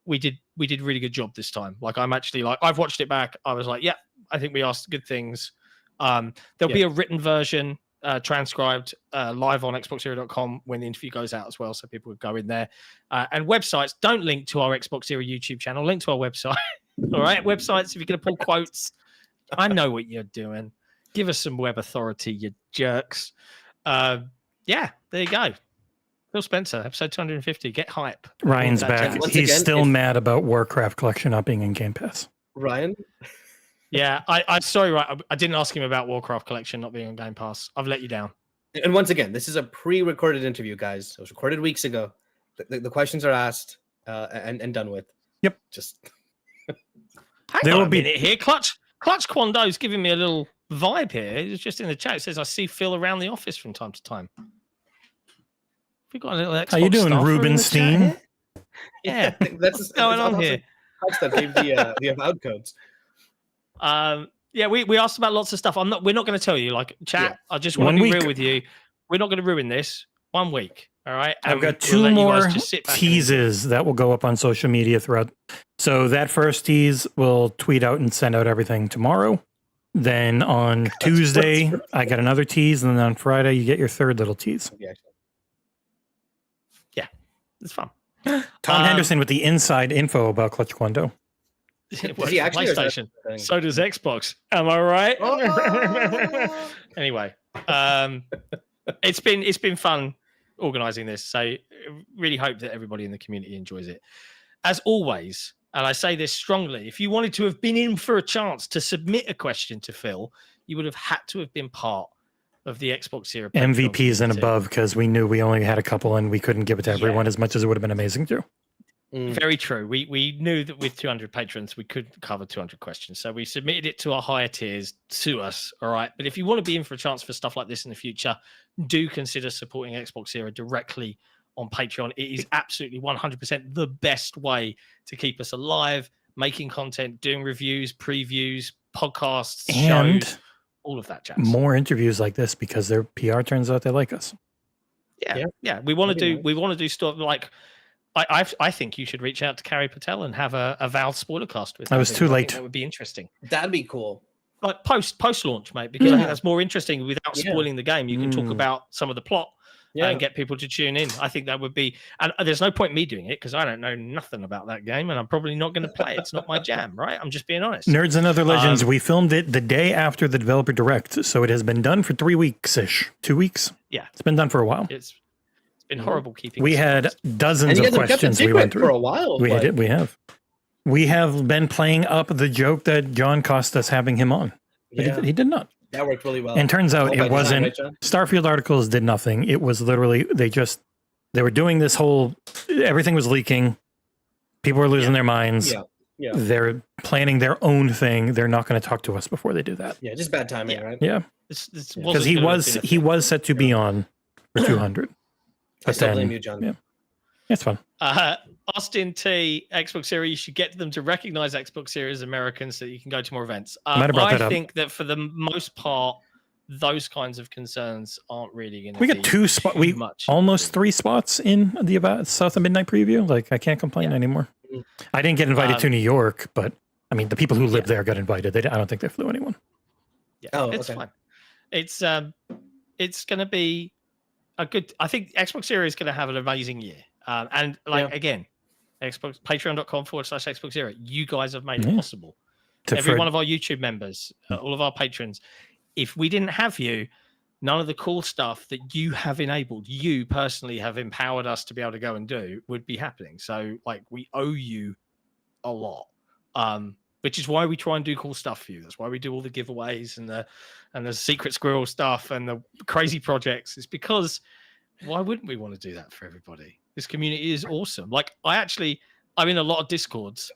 we did a really good job this time. Like, I'm actually like, I've watched it back. I was like, yeah, I think we asked good things. There'll be a written version transcribed live on XboxEra.com when the interview goes out as well, so people would go in there. And websites, don't link to our XboxEra YouTube channel, link to our website. All right, websites, if you're going to pull quotes, I know what you're doing. Give us some web authority, you jerks. Yeah, there you go. Phil Spencer, episode 250. Get hype. Ryan's That back. chat. Once He's again, still if- mad about Warcraft Collection not being in Game Pass. Ryan, Yeah, I'm sorry, right? I didn't ask him about Warcraft Collection not being on Game Pass. I've let you down. and once again, this is a pre-recorded interview, guys. It was recorded weeks ago. The questions are asked and done with. Yep. Just Hang There on will a be- minute here. Clutch Quando's giving me a little vibe here. It's just in the chat. It says, I see Phil around the office from time to time. We got a little Xbox How you doing, staffer in the chat Rubenstein? here? Yeah. I think that's What's going on here? That gave the Avowed codes. Yeah, we asked about lots of stuff. We're not going to tell you, like, chat. Yeah. I just want 1 to be week. real with you. We're not going to ruin this. 1 week. All right. I've And got we'll two let you guys more just sit back and- teases that will go up on social media throughout. So that first tease will tweet out and send out everything tomorrow. Then on Tuesday, I got another tease, and then on Friday, you get your third little tease. It's fun. Tom Henderson with the inside info about Clutch Quando. Works he for actually, or is that PlayStation. the thing? So does Xbox. Am I right? Oh! Anyway, it's been fun organizing this. So really hope that everybody in the community enjoys it. As always, and I say this strongly, if you wanted to have been in for a chance to submit a question to Phil, you would have had to have been part of the XboxEra Patreon MVPs and community. above, because we knew we only had a couple and we couldn't give it to everyone as much as it would have been amazing to. Very true. We knew that with 200 patrons, we couldn't cover 200 questions. So we submitted it to our higher tiers to us. All right. But if you want to be in for a chance for stuff like this in the future, do consider supporting XboxEra directly on Patreon. It is absolutely 100% the best way to keep us alive, making content, doing reviews, previews, podcasts, And shows, all of that jazz. more interviews like this because their PR turns out they like us. Yeah. We want to That'd do be nice. we want to do stuff like I think you should reach out to Carrie Patel and have a Avowed spoiler cast with her. I was I think too late. That would be interesting. That'd be cool. Like post launch, mate, because I Yeah. think that's more interesting without Yeah. spoiling the game. You can talk about some of the plot and get people to tune in. I think that would be, and there's no point me doing it because I don't know nothing about that game and I'm probably not going to play it. It's not my jam, right? I'm just being honest. Nerds and Other Legends, we filmed it the day after the developer direct, so it has been done for 3 weeks-ish. 2 weeks? Yeah. It's been done for a while. It's been horrible keeping. We it had surprised. dozens And you of guys have kept it questions we went secret for through. a while. We like, did. We have. We have been playing up the joke that John cost us having him on. But Yeah, he did not. that worked really well. And turns out Well, by it design, wasn't. right, John? Starfield articles did nothing. It was literally they were doing this whole. Everything was leaking. People were losing their minds. Yeah. Yeah. They're planning their own thing. They're not going to talk to us before they do that. Yeah, just bad timing, right? Yeah, This because wasn't he gonna have was been a he thing. was set to be on for 200. I still then- blame you, John. yeah. It's fun. Austin T, XboxEra, you should get them to recognize XboxEra as Americans so that you can go to more events. Might have brought that I up. think that for the most part, those kinds of concerns aren't really going to. We got 2 spots. We almost 3 spots in the Avowed South of Midnight preview. Like, I can't complain anymore. I didn't get invited to New York, but I mean, the people who live there got invited. I don't think they flew anyone. Yeah, it's fine. It's going to be a good. I think XboxEra is going to have an amazing year. And again, Xbox Patreon.com/XboxEra. You guys have made it possible. Every one of our YouTube members, all of our patrons. If we didn't have you, none of the cool stuff that you have enabled, you personally have empowered us to be able to go and do, would be happening. So, like, we owe you a lot, which is why we try and do cool stuff for you. That's why we do all the giveaways and the secret squirrel stuff and the crazy projects. It's because why wouldn't we want to do that for everybody? This community is awesome. Like, I'm in a lot of Discords.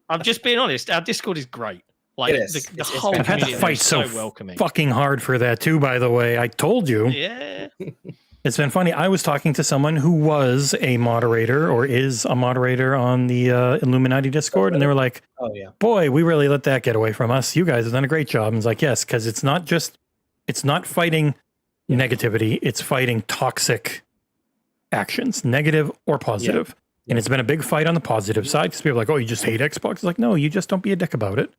I'm just being honest. Our Discord is great. Like, the whole I've had to fight so welcoming. Fucking hard for that too, by the way. I told you. Yeah. It's been funny. I was talking to someone who was a moderator or is a moderator on the Illuminati Discord, and they were like, "Oh yeah, boy, we really let that get away from us. You guys have done a great job." And it's like, yes, because it's not fighting negativity. It's fighting toxic actions, negative or positive. Yeah. And it's been a big fight on the positive side because people are like, "Oh, you just hate Xbox." It's like, no, you just don't be a dick about it.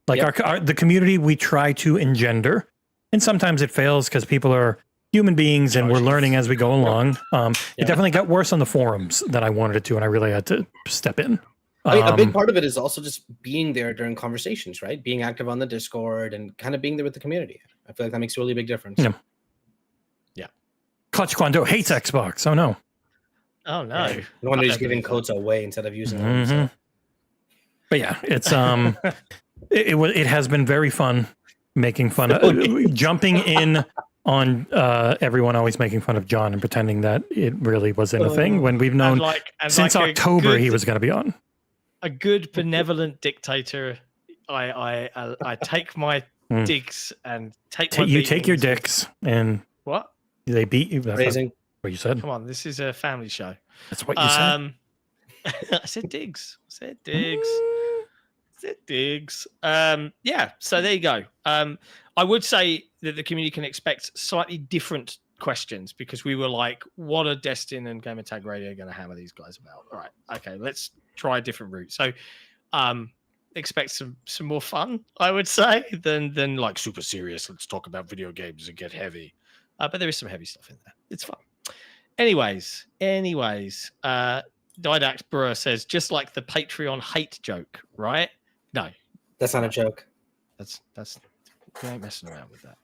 Like the community we try to engender, and sometimes it fails because people are human beings and we're learning as we go along. It definitely got worse on the forums than I wanted it to, and I really had to step in. I mean, a big part of it is also just being there during conversations, right? Being active on the Discord and kind of being there with the community. I feel like that makes a really big difference. Yeah. Clutch Quando hates Xbox. Oh no. Oh no. No wonder he's giving codes away instead of using them. So. But yeah, it's it has been very fun making fun of jumping in on everyone always making fun of John and pretending that it really wasn't a thing when we've known since October he was going to be on. A good benevolent dictator. I take my digs and take my you take your dicks and what they beat you. That's what you said. Come on, this is a family show. That's what you said. I said digs. Yeah, so there you go. I would say that the community can expect slightly different questions because we were like, what are Destin and Gamer Tag Radio going to hammer these guys about? All right, okay, let's try a different route. So expect some more fun, I would say, than like super serious, let's talk about video games and get heavy. But there is some heavy stuff in there. It's fun. Anyways, Didact Brewer says, just like the Patreon hate joke, right? No. That's not a joke. That's we ain't messing around with that.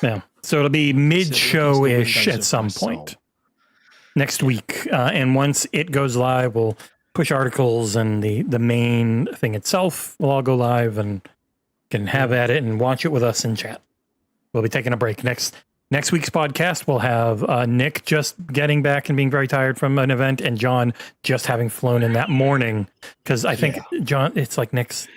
Yeah. So it'll be mid-show-ish at some point next week. And once it goes live, we'll push articles and the main thing itself will all go live and can have at it and watch it with us in chat. We'll be taking a break. Next week's podcast, we'll have Nick just getting back and being very tired from an event, and John just having flown in that morning. Because I think John, it's like Nick's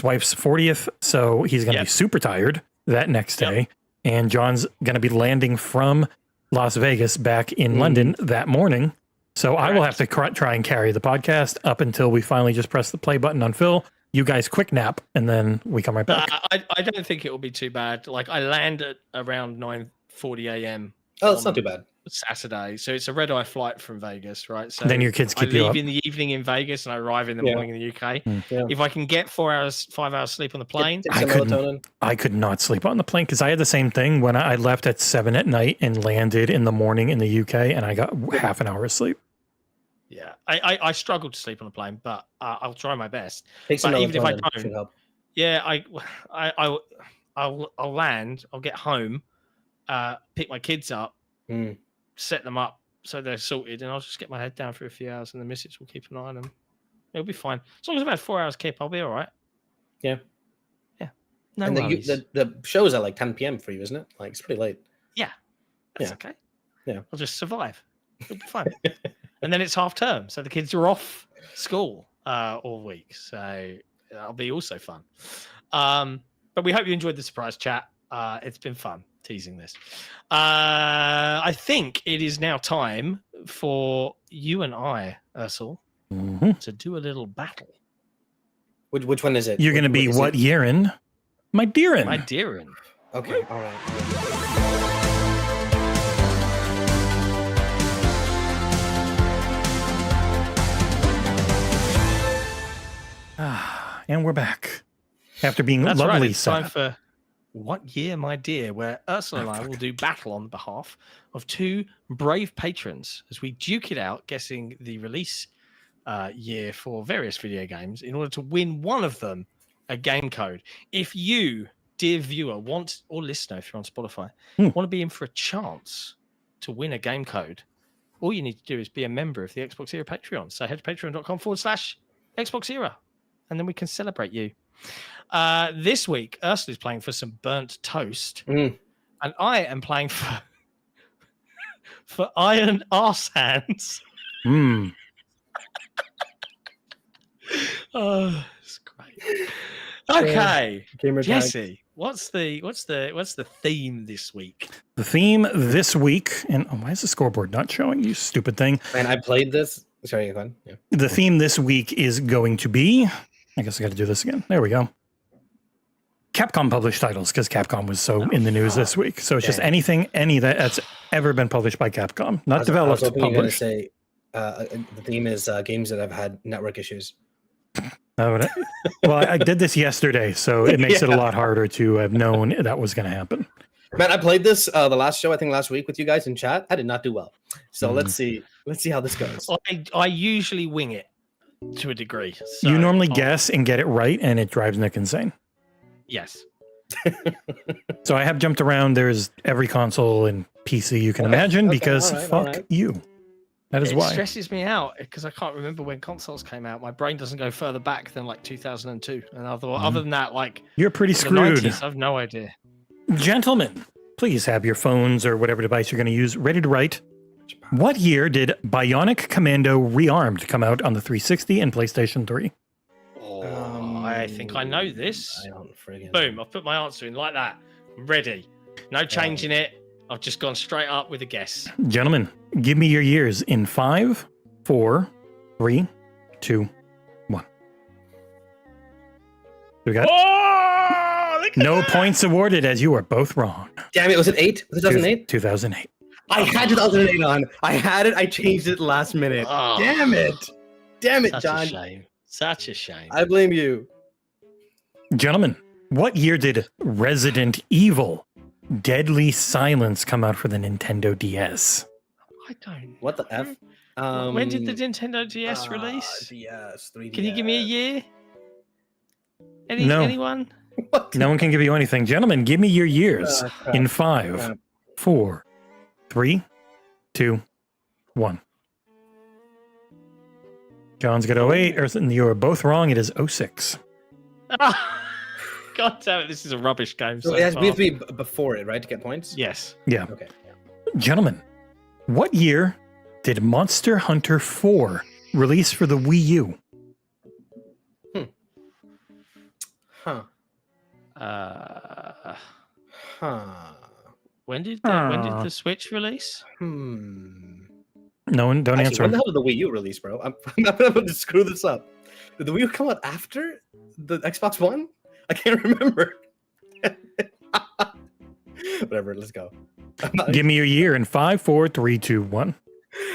wife's 40th, so he's going to be super tired that next day. And John's going to be landing from Las Vegas back in London that morning. So I will have to try and carry the podcast up until we finally just press the play button on Phil. You guys quick nap, and then we come right back. I don't think it will be too bad. Like, I land at around 9:40 a.m. Oh, it's not too bad. Saturday, so it's a red-eye flight from Vegas, right? So then your kids keep I you up. leave in the evening in Vegas, and I arrive in the morning in the UK. If I can get 5 hours sleep on the plane, I could not sleep on the plane because I had the same thing when I left at 7 at night and landed in the morning in the UK, and I got half an hour of sleep. Yeah, I struggle to sleep on a plane, but I'll try my best. But even if I don't, I'll land. I'll get home, pick my kids up, set them up so they're sorted, and I'll just get my head down for a few hours, and the missus will keep an eye on them. It'll be fine as long as I've had 4 hours kip. I'll be all right. Yeah. No and worries. the show is at like 10 p.m. for you, isn't it? Like, it's pretty late. Yeah, that's okay. Yeah, I'll just survive. It'll be fine. And then it's half term, so the kids are off school all week, so that'll be also fun. But we hope you enjoyed the surprise chat. It's been fun teasing this. I think it is now time for you and I, Aarsal, to do a little battle. Which one is it? You're going to be what, Yerin? My dearin. My dearin. Okay, all right. And we're back after being That's right. lovely. It's time for What Year, My Dear, where Aarsal and I will do battle on behalf of two brave patrons as we duke it out, guessing the release year for various video games in order to win one of them a game code. If you, dear viewer, want or listener, if you're on Spotify, want to be in for a chance to win a game code, all you need to do is be a member of the XboxEra Patreon. So head to patreon.com/XboxEra, and then we can celebrate you. This week, Aarsal is playing for some burnt toast, and I am playing for iron arse hands. Oh, it's great. Okay, Jesse, what's the theme this week? The theme this week, and why is the scoreboard not showing? You stupid thing! Man, I played this. Sorry, go on. Yeah. The theme this week is going to be. I guess I got to do this again. There we go. Capcom published titles, because Capcom was so in the news this week. So it's just any that's ever been published by Capcom, not developed, I was published. say the theme is games that have had network issues. Well, I did this yesterday, so it makes it a lot harder to have known that was going to happen. Man, I played this the last show, I think last week with you guys in chat. I did not do well. So let's see how this goes. I usually wing it to a degree. So You normally guess and get it right, and it drives Nick insane. Yes. So I have jumped around. There's every console and PC you can imagine, because fuck you. That is why. It stresses me out because I can't remember when consoles came out. My brain doesn't go further back than like 2002. And other than that, like You're pretty the screwed. 90s, I have no idea. Gentlemen, please have your phones or whatever device you're going to use ready to write. What year did Bionic Commando Rearmed come out on the 360 and PlayStation 3? I think I know this. I don't friggin' Boom, I've put my answer in like that. I'm ready. No changing it. I've just gone straight up with a guess. Gentlemen, give me your years in 5, 4, 3, 2, 1. We got no points awarded, as you are both wrong. Damn it, was it 8? Was it 2008? 2008. I had 2008 on. I had it. I changed it last minute. Oh. Damn it. Damn it, Such John. a shame. Such a shame. I blame you. Gentlemen, what year did Resident Evil Deadly Silence come out for the Nintendo DS? I don't. What the F? When did the Nintendo DS release? DS, 3DS. Can you give me a year? No. Anyone? What? No one can give you anything. Gentlemen, give me your years in 5, 4, 3, 2, 1. John's got 08. You are both wrong. It is 06. God damn it, this is a rubbish game. So it has to be before it, right, to get points? Yes. Yeah. Okay. Gentlemen, what year did Monster Hunter 4 release for the Wii U? Huh. When did the Switch release? No one, don't answer. When the hell did the Wii U release, bro? I'm not going to screw this up. Did the Wii U come out after the Xbox One? I can't remember. Whatever, let's go. Mm. Give me your year in 5, 4, 3, 2, 1.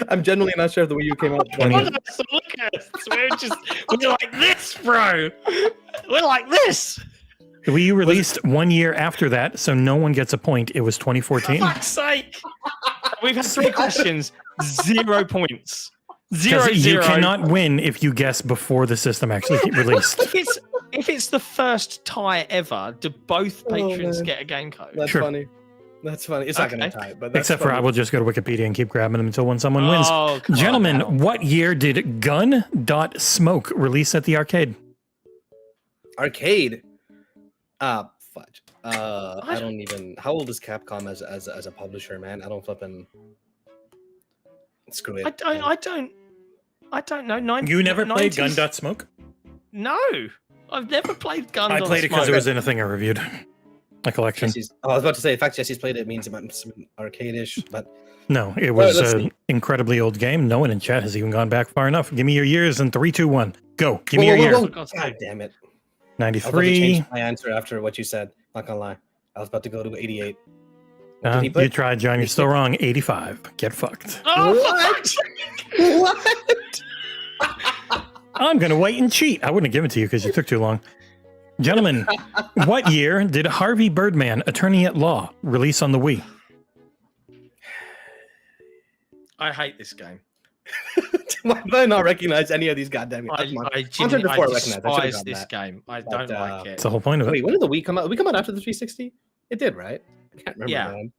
I'm genuinely not sure if the Wii U came out. Look at us. We're like this, bro. We're like this. The Wii U released 1 year after that, so no one gets a point. It was 2014. For fuck's sake. We've had 3 questions, 0 points. 0, 0. You cannot win if you guess before the system actually released. If it's the first tie ever, do both patrons get a game code? That's Sure. funny. That's funny. It's not going to tie, but that's Except for I funny. will just go to Wikipedia and keep grabbing them until when someone wins. Oh, come on Gentlemen, now. what year did Gun.Smoke release at the arcade? Arcade. Fudge. I don't even. How old is Capcom as a publisher, man? I don't flipping. Screw it. I don't know. You never played 90s? Gun.Smoke? No, I've never played Gun. I played it because it was in a thing I reviewed. A collection. I was about to say, the fact Jesse's played it means it might be arcade-ish, but No, it was let's an see. incredibly old game. No one in chat has even gone back far enough. Give me your years in 3, 2, 1. Go. Give me your year. God's God sake. damn it. I was about to 93. change my answer after what you said. Not gonna lie. I was about to go to 88. What did he You put? tried, John. You're still wrong. 85. Get fucked. What? What? I'm going to wait and cheat. I wouldn't have given it to you because you took too long. Gentlemen, what year did Harvey Birdman, Attorney at Law, release on the Wii? I hate this game. Why did I not recognize any of these goddamn games? I Before I recognized. I should've despise gotten this that. game. I But, don't like it. That's the whole point of it. Wait, when did the Wii come out? Did we come out after the 360? It did, right? I can't remember. Yeah. Man.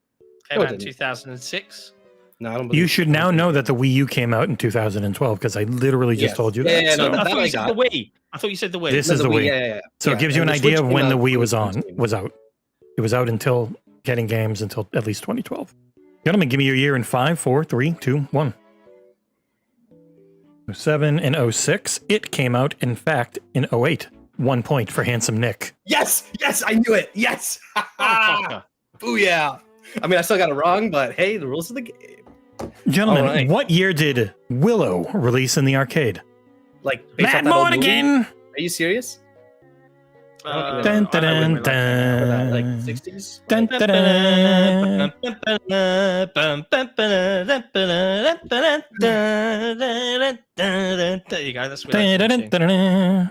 Came no, out it in didn't. 2006. No, I don't believe You it. should now know that the Wii U came out in 2012 because I literally just Yes. told you Yeah, that. yeah, So no, I that thought I you said got. the Wii. I thought you said the Wii. This No, is the Wii. Yeah. So Yeah, it gives you an and the Switch idea of came when the out Wii was on, 2016. was out. It was out until getting games until at least 2012. Gentlemen, give me your year in 5, 4, 3, 2, 1. 07 and 06. It came out, in fact, in 08. 1 point for Handsome Nick. Yes, I knew it. Yes. Motherfucker. Booyah. I mean, I still got it wrong, but hey, the rules of the game. Gentlemen, All right. what year did Willow release in the arcade? Like, based Matt off that old movie? Mornigan! Are you serious? Uh, Dun, I know when we dun, like Like dun. 60s? Dun, Like, dun, dun. There you go. That's what Dun, dun, that's dun, dun, dun.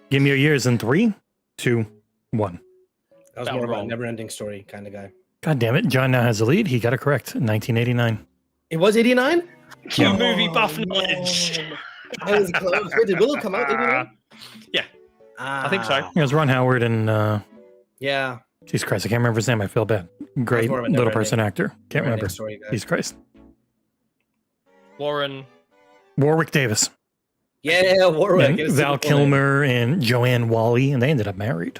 Give me your years in 3, 2, 1. I was That more of a wrong. never-ending story kind of guy. God damn it. John now has the lead. He got it correct. 1989. It was 89? Cue movie buff knowledge. I was close. Wait, did Willow come out 89? Yeah, I think so. It was Ron Howard and, Yeah. Jesus Christ, I can't remember his name. I feel bad. Great more of a little never-ending- person actor. Can't Never-ending remember. Story guy. Jesus Christ. Warren. Warwick Davis. Yeah, Warwick. And It was Val super cool name. Kilmer and Joanne Wally, and they ended up married.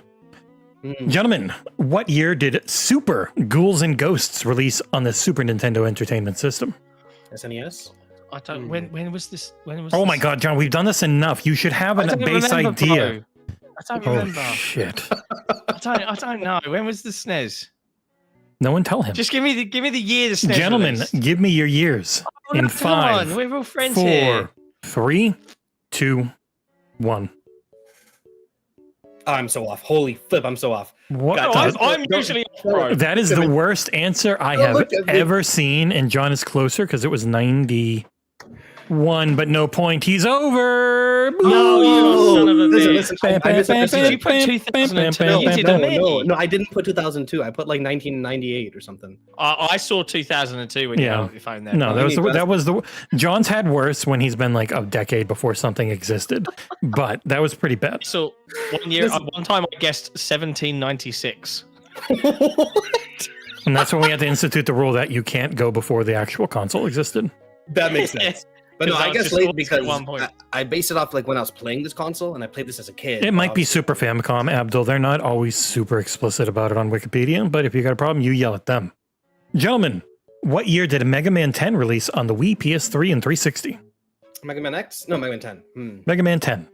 Mm. Gentlemen, what year did Super Ghouls and Ghosts release on the Super Nintendo Entertainment System? SNES? I don't. When was this? When was? Oh my this? God, John, we've done this enough. You should have I a don't base remember, idea. bro. I don't Oh remember. shit! I don't know. When was the SNES? No one tell him. Just give me the year the SNES. Gentlemen, released. give me your years Oh, in no, come on, 5, we're all friends 4, here. 3, 2, 1. Oh, I'm so off. Holy flip, I'm so off. What? No, the- I'm usually off, bro. That is the worst answer I Don't have look at me. ever seen, and John is closer because it was 91, but no point. He's over. No, you son of a Listen, bitch. I misunderstood. Did you put 2002? You did No, I didn't put 2002. I put like 1998 or something. I saw 2002 when you Yeah. got your phone there. No, bro. that was the John's had worse when he's been like a decade before something existed, but that was pretty bad. So one time I guessed 1796. And that's when we had to institute the rule that you can't go before the actual console existed. That makes sense. But no, Because I I was guess just late lost because at one point. I based it off like when I was playing this console and I played this as a kid. It might be Super Famicom, Abdul. They're not always super explicit about it on Wikipedia, but if you got a problem, you yell at them. Gentlemen, what year did Mega Man 10 release on the Wii, PS3, and 360? Mega Man X? No, Mega Man 10. Mega Man 10.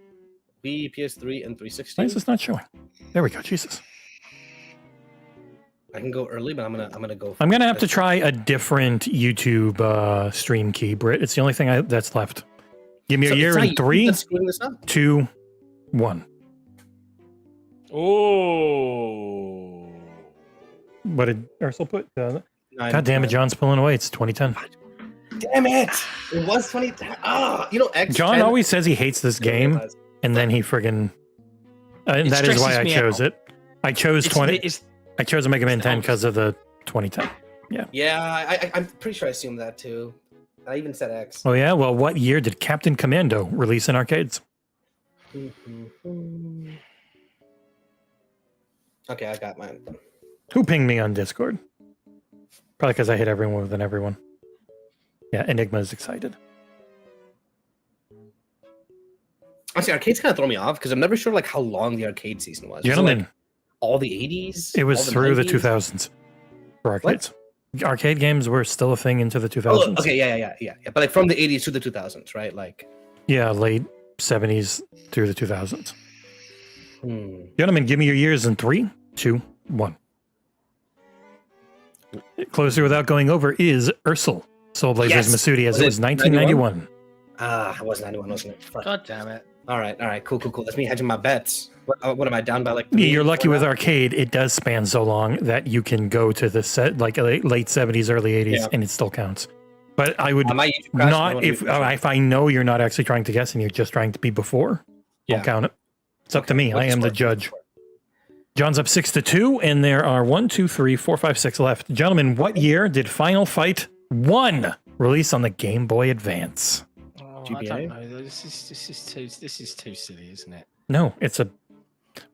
Wii, PS3, and 360. Why is this not showing? There we go. Jesus. I can go early, but I'm gonna go. I'm gonna have to try a different YouTube stream key, Britt. It's the only thing that's left. Give me a year in 3, Screwing this up. 2, 1. Oh. What did Aarsal put? God Nine. damn it, John's pulling away. It's 2010. Damn it! It was 2010. Ah, you know, X. John always says he hates this game, and then he friggin' and that is why I chose it. I chose 20. I chose a Mega Man 10 because of the 2010. Yeah, I'm pretty sure I assumed that too. I even said X. Oh yeah. Well, what year did Captain Commando release in arcades? Okay, I got mine. Who pinged me on Discord? Probably because I hit everyone within everyone. Yeah, Enigma is excited. Honestly, arcades kind of throw me off because I'm never sure like how long the arcade season was. Gentlemen, all the 80s? it was all through the 90s? 2000s for arcades. Arcade games were still a thing into the 2000s. Oh, okay, yeah. But like from the 80s to the 2000s, right? Like, Yeah, late 70s through the 2000s. hmm. Gentlemen, give me your years in 3, 2, 1. Closer without going over is Aarsal. Soul Blazers Yes! Masudi as Was it it was 1991. It was 91, wasn't it? Fuck. God damn it. All right, cool. That's me hedging my bets. What am I down by? Like You're lucky 4 with now? arcade. It does span so long that you can go to the set like late 70s, early 80s, and it still counts. But I would My YouTube crash, not if I know you're not actually trying to guess and you're just trying to be before. I'll count it. It's up to me. I am the judge. John's up 6-2, and there are 1, 2, 3, 4, 5, 6 left. Gentlemen, what year did Final Fight 1 release on the Game Boy Advance? Oh, I don't know. This is too silly, isn't it? No, it's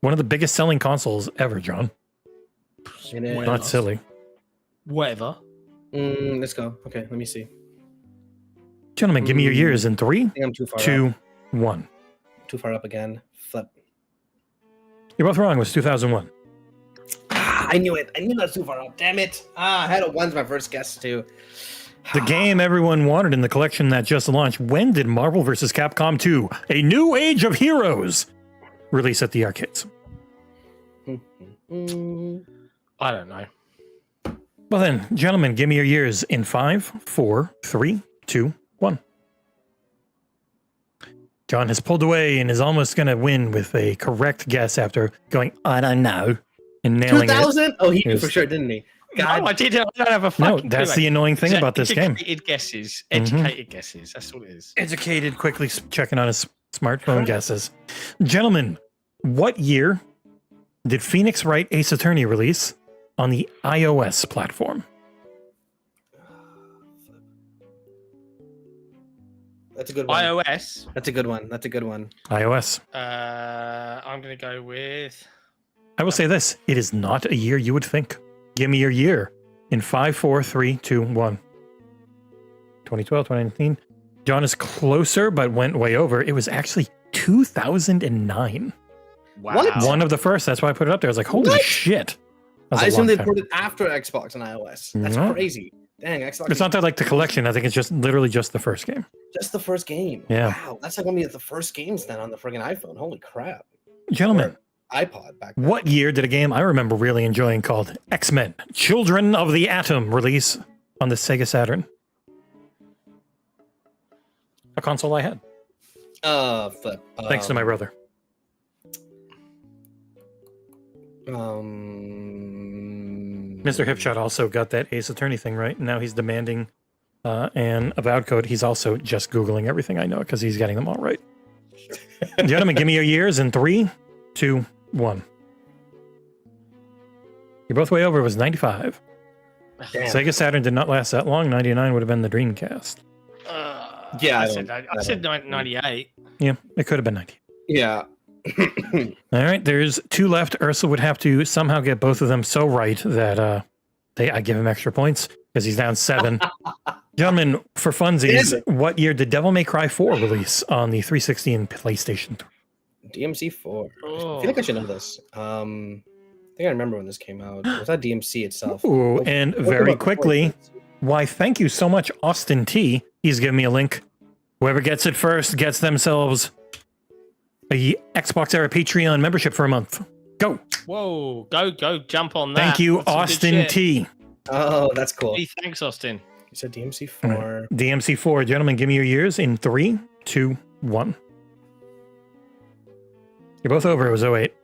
one of the biggest selling consoles ever, John. Not silly. Whatever. Let's go. Okay, let me see. Gentlemen, give me your years in 3, I think I'm too far 2, up. 1. Too far up again. Flip. You're both wrong. It was 2001. I knew it. I knew that's too far up. Damn it. I had a 1's my first guess too. The game everyone wanted in the collection that just launched. When did Marvel vs. Capcom 2, A New Age of Heroes, release at the arcades? I don't know. Well then, gentlemen, give me your years in 5, 4, 3, 2, 1. John has pulled away and is almost going to win with a correct guess after going, I don't know, and nailing 2000? it. Oh, he knew for sure, didn't he? God. No, I didn't. I don't have a fucking No, that's clue. the annoying thing about this game. Educated guesses. Educated guesses. That's all it is. Educated, quickly checking on his smartphone guesses. Gentlemen, what year did Phoenix Wright Ace Attorney release on the iOS platform? That's a good one. iOS. That's a good one. That's a good one. iOS. I'm going to go with... I will say this. It is not a year you would think. Give me your year in 5, 4, 3, 2, 1. 2012, 2019. John is closer, but went way over. It was actually 2009. Wow. What? One of the first. That's why I put it up there. I was like, holy What? shit. That's I a assume long they time. put it after Xbox and iOS. That's No. crazy. Dang, Xbox. It's not that like the collection. I think it's just literally just the first game. just the first game. Yeah. Wow, that's like one of the first games then on the friggin' iPhone. Holy crap. Gentlemen, Or iPod back then. what year did a game I remember really enjoying called X-Men Children of the Atom release on the Sega Saturn? A console I had. Flip. Thanks to my brother. Mr. Hipshot also got that Ace Attorney thing right. Now he's demanding an Avowed code. He's also just Googling everything I know because he's getting them all right. Gentlemen, give me your years in 3, 2, 1. You're both way over. It was 95. Damn. Sega Saturn did not last that long. 99 would have been the Dreamcast. Yeah, I said 98. Yeah, it could have been 90. Yeah. All right, there's 2 left. Aarsal would have to somehow get both of them so right that I give him extra points because he's down 7. Gentlemen, for funsies, what year did Devil May Cry 4 release on the 360 and PlayStation 3? DMC 4. I Oh. feel like I should know this. I think I remember when this came out. Was that DMC itself? Ooh, and very quickly, why, thank you so much, Austin T. He's giving me a link. Whoever gets it first gets themselves a Xboxera Patreon membership for a month. Go. Whoa, go, jump on that. Thank you, That's some good Austin shit. T. Oh, that's cool. Hey, thanks, Austin. You said DMC 4. DMC 4. Gentlemen, give me your years in 3, 2, 1. You're both over. It was 08.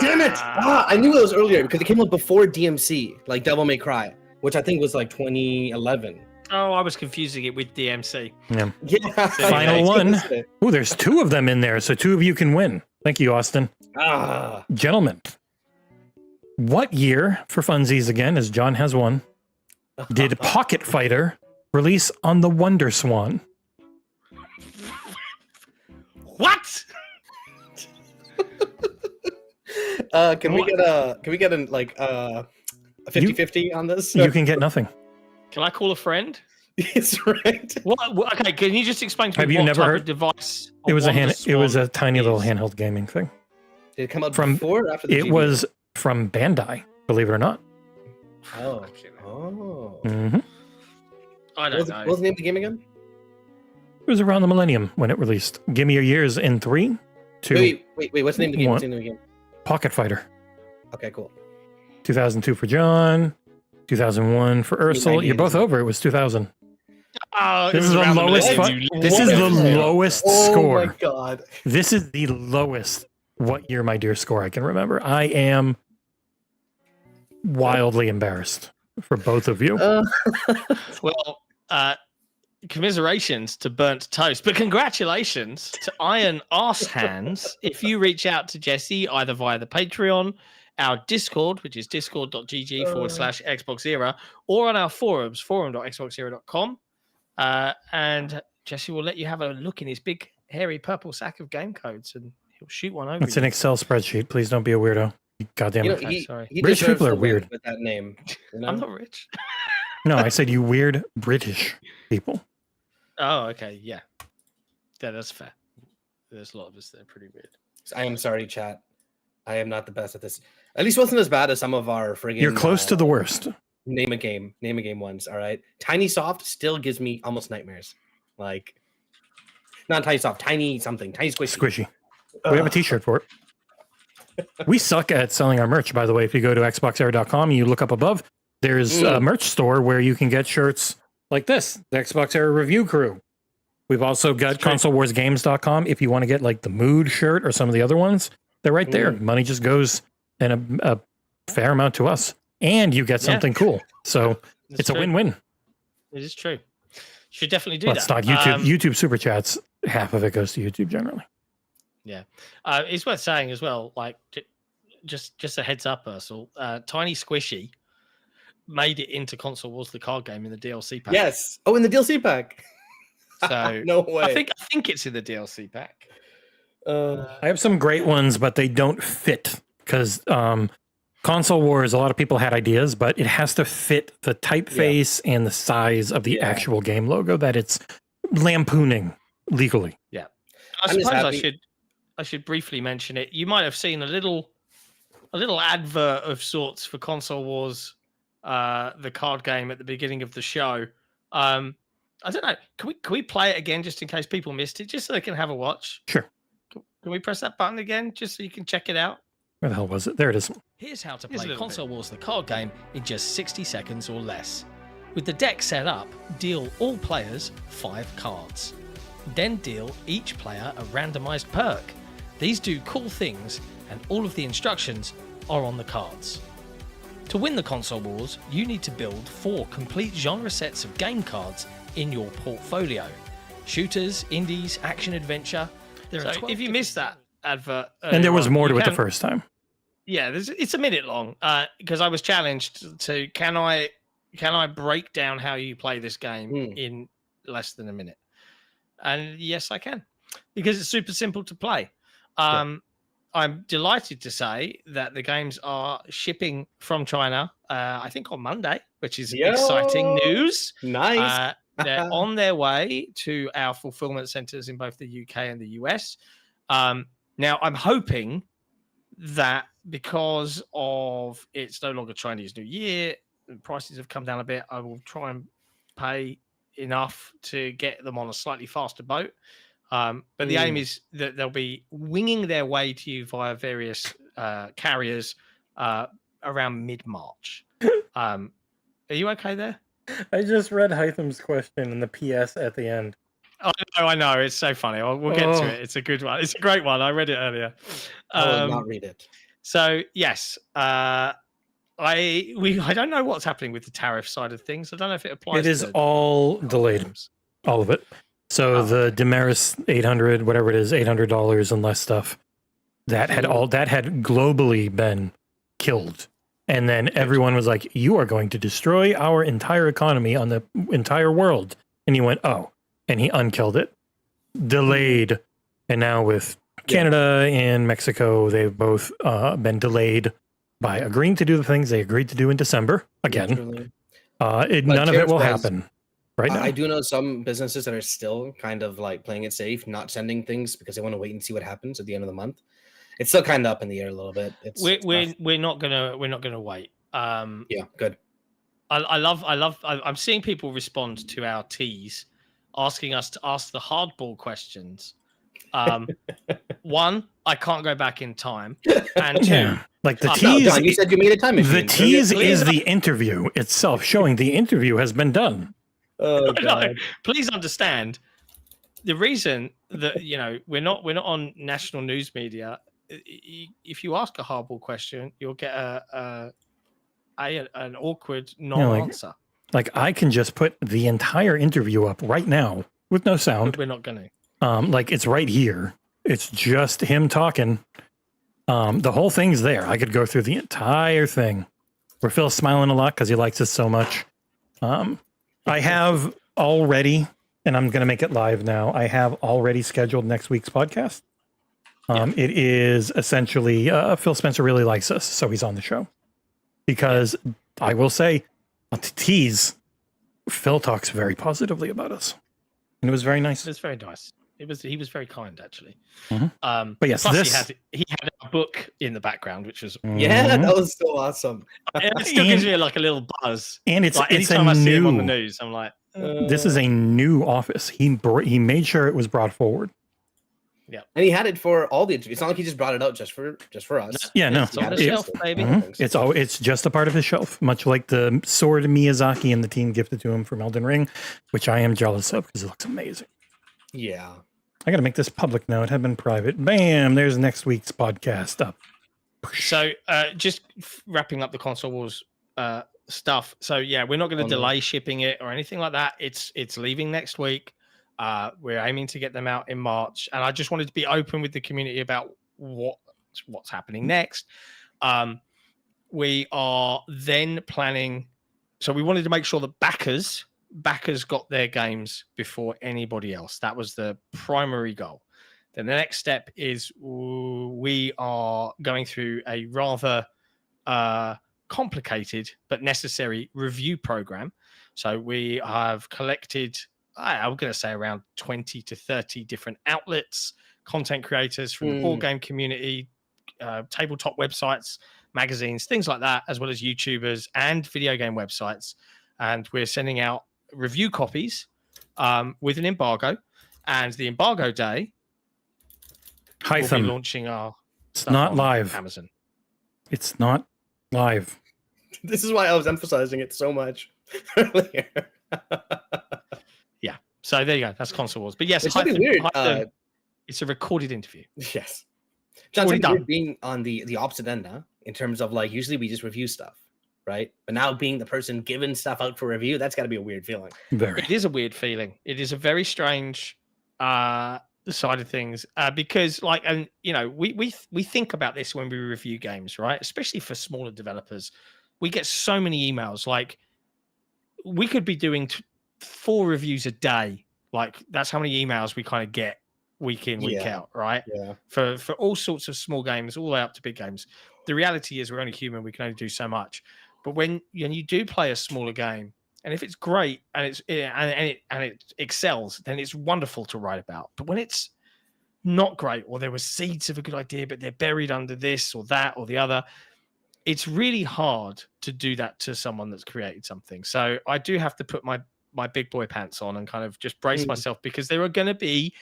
Damn it! I knew it was earlier because it came out before DMC, like Devil May Cry, which I think was like 2011. Oh, I was confusing it with DMC. Yeah. Yeah. Final one. Ooh, there's 2 of them in there, so 2 of you can win. Thank you, Austin. Ah. Gentlemen, what year, for funsies again, as John has one, did Pocket Fighter release on the Wonder Swan? What? Can we get a 50-50 on this? You can get nothing. Can I call a friend? It's right. What? Okay, can you just explain to me Have you what never type heard- of device? It was it was a tiny little is? handheld gaming thing. Did it come out From- before or after the It GBA? was from Bandai, believe it or not. Oh. Oh. hmm I What don't was, know. what was the name of the game again? It was around the millennium when it released. Give me your years in 3, 2, Wait. What's the name of the game? One. What's the name of the game? Pocket Fighter. Okay, cool. 2002 for John, 2001 for 'Aarsal. You're both over. It was 2000. Oh, This is the lowest. This is the lowest score. Oh my god! This is the lowest What Year, My Dear score I can remember. I am wildly embarrassed for both of you. Well, commiserations to Burnt Toast, but congratulations to Iron Arse Hands. If you reach out to Jesse either via the Patreon, our Discord, which is discord.gg/XboxEra, or on our forums, forum.xboxera.com, and Jesse will let you have a look in his big, hairy purple sack of game codes, and he'll shoot one over. It's an Excel spreadsheet. Please don't be a weirdo. Goddamn it. Sorry. British people are weird with that name. You know? I'm not rich. No, I said you weird British people. Oh, okay. Yeah, that's fair. There's a lot of us that are pretty weird. I am sorry, chat. I am not the best at this. At least wasn't as bad as some of our friggin'. You're close to the worst. Name a game ones. All right. Tiny Soft still gives me almost nightmares. Like, not Tiny Soft, Tiny something, Tiny Squishy. We have a T-shirt for it. We suck at selling our merch, by the way. If you go to XboxEra.com, you look up above. There's a merch store where you can get shirts like this, the Xbox Era Review Crew. We've also got ConsoleWarsGames.com. If you want to get like the Mood shirt or some of the other ones, they're right there. Money just goes in a fair amount to us, and you get something cool. So it's a win-win. It is true. Should definitely do that. It's not YouTube. YouTube Super Chats, half of it goes to YouTube generally. Yeah. It's worth saying as well, like, just a heads up, Aarsal, Tiny Squishy made it into Console Wars the card game in the DLC pack. Yes. Oh, in the DLC pack. So no way. I think it's in the DLC pack. I have some great ones, but they don't fit because Console Wars, a lot of people had ideas, but it has to fit the typeface and the size of the actual game logo that it's lampooning legally. Yeah. I suppose I should briefly mention it. You might have seen a little advert of sorts for Console Wars, the card game at the beginning of the show. I don't know. Can we play it again just in case people missed it, just so they can have a watch? Sure. Can we press that button again just so you can check it out? Where the hell was it? There it is. Here's how to play Console Wars the card game in just 60 seconds or less. With the deck set up, deal all players 5 cards. Then deal each player a randomized perk. These do cool things, and all of the instructions are on the cards. To win the Console Wars, you need to build 4 complete genre sets of game cards in your portfolio. Shooters, indies, action-adventure. So if you missed that advert... And there was more to it the first time. Yeah, it's a minute long, because I was challenged to, can I break down how you play this game in less than a minute? And yes, I can, because it's super simple to play. I'm delighted to say that the games are shipping from China, I think on Monday, which is exciting news. Nice. They're on their way to our fulfillment centers in both the UK and the US. Now, I'm hoping that because of it's no longer Chinese New Year, the prices have come down a bit. I will try and pay enough to get them on a slightly faster boat. But the aim is that they'll be winging their way to you via various carriers around mid-March. Are you okay there? I just read Hytham's question in the PS at the end. I know. It's so funny. We'll get to it. It's a good one. It's a great one. I read it earlier. I will not read it. So, yes. I don't know what's happening with the tariff side of things. I don't know if it applies. It is all delayed. All of it. So the Demaris 800, whatever it is, $800 and less stuff, that had globally been killed. And then everyone was like, you are going to destroy our entire economy on the entire world. And he went, oh, and he unkilled it, delayed. And now with Canada and Mexico, they've both been delayed by agreeing to do the things they agreed to do in December. Again, none of it will happen right now. I do know some businesses that are still kind of like playing it safe, not sending things because they want to wait and see what happens at the end of the month. It's still kind of up in the air a little bit. We're not gonna wait. Yeah, good. I'm seeing people respond to our tease, asking us to ask the hardball questions. One, I can't go back in time, and two, like the tease. No, you said you made a time machine. The tease is the interview itself, showing the interview has been done. Oh No, god. please understand the reason that we're not on national news media. If you ask a hardball question, you'll get an awkward non-answer. Like I can just put the entire interview up right now with no sound. But we're not going to. Like it's right here. It's just him talking. The whole thing's there. I could go through the entire thing. Where Phil's smiling a lot because he likes it so much. I have already, and I'm going to make it live now. I have already scheduled next week's podcast. It is essentially Phil Spencer really likes us, so he's on the show. Because I will say, to tease, Phil talks very positively about us, and it was very nice. It was very nice. He was very kind, actually. Mm-hmm. But yes, plus he had a book in the background, which was Yeah, that was so awesome. it still gives me like a little buzz. And it's like it's anytime a I see new him on the news, I'm like, this is a new office. He made sure it was brought forward. yeah, And he had it for all the interviews. It's not like he just brought it out just for us. Yeah, no, it's on the It- shelf, baby. Mhm. It's just a part of his shelf, much like the sword Miyazaki and the team gifted to him from Elden Ring, which I am jealous of because it looks amazing. Yeah. I got to make this public now. It had been private. Bam! There's next week's podcast up. So, just wrapping up the console wars stuff. So, yeah, we're not going to delay shipping it or anything like that. It's leaving next week. We're aiming to get them out in March, and I just wanted to be open with the community about what's happening next. We are then planning. So, we wanted to make sure that backers got their games before anybody else. That was the primary goal. Then the next step is we are going through a rather complicated but necessary review program. So we have collected, I'm going to say around 20 to 30 different outlets, content creators from the board game community, tabletop websites, magazines, things like that, as well as YouTubers and video game websites. And we're sending out review copies with an embargo, and the embargo day we'll be launching our it's not live Amazon. It's not live. This is why I was emphasizing it so much earlier. Yeah, so there you go, that's console wars. But yes, It's really weird. It's a recorded interview. Yes, John, Already it's done. weird being on the opposite end now, in terms of like usually we just review stuff, right? But now being the person giving stuff out for review, that's got to be a weird feeling. Very. It is a weird feeling. It is a very strange side of things because, like, and we think about this when we review games, right? Especially for smaller developers, we get so many emails. Like, we could be doing 4 reviews a day. Like, that's how many emails we kind of get week in, week out, right? Yeah. For all sorts of small games, all the way up to big games. The reality is we're only human. We can only do so much. But when you do play a smaller game, and if it's great and it excels, then it's wonderful to write about. But when it's not great, or there were seeds of a good idea, but they're buried under this or that or the other, it's really hard to do that to someone that's created something. So I do have to put my big boy pants on and kind of just brace myself, because there are going to be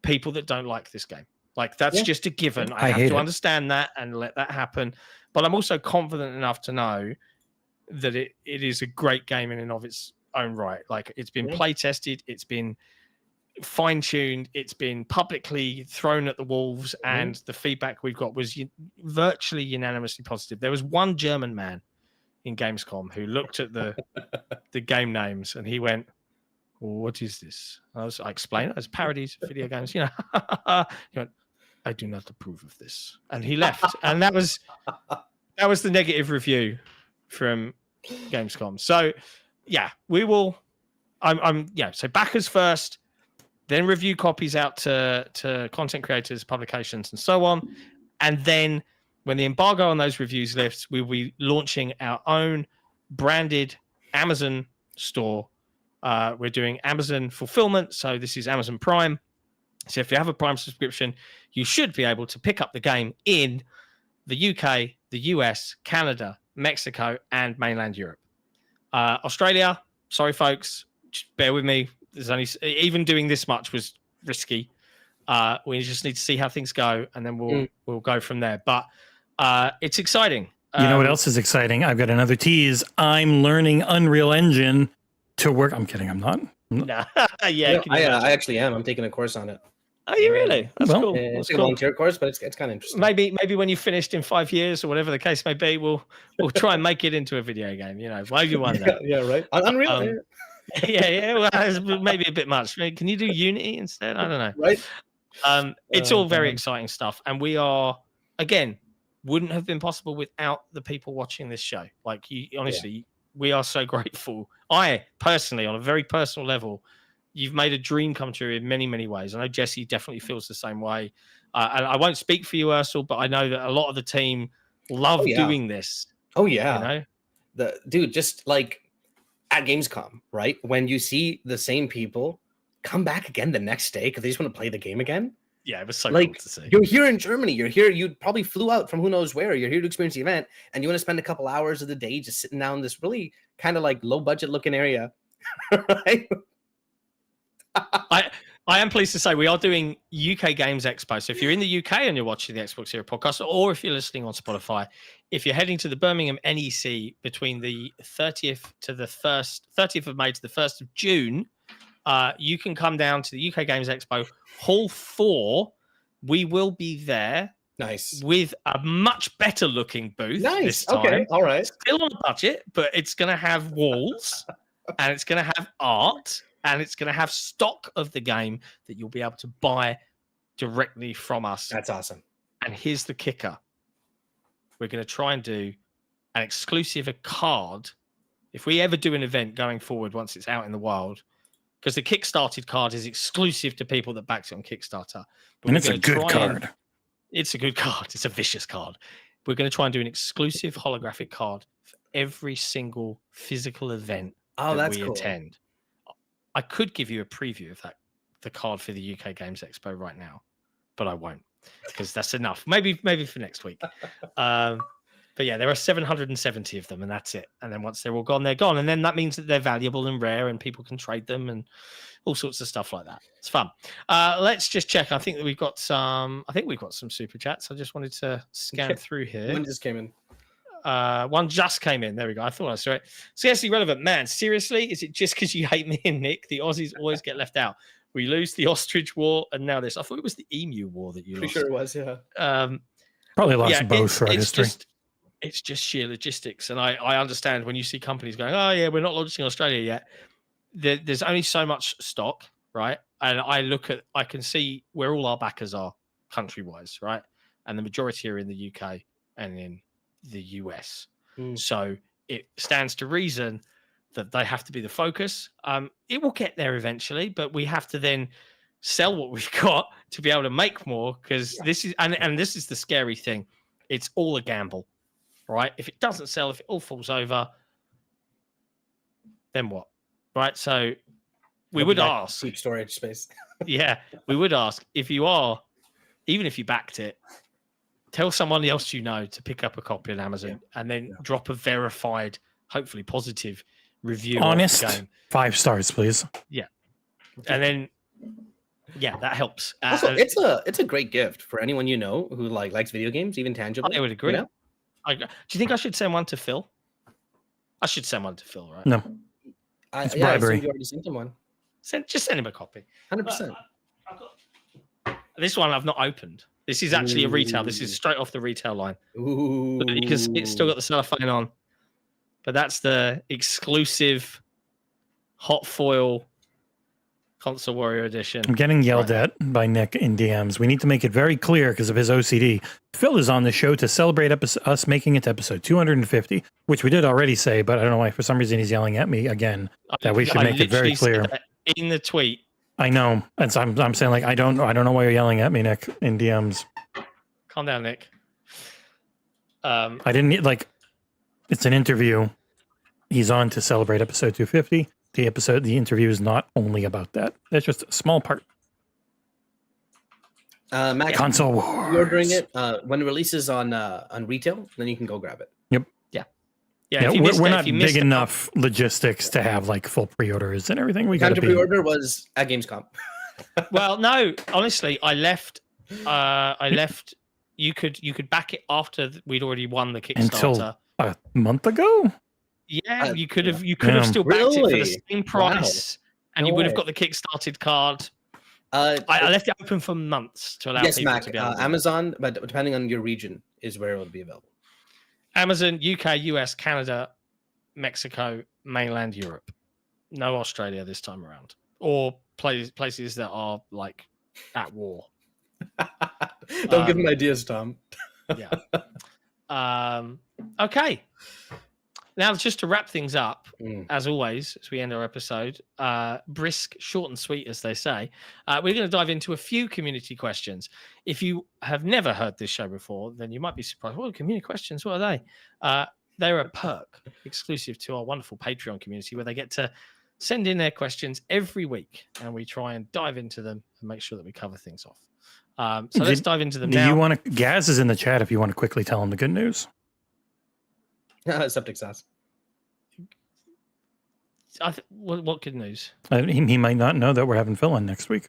people that don't like this game. Like, that's just a given. I have to understand that and let that happen. But I'm also confident enough to know that it is a great game in and of its own right. Like, it's been play tested, it's been fine-tuned, it's been publicly thrown at the wolves, and the feedback we've got was virtually unanimously positive. There was one German man in Gamescom who looked at the game names and he went, "What is this?" I explained it as parodies of video games. He went, "I do not approve of this," and he left. And that was the negative review from Gamescom. So yeah, we will. So backers first, then review copies out to content creators, publications, and so on, and then when the embargo on those reviews lifts, we'll be launching our own branded Amazon store. We're doing Amazon fulfillment, so this is Amazon Prime. So if you have a Prime subscription, you should be able to pick up the game in the UK, the US, Canada, Mexico, and mainland Europe. Australia, sorry folks, just bear with me. There's only even doing this much was risky. We just need to see how things go, and then we'll go from there. But it's exciting. You know what else is exciting? I've got another tease. I'm learning Unreal Engine to work. I'm kidding. I'm not. Nah. I actually am. I'm taking a course on it. Oh, you really? That's Well, cool. It's That's a cool. volunteer course, but it's kind of interesting. Maybe when you finished in 5 years or whatever the case may be, we'll try and make it into a video game. You know, maybe one day. Yeah, right. Unreal. Yeah. Well, that's maybe a bit much. Can you do Unity instead? I don't know. Right. It's all very exciting stuff, and we are again wouldn't have been possible without the people watching this show. Like, you honestly, we are so grateful. I personally, on a very personal level, you've made a dream come true in many, many ways. I know Jesse definitely feels the same way. And I won't speak for you, Aarsal, but I know that a lot of the team love doing this. Oh yeah. You know? Dude, just like at Gamescom, right? When you see the same people come back again the next day because they just want to play the game again. Yeah, it was so like cool to see. You're here in Germany. You're here. You probably flew out from who knows where. You're here to experience the event, and you want to spend a couple hours of the day just sitting down in this really kind of like low budget looking area, right? I am pleased to say we are doing UK Games Expo. So if you're in the UK and you're watching the XboxEra podcast, or if you're listening on Spotify, if you're heading to the Birmingham NEC between the 30th of May to the 1st of June, you can come down to the UK Games Expo Hall 4. We will be there. Nice. With a much better looking booth. Nice. This time. Okay. All right. Still on a budget, but it's going to have walls and it's going to have art. And it's going to have stock of the game that you'll be able to buy directly from us. That's awesome. And here's the kicker. We're going to try and do an exclusive card. If we ever do an event going forward, once it's out in the wild, because the Kickstarted card is exclusive to people that backs it on Kickstarter. But and it's a good card. It's a good card. It's a vicious card. We're going to try and do an exclusive holographic card for every single physical event that we attend. I could give you a preview of the card for the UK Games Expo right now, but I won't because that's enough. Maybe for next week. But yeah, there are 770 of them, and that's it. And then once they're all gone, they're gone. And then that means that they're valuable and rare, and people can trade them and all sorts of stuff like that. It's fun. Let's just check. I think that we've got some super chats. I just wanted to scan through here. One just came in. One just came in. There we go. I thought I saw it. Scarcely relevant. Man, seriously? Is it just because you hate me and Nick? The Aussies always get left out. We lose the Ostrich War and now this. I thought it was the Emu War that you lost. Pretty sure it was, yeah. Probably lost both for history. It's just sheer logistics. And I understand when you see companies going, oh, yeah, we're not launching Australia yet. There's only so much stock, right? And I can see where all our backers are country-wise, right? And the majority are in the UK and in the US. So it stands to reason that they have to be the focus. It will get there eventually, but we have to then sell what we've got to be able to make more because this is and this is the scary thing. It's all a gamble, right? If it doesn't sell, if it all falls over, then what? Right? So we would ask deep storage space. Yeah, we would ask if you are, even if you backed it, tell someone else you know to pick up a copy on Amazon and then drop a verified, hopefully positive review. Honest, of the game. 5 stars, please. Yeah, and then that helps. Also, it's a great gift for anyone you know who likes video games, even tangibly. I would agree. You know? Do you think I should send one to Phil? I should send one to Phil, right? No, it's bribery. You already sent him one. Just send him a copy. 100%. This one I've not opened. This is actually a retail. This is straight off the retail line. Ooh. You can see it's still got the cellophane on. But that's the exclusive hot foil Console Warrior Edition. I'm getting yelled at by Nick in DMs. We need to make it very clear because of his OCD. Phil is on the show to celebrate us making it to episode 250, which we did already say, but I don't know why for some reason he's yelling at me again that we should make it very clear. In the tweet. I know. And so I'm saying like I don't know why you're yelling at me, Nick, in DMs. Calm down, Nick. I didn't need it's an interview. He's on to celebrate episode 250. The interview is not only about that. That's just a small part. Max, Console Wars. you're ordering it when it releases on retail, then you can go grab it. Yep. Yeah, we're not big enough logistics to have like full pre-orders and everything. We got to pre-order was at Gamescom. Well, no, honestly, I left. You could back it after we'd already won the Kickstarter. Until a month ago. Yeah, you could have still backed it for the Really? same price, and No you would have way. got the Kickstarted card. Uh, I left it open for months to allow yes, people Mac. to be able to do it. Amazon, but depending on your region, is where it would be available. Amazon, UK, US, Canada, Mexico, mainland Europe. No Australia this time around, or places that are like at war. Don't give them ideas, Tom. Yeah. Okay. Now, just to wrap things up, as always, as we end our episode, brisk, short and sweet, as they say, we're going to dive into a few community questions. If you have never heard this show before, then you might be surprised. What are community questions? What are they? They're a perk exclusive to our wonderful Patreon community where they get to send in their questions every week, and we try and dive into them and make sure that we cover things off. So let's dive into them now. Do you want to? Gaz is in the chat if you want to quickly tell him the good news. Septic sauce. What good news? He might not know that we're having Phil on next week.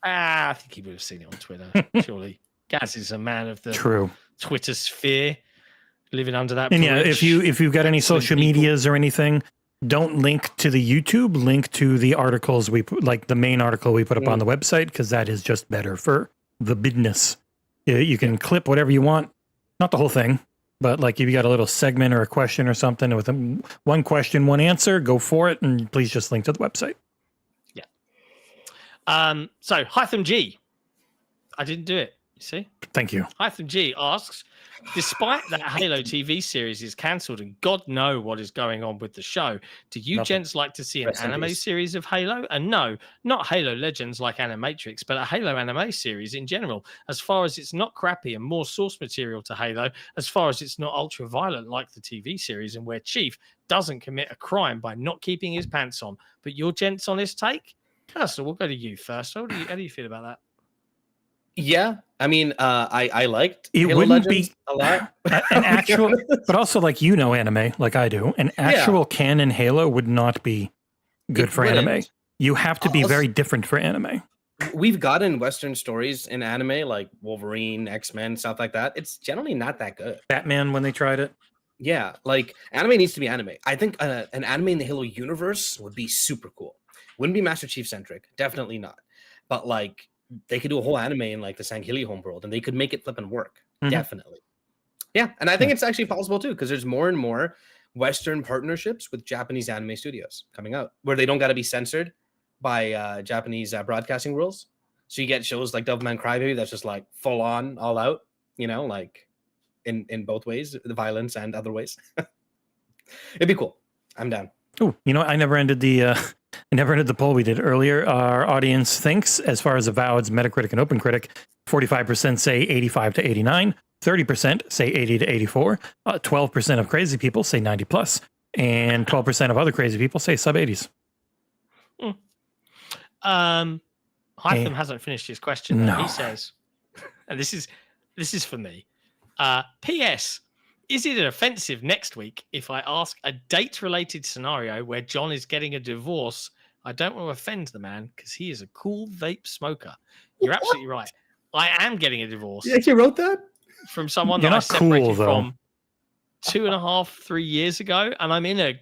I think he would have seen it on Twitter, surely. Gaz is a man of the True. Twitter sphere, living under that And bridge. yeah, if you've got any social people. medias or anything, don't link to the YouTube. Link to the articles we put, like the main article we put up on the website, because that is just better for the business. You can clip whatever you want, not the whole thing, but like if you got a little segment or a question or something with one question, one answer, go for it, and please just link to the website. Yeah. So Hytham G, I didn't do it. You see? Thank you. Hytham G asks, despite that Halo TV series is cancelled and God know what is going on with the show, do you gents like to see an Rest in anime peace. series of Halo? And no, not Halo Legends like Animatrix, but a Halo anime series in general, as far as it's not crappy and more source material to Halo, as far as it's not ultra violent like the TV series and where Chief doesn't commit a crime by not keeping his pants on. But your gents' honest take? Aarsal, we'll go to you first. How do you feel about that? Yeah, I mean, I liked It Halo wouldn't Legends be a lot. an actual, but also like anime, like I do. An actual canon Halo would not be good It for anime. wouldn't. You have to be Also- very different for anime. We've gotten Western stories in anime like Wolverine, X-Men, stuff like that. It's generally not that good. Batman when they tried it. Yeah, like anime needs to be anime. I think an anime in the Halo universe would be super cool. Wouldn't be Master Chief centric, definitely not. But like they could do a whole anime in like the Sangheili homeworld, and they could make it flip and work. Mhm. Definitely. Yeah, and I think it's actually possible too because there's more and more Western partnerships with Japanese anime studios coming out where they don't got to be censored by Japanese broadcasting rules. So you get shows like Devilman Crybaby that's just like full on, all out. You know, like in both ways, the violence and other ways. It'd be cool. I'm down. Oh, I never ended the poll we did earlier. Our audience thinks, as far as Avowed's Metacritic and OpenCritic, 45% say 85 to 89, 30% say 80 to 84, 12% of crazy people say 90 plus, and 12% of other crazy people say sub 80s. Hytham hasn't finished his question. Though. No. He says, and this is for me. P.S. Is it offensive next week if I ask a date-related scenario where John is getting a divorce? I don't want to offend the man because he is a cool vape smoker. You're absolutely right. I am getting a divorce Yeah, you wrote that? from someone You're that I not separated cool, though. from 2.5, 3 years ago, and I'm in a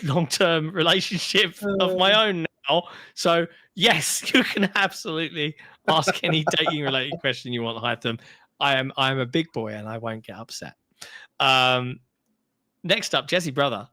long-term relationship of my own now. So yes, you can absolutely ask any dating-related question you want, Hytham. I am a big boy and I won't get upset. Next up, Jesse Brother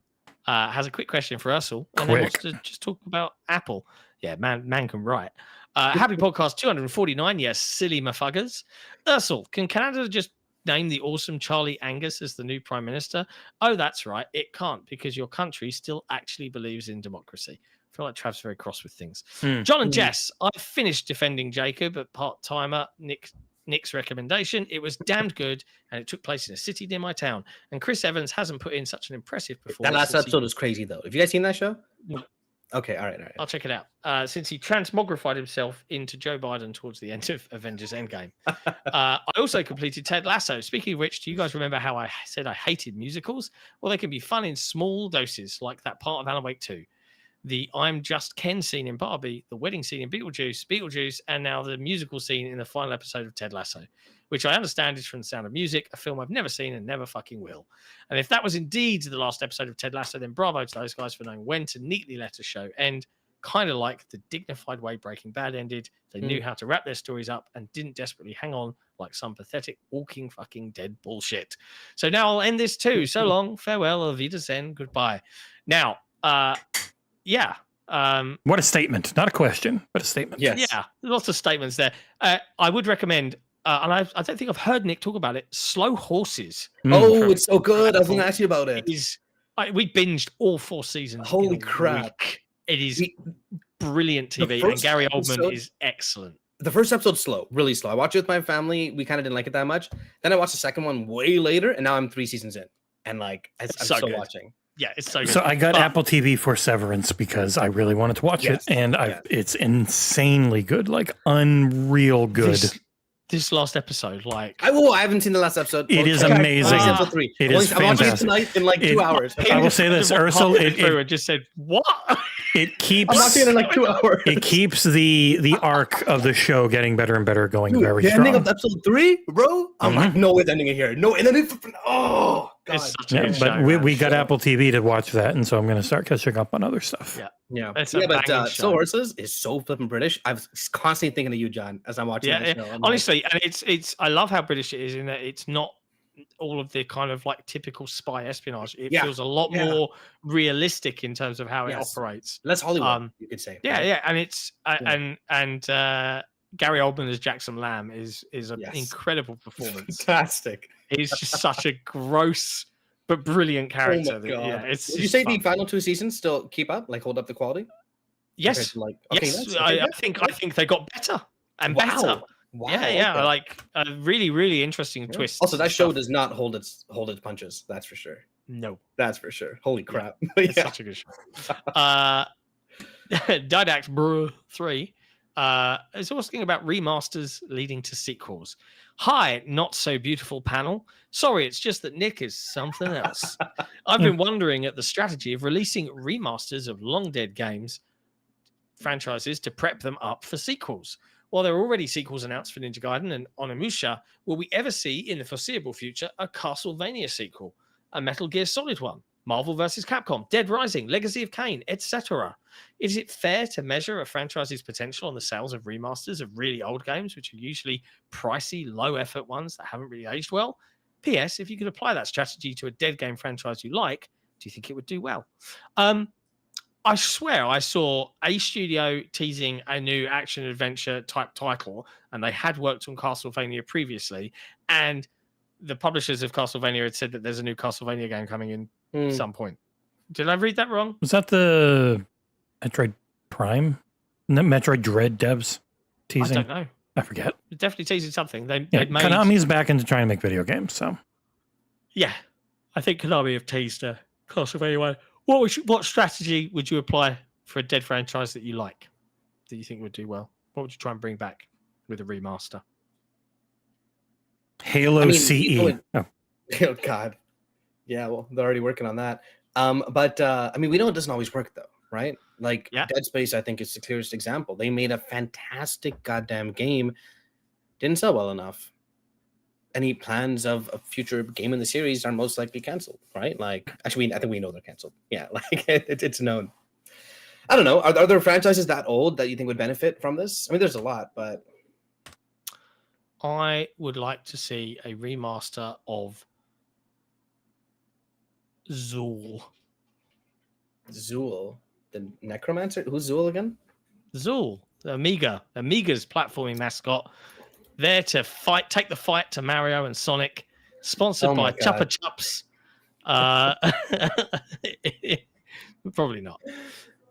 has a quick question for Aarsal, and then wants to just talk about Apple. Yeah, man can write. Happy podcast 249. Yes, silly mafuggers. Aarsal, can Canada just name the awesome Charlie Angus as the new prime minister? Oh, that's right. It can't because your country still actually believes in democracy. I feel like Trav's very cross with things. John and Jess, I finished defending Jacob at part-timer Nick's recommendation. It was damned good, and it took place in a city near my town. And Chris Evans hasn't put in such an impressive performance. That last since episode was crazy, though. Have you guys seen that show? No. Okay, all right. I'll check it out. Since he transmogrified himself into Joe Biden towards the end of Avengers Endgame. I also completed Ted Lasso. Speaking of which, do you guys remember how I said I hated musicals? Well, they can be fun in small doses, like that part of Alan Wake 2. the I'm Just Ken scene in Barbie, the wedding scene in Beetlejuice, and now the musical scene in the final episode of Ted Lasso, which I understand is from The Sound of Music, a film I've never seen and never fucking will. And if that was indeed the last episode of Ted Lasso, then bravo to those guys for knowing when to neatly let a show end, kind of like the dignified way Breaking Bad ended. They knew how to wrap their stories up and didn't desperately hang on like some pathetic walking fucking dead bullshit. So now I'll end this too. So long, farewell, auf Wiedersehen, goodbye. Now, yeah. What a statement. Not a question, but a statement. Yes. Yeah, lots of statements there. I would recommend, and I don't think I've heard Nick talk about it, Slow Horses. Oh, it's so good. I was going to ask you about it. We binged all 4 seasons. Holy crap. Week. It is brilliant TV, and Gary Oldman is excellent. The first episode's slow, really slow. I watched it with my family. We kind of didn't like it that much. Then I watched the second one way later, and now I'm 3 seasons in. And like, I'm still watching. Yeah, it's so good. So I got Apple TV for Severance because I really wanted to watch it, and it's insanely good, like unreal good. This last episode, like I haven't seen the last episode. It is amazing. Episode 3. It is I'm watching it fantastic. tonight in like 2 hours. I will say this, Aarsal. It just said what? It keeps. I'm watching it in like 2 hours. It keeps the arc of the show getting better and better, going very the strong. ending of episode 3, bro. I'm like, no, it's ending it here. No, and then it's God. But we got Apple TV to watch that, and so I'm going to start catching up on other stuff. But Slow Horses is so flipping British. I was constantly thinking of you, John, as I'm watching this show. Honestly, and it's I love how British it is in that it's not all of the kind of like typical spy espionage. It feels a lot more realistic in terms of how it operates. Less Hollywood, you could say. And it's and Gary Oldman as Jackson Lamb is an incredible performance. Fantastic. He's just such a gross but brilliant character. Oh my God. It's Would you say the final 2 seasons still keep up, like hold up the quality? Yes. Yes. I think they got better and better. Wow. Yeah. Like a really, really interesting twist. Also, that show does not hold its punches. That's for sure. No, that's for sure. Holy crap! It's such a good show. Didact 3 is asking about remasters leading to sequels. Hi, not so beautiful panel. Sorry, it's just that Nick is something else. I've been wondering at the strategy of releasing remasters of long dead games franchises to prep them up for sequels. While there are already sequels announced for Ninja Gaiden and Onimusha, will we ever see in the foreseeable future a Castlevania sequel, a Metal Gear Solid one, Marvel vs. Capcom, Dead Rising, Legacy of Kain, etc.? Is it fair to measure a franchise's potential on the sales of remasters of really old games, which are usually pricey, low-effort ones that haven't really aged well? P.S. If you could apply that strategy to a dead game franchise you like, do you think it would do well? I swear I saw a studio teasing a new action-adventure type title, and they had worked on Castlevania previously, and the publishers of Castlevania had said that there's a new Castlevania game coming in at some point. Did I read that wrong? Was that the Metroid Prime? No, Metroid Dread devs teasing? I don't know. I forget. They're definitely teasing something. Konami's back into trying to make video games, so. Yeah. I think Konami have teased a Castlevania one. What strategy would you apply for a dead franchise that you like, that you think would do well? What would you try and bring back with a remaster? Halo CE. Oh God. Yeah, well, they're already working on that. But we know it doesn't always work though, right? Like Dead Space, I think is the clearest example. They made a fantastic goddamn game, didn't sell well enough. Any plans of a future game in the series are most likely canceled, right? Like, actually, I think we know they're canceled. Yeah, like it's known. I don't know. Are there franchises that old that you think would benefit from this? I mean, there's a lot, but I would like to see a remaster of Zool. Zool, the Necromancer. Who's Zool again? Zool, Amiga's platforming mascot. There to take the fight to Mario and Sonic. Sponsored by Chupa Chups. Probably not.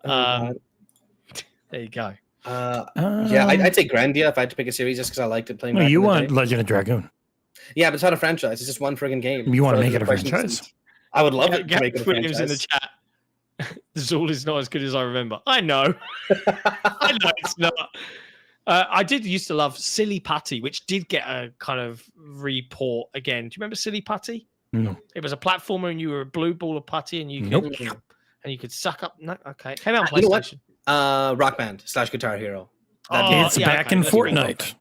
There you go. I'd say Grandia if I had to pick a series just because I liked it playing. No, you want Legend of Dragoon. Yeah, but it's not a franchise. It's just one friggin' game. You want to make it a franchise? I would love it to make it a franchise. In the chat. Zool is not as good as I remember. I know. I know it's not. I did used to love Silly Putty, which did get a kind of report again. Do you remember Silly Putty? No. It was a platformer, and you were a blue ball of putty, and you could. Nope. and you could suck up. No, okay, it came out on You know what? PlayStation. Rock Band / Guitar Hero. Oh, It's yeah, back okay, in that's a good Fortnite.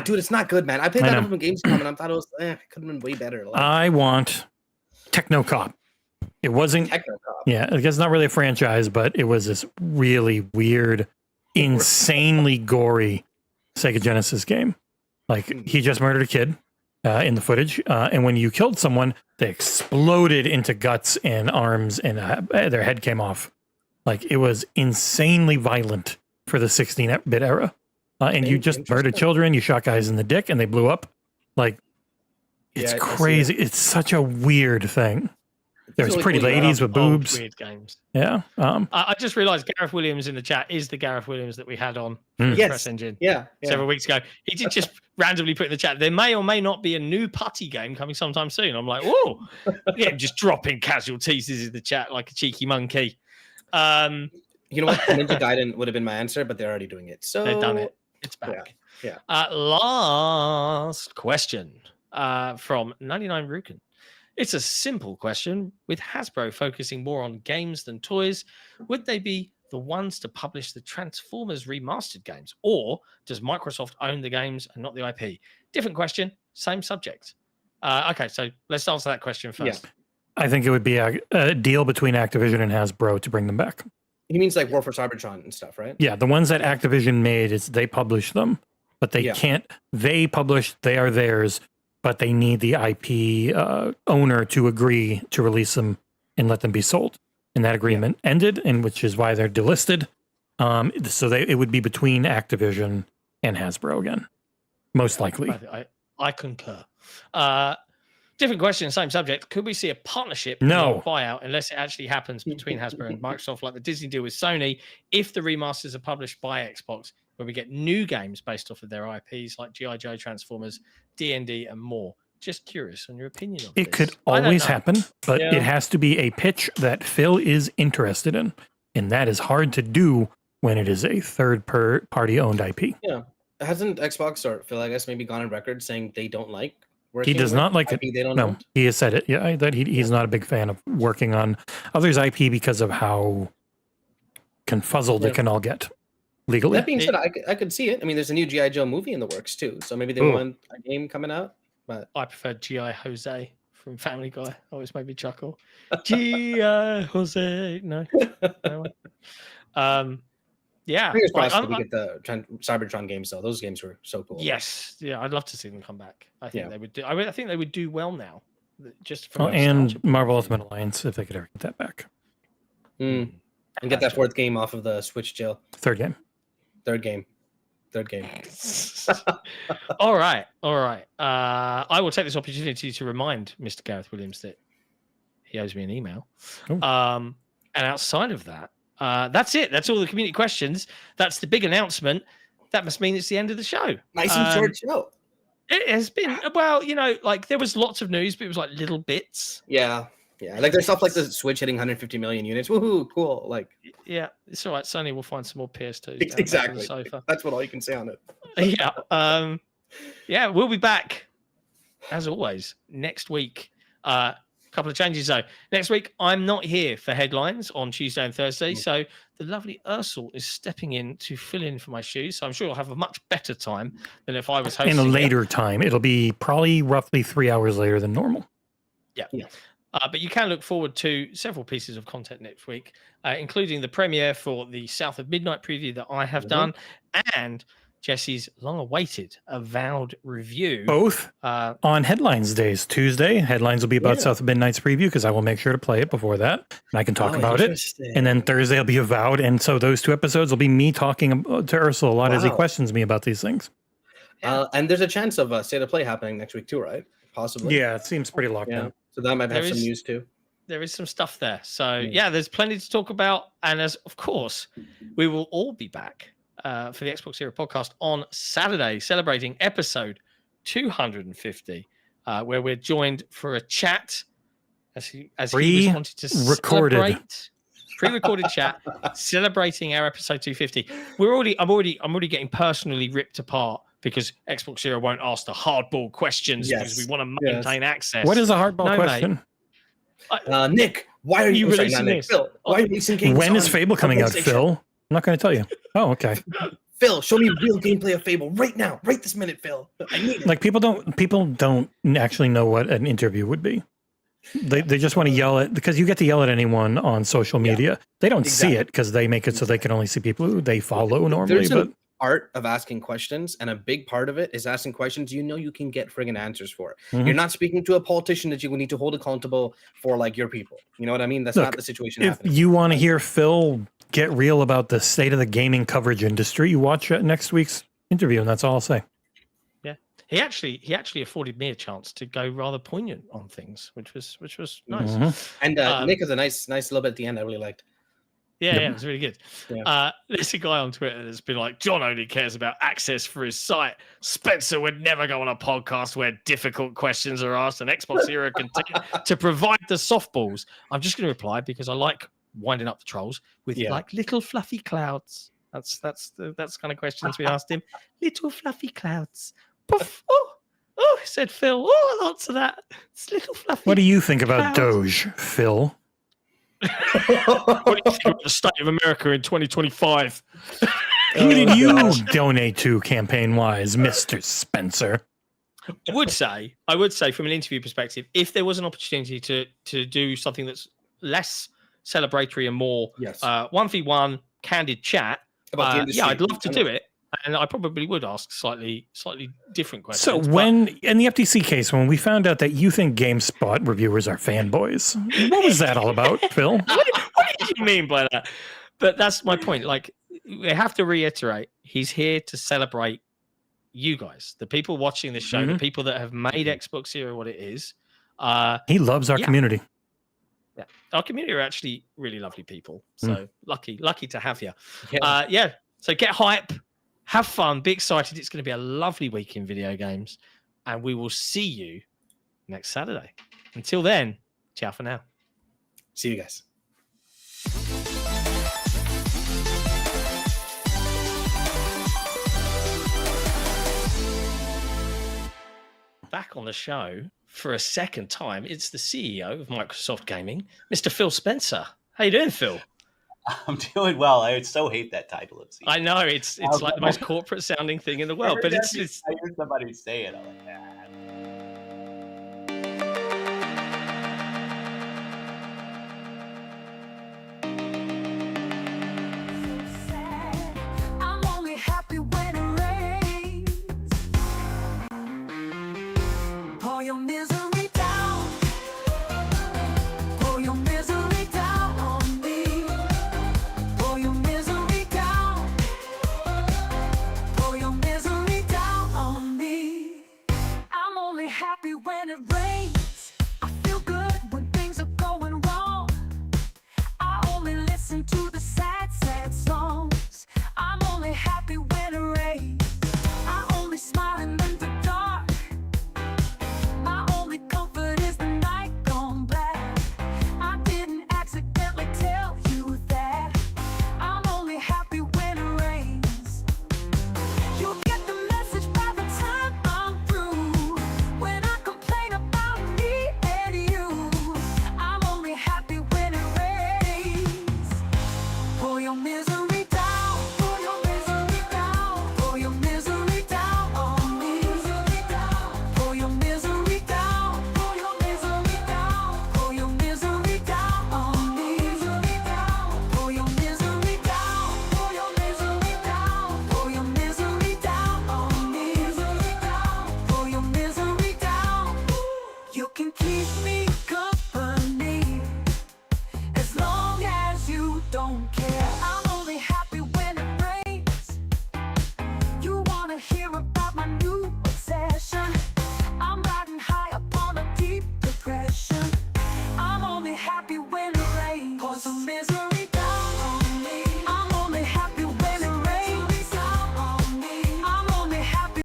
Dude, it's not good, man. I played I that know. up when Gamescom, and I thought it could have been way better. Like, I want Techno Cop. It wasn't. Techno Cop. Yeah, I guess it's not really a franchise, but it was this really weird, insanely gory Sega Genesis game. Like, he just murdered a kid in the footage, and when you killed someone, they exploded into guts and arms, and their head came off. Like, it was insanely violent for the 16-bit era. And you just murdered children, you shot guys in the dick, and they blew up. Like, it's crazy. It's such a weird thing. There's really pretty cool. ladies with Old boobs. weird games. Yeah. I just realized Gareth Williams in the chat is the Gareth Williams that we had on Yes. Press Engine Yeah. several weeks ago. He did just randomly put in the chat, there may or may not be a new putty game coming sometime soon. I'm like, whoa. Yeah, just dropping casualties in the chat like a cheeky monkey. You know what? Ninja Gaiden would have been my answer, but they're already doing it. So They've done it. It's back. Yeah. Last question from 99 Rukin. It's a simple question. With Hasbro focusing more on games than toys, would they be the ones to publish the Transformers remastered games? Or does Microsoft own the games and not the IP? Different question, same subject. Okay, so let's answer that question first. Yeah. I think it would be a deal between Activision and Hasbro to bring them back. He means like War for Cybertron and stuff, right? Yeah, the ones that Activision made, is they publish them, but they can't. They publish, they are theirs, but they need the IP owner to agree to release them and let them be sold. And that agreement ended, and which is why they're delisted. So it would be between Activision and Hasbro again, most likely. I concur. Different question, same subject. Could we see a partnership No. or buyout unless it actually happens between Hasbro and Microsoft, like the Disney deal with Sony, if the remasters are published by Xbox, where we get new games based off of their IPs like G.I. Joe, Transformers, D&D, and more? Just curious on your opinion of It this. could I don't always know. happen, but it has to be a pitch that Phil is interested in. And that is hard to do when it is a third-party owned IP. Yeah. Hasn't Xbox or Phil, I guess, maybe gone on record saying they don't like He working does with not like it. IP they don't No, own? he has said it. Yeah, that he's not a big fan of working on others' IP because of how confuzzled it can all get legally. That being said, I could see it. I mean, there's a new G.I. Joe movie in the works too, so maybe they want a game coming out. But I prefer G.I. Jose from Family Guy. Always made me chuckle. G.I. Jose. No. Yeah. fingers Right, crossed we get the Cybertron games though. Those games were so cool. yes. Yeah, I'd love to see them come back. I think they would do. I think they would do well now. Just for And Marvel Ultimate Alliance, if they could ever get that back. And get that fourth game off of the Switch jail. Third game. Third game. All right. I will take this opportunity to remind Mr. Gareth Williams that he owes me an email. And outside of that, that's it. That's all the community questions. That's the big announcement. That must mean it's the end of the show. Nice and short show. It has been, well, like there was lots of news, but it was like little bits. Yeah. Like there's stuff like the Switch hitting 150 million units. Woohoo! Cool. Like, yeah, it's all right. Sony will find some more PS2s. exactly. Sofa. That's what all you can say on it. Yeah. We'll be back as always next week. Couple of changes though. Next week, I'm not here for headlines on Tuesday and Thursday, so the lovely Aarsal is stepping in to fill in for my shoes. So I'm sure I'll have a much better time than if I was hosting. In a later time, it'll be probably roughly 3 hours later than normal. Yeah. But you can look forward to several pieces of content next week, including the premiere for the South of Midnight preview that I have done, and Jesse's long-awaited Avowed review. Both on Headlines days. Tuesday, Headlines will be about South of Midnight's preview because I will make sure to play it before that, and I can talk about it. And then Thursday will be Avowed, and so those two episodes will be me talking to Aarsal a lot as he questions me about these things. And there's a chance of State of Play happening next week too, right? Possibly. Yeah, it seems pretty locked in. So that might have some news too. There is some stuff there. So yeah, there's plenty to talk about. And as of course, we will all be back for the XboxEra podcast on Saturday, celebrating episode 250, where we're joined for a chat as he was wanted to celebrate pre-recorded chat celebrating our episode 250. I'm already getting personally ripped apart because XboxEra won't ask the hardball questions because we want to maintain access. What is a hardball question? Nick, Why are you, You sorry, not releasing Nick, this? Phil, why are you releasing games When is on- Fable on coming out, PlayStation? Phil? I'm not going to tell you. Oh, okay. Phil, show me real gameplay of Fable right now, right this minute, Phil. I need it. Like people don't actually know what an interview would be. They just want to yell at, because you get to yell at anyone on social media. They don't see exactly. it because they make it so they can only see people who they follow normally. There's But an art of asking questions, and a big part of it is asking questions you know you can get friggin' answers for. Mhm. You're not speaking to a politician that you need to hold accountable for, like, your people. You know what I mean? That's Look, not the situation if happening. you want to hear Phil get real about the state of the gaming coverage industry, you watch next week's interview, and that's all I'll say. Yeah, he actually afforded me a chance to go rather poignant on things, which was nice. Mhm. And Nick has a nice little bit at the end I really liked. Yeah, Yep. yeah, it was really good. Yeah. There's a guy on Twitter that's been like, John only cares about access for his site. Spencer would never go on a podcast where difficult questions are asked, and XboxEra continue to provide the softballs. I'm just going to reply because I like winding up the trolls with like little fluffy clouds. That's the kind of questions we asked him. Little fluffy clouds. Poof. Oh, said Phil. Oh, I'll answer that. It's little fluffy. What do you think about clouds. Doge, Phil? What do you think about the state of America in 2025? Who did you donate to campaign-wise, Mr. Spencer? I would say from an interview perspective, if there was an opportunity to do something that's less celebratory and more 1v1 candid chat, About the industry. I'd love to do it, and I probably would ask slightly different questions. So when, in the FTC case, when we found out that you think GameSpot reviewers are fanboys, what was that all about, Phil? what did you mean by that? But that's my point. Like, we have to reiterate, he's here to celebrate you guys, the people watching this show, the people that have made XboxEra what it is. He loves our community. Yeah, our community are actually really lovely people. So lucky to have you. So get hype, have fun, be excited. It's going to be a lovely week in video games, and we will see you next Saturday. Until then, ciao for now. See you guys. Back on the show for a second time, it's the CEO of Microsoft Gaming, Mr. Phil Spencer. How you doing, Phil? I'm doing well. I so hate that title of season. I know it's like the most corporate sounding thing in the world, but it's I hear somebody say it. I'm like, nah. I'm only happy when it rains. Pour your misery down. Pour your misery down on me. Pour your misery down. Pour your misery down on me. I'm only happy when it rains. I feel good when things are going wrong. I only listen to